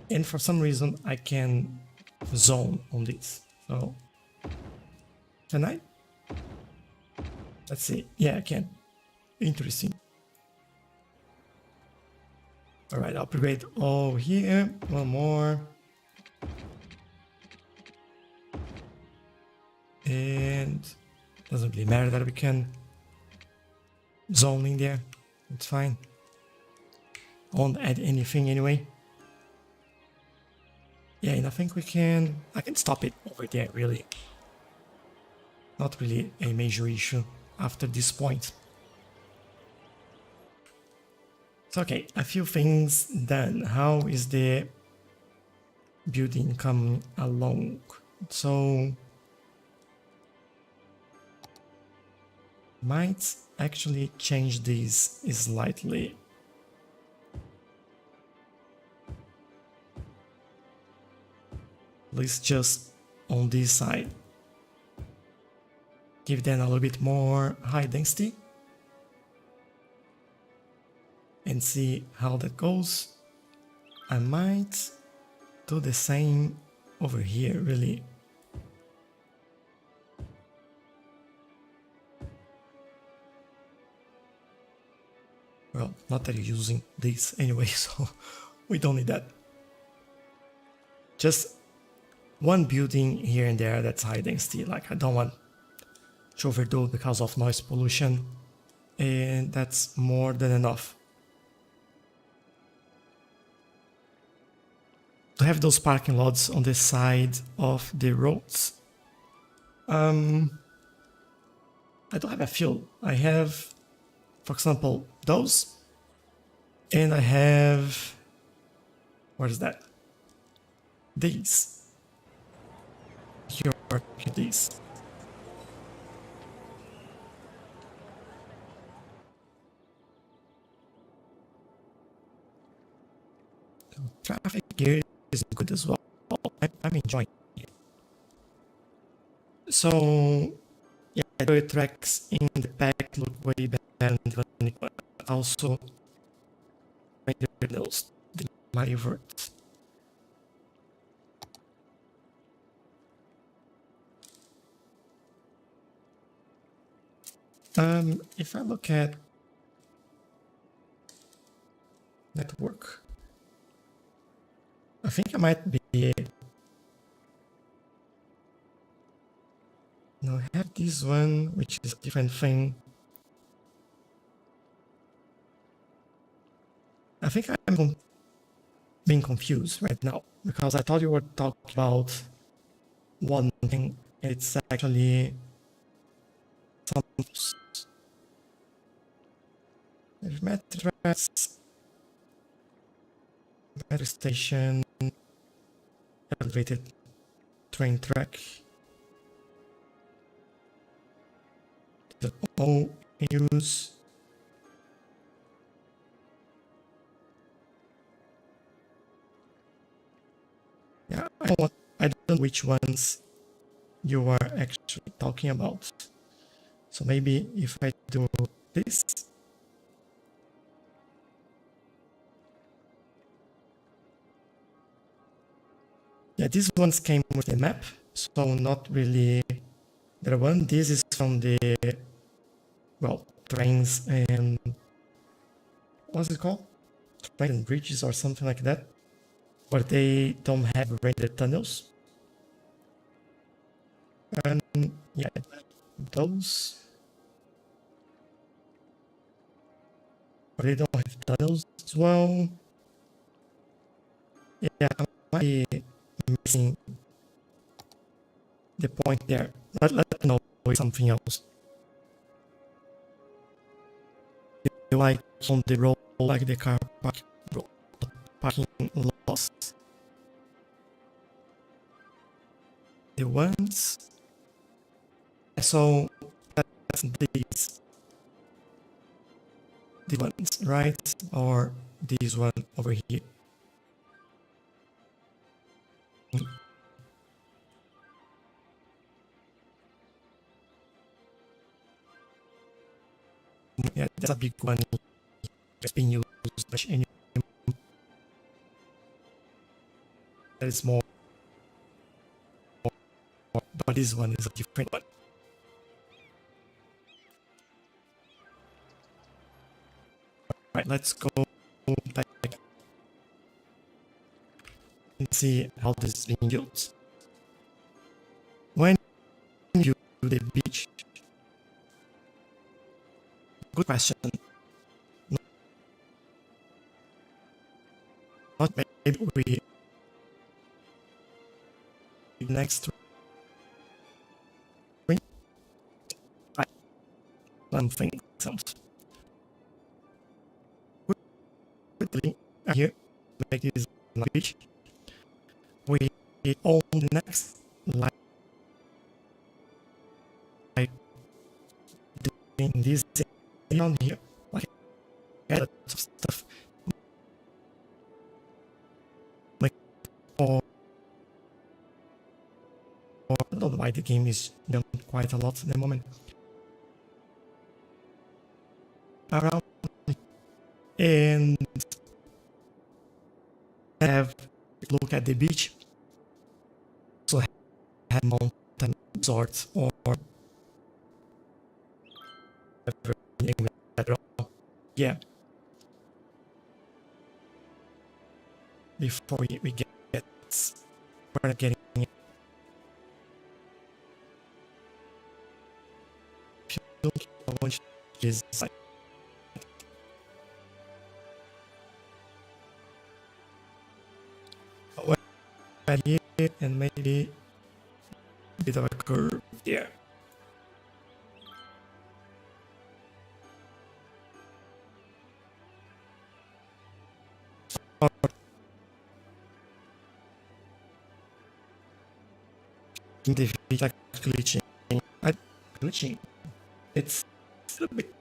And for some reason, I can zone on this. So, can I? Let's see. Yeah, I can. Interesting. Alright, upgrade all here. One more. And doesn't really matter that we can zone in there. It's fine. I won't add anything anyway. Yeah, and I think I can stop it over there, really. Not really a major issue after this point. So, okay, a few things done. How is the building coming along? So, might actually change this slightly. At least just on this side. Give them a little bit more high density. And see how that goes. I might do the same over here, really. Well, not that you're using this anyway, so we don't need that. Just one building here and there that's high density, like I don't want to overdo because of noise pollution, and that's more than enough. To have those parking lots on the side of the roads. I don't have a few. I have, for example, those, and I have, what is that? These. Here, these. Traffic here is good as well. I'm enjoying it. So, yeah, the tracks in the back look way better than the also those my words. If I look at network, I think I might be. Now I have this one, which is a different thing. I think I'm being confused right now because I thought you were talking about one thing. It's actually something else. There's metro station, elevated train track. The all use. Yeah, I don't know which ones you are actually talking about. So maybe if I do this, yeah, these ones came with the map, so not really the one. This is from the, well, trains and what's it called? Train and bridges or something like that, but they don't have rendered tunnels. And yeah, those, but they don't have tunnels as well. Yeah, I might be missing the point there. Let me know if something else. Like on the road, like the car parking lots. The ones. So that's these. The ones, right? Or this one over here. Yeah, that's a big one. It's being used much anymore. That is more, but this one is a different one. Right, let's go back and see how this is being used. When you do the beach, good question. Not maybe we next ring. I don't think so. Quickly here, make this beach. We on the next line, like in this down here, like lots of stuff, like or I don't know why the game is done quite a lot at the moment. Around and have a look at the beach. So have mountain resorts or yeah. Before we get we're getting it. Is like here and maybe a bit of a curve there. The feet like glitching. Glitching. It's a bit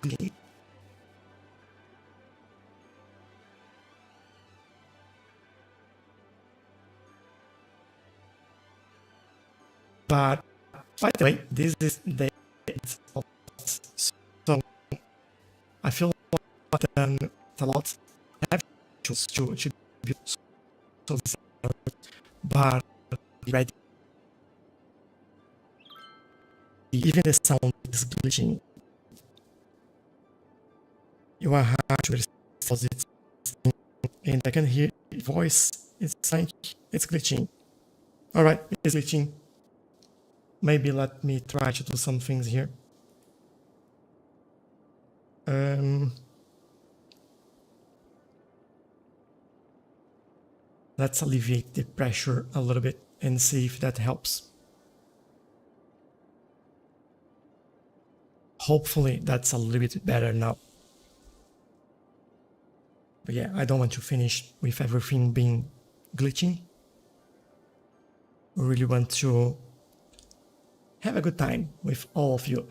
glitchy. But by the way, this is the so I feel like a lot have to be so but ready. Even the sound is glitching. You are hard to respond it, and I can hear voice. It's like it's glitching. All right, it's glitching. Maybe let me try to do some things here. Let's alleviate the pressure a little bit and see if that helps. Hopefully that's a little bit better now. But yeah, I don't want to finish with everything being glitching. I really want to have a good time with all of you.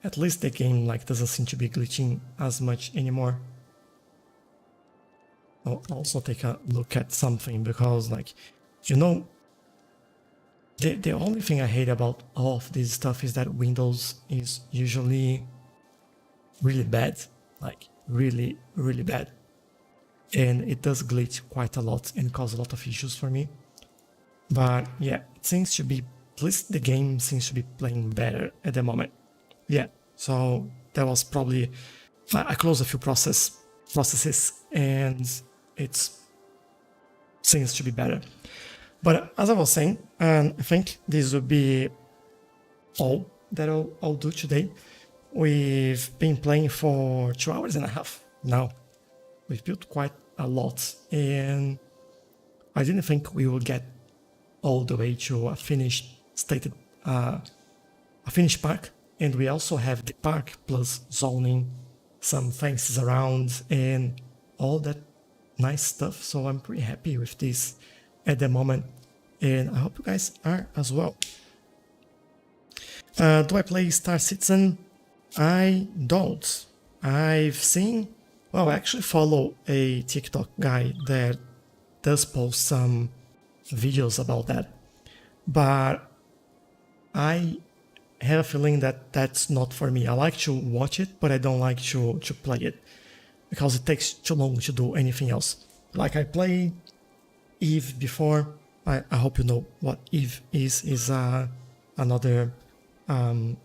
At least the game doesn't seem to be glitching as much anymore. I'll also take a look at something because the only thing I hate about all of this stuff is that Windows is usually really bad, really, really bad. And it does glitch quite a lot and cause a lot of issues for me. But yeah, it seems to be, at least the game seems to be playing better at the moment. Yeah, so that was probably, I closed a few processes and it seems to be better. But as I was saying, I think this will be all that I'll do today. We've been playing for 2 hours and a half now. We've built quite a lot, and I didn't think we would get all the way to a finished park. And we also have the park plus zoning, some fences around, and all that nice stuff. So I'm pretty happy with this at the moment, and I hope you guys are as well. Do I play Star Citizen? I don't. I've seen, well, I actually follow a TikTok guy that does post some videos about that, but I have a feeling that that's not for me. I like to watch it, but I don't like to play it because it takes too long to do anything else. Like, I played Eve before. I hope you know what Eve is. Is another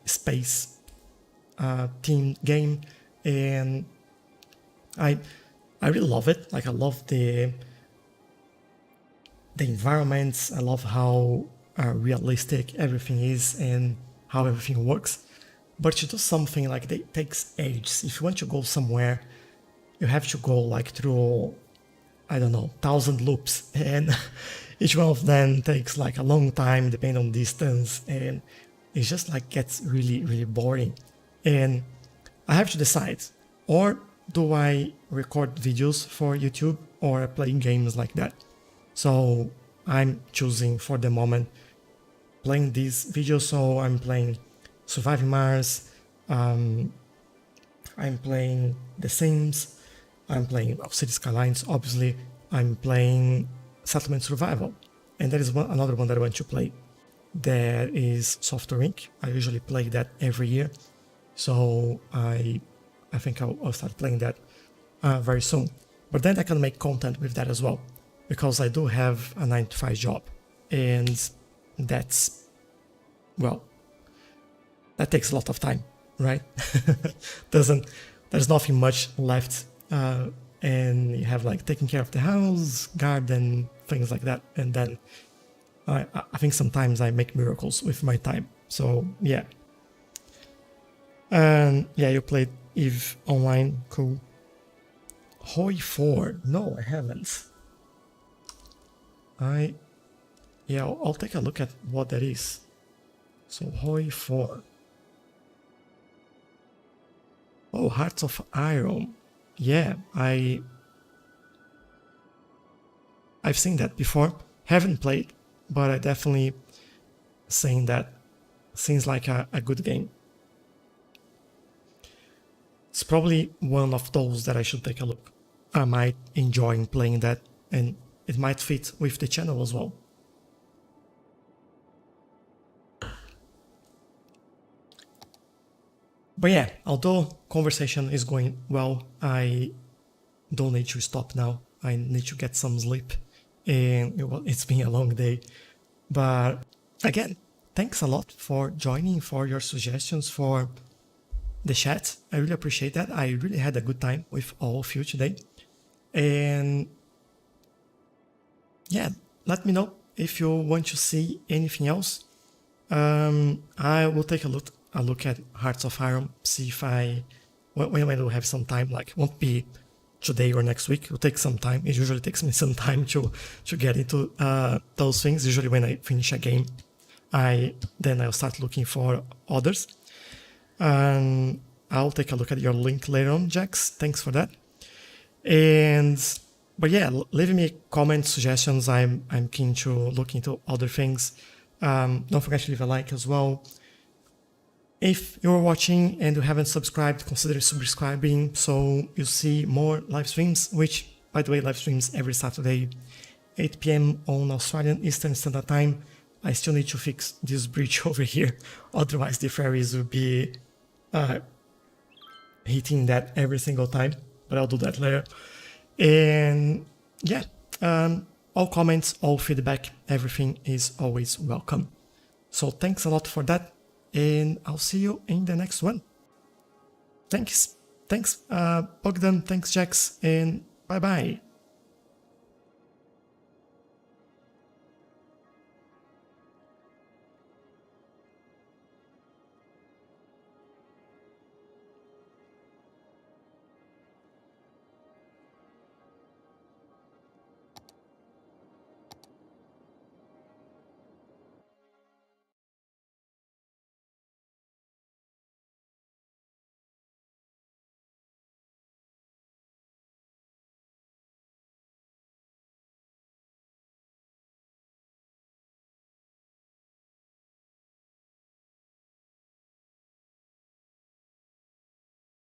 space themed game, and I really love it. Like, I love the environments. I love how realistic everything is and how everything works. But to do something like that takes ages. If you want to go somewhere, you have to go through, I don't know, 1,000 loops, and each one of them takes a long time depending on distance, and it just gets really, really boring. And I have to decide, or do I record videos for YouTube or play games like that? So I'm choosing for the moment playing these videos. So I'm playing Surviving Mars, I'm playing The Sims, I'm playing Cities Skylines, obviously, I'm playing Settlement Survival, and there is another one that I want to play. There is Software Inc. I usually play that every year, so I think I'll start playing that very soon. But then I can make content with that as well, because I do have a 9-to-5 job, and that's, well, that takes a lot of time, right? There's nothing much left, and you have taking care of the house, garden, things like that, and then I think sometimes I make miracles with my time. So yeah. And yeah, you played Eve Online, cool. Hoi 4, no, I haven't. Yeah, I'll take a look at what that is. So Hoi 4. Oh, Hearts of Iron. Yeah, I've seen that before. Haven't played, but I definitely saying that seems like a good game. It's probably one of those that I should take a look. I might enjoy playing that, and it might fit with the channel as well. But yeah, although conversation is going well, I don't need to stop now. I need to get some sleep, and it's been a long day. But again, thanks a lot for joining, for your suggestions, for the chat. I really appreciate that. I really had a good time with all of you today. And yeah, let me know if you want to see anything else. I will take a look at Hearts of Iron, see if when I do have some time, won't be today or next week. It will take some time. It usually takes me some time to get into those things. Usually when I finish a game, then I'll start looking for others. And I'll take a look at your link later on, Jax. Thanks for that. But yeah, leave me comments, suggestions. I'm keen to look into other things. Don't forget to leave a like as well. If you're watching and you haven't subscribed, consider subscribing so you see more live streams, which, by the way, live streams every Saturday, 8 p.m. on Australian Eastern Standard Time. I still need to fix this bridge over here, otherwise the fairies will be hitting that every single time, but I'll do that later. And yeah, all comments, all feedback, everything is always welcome. So thanks a lot for that, and I'll see you in the next one. Thanks Bogdan, thanks Jax, and bye bye.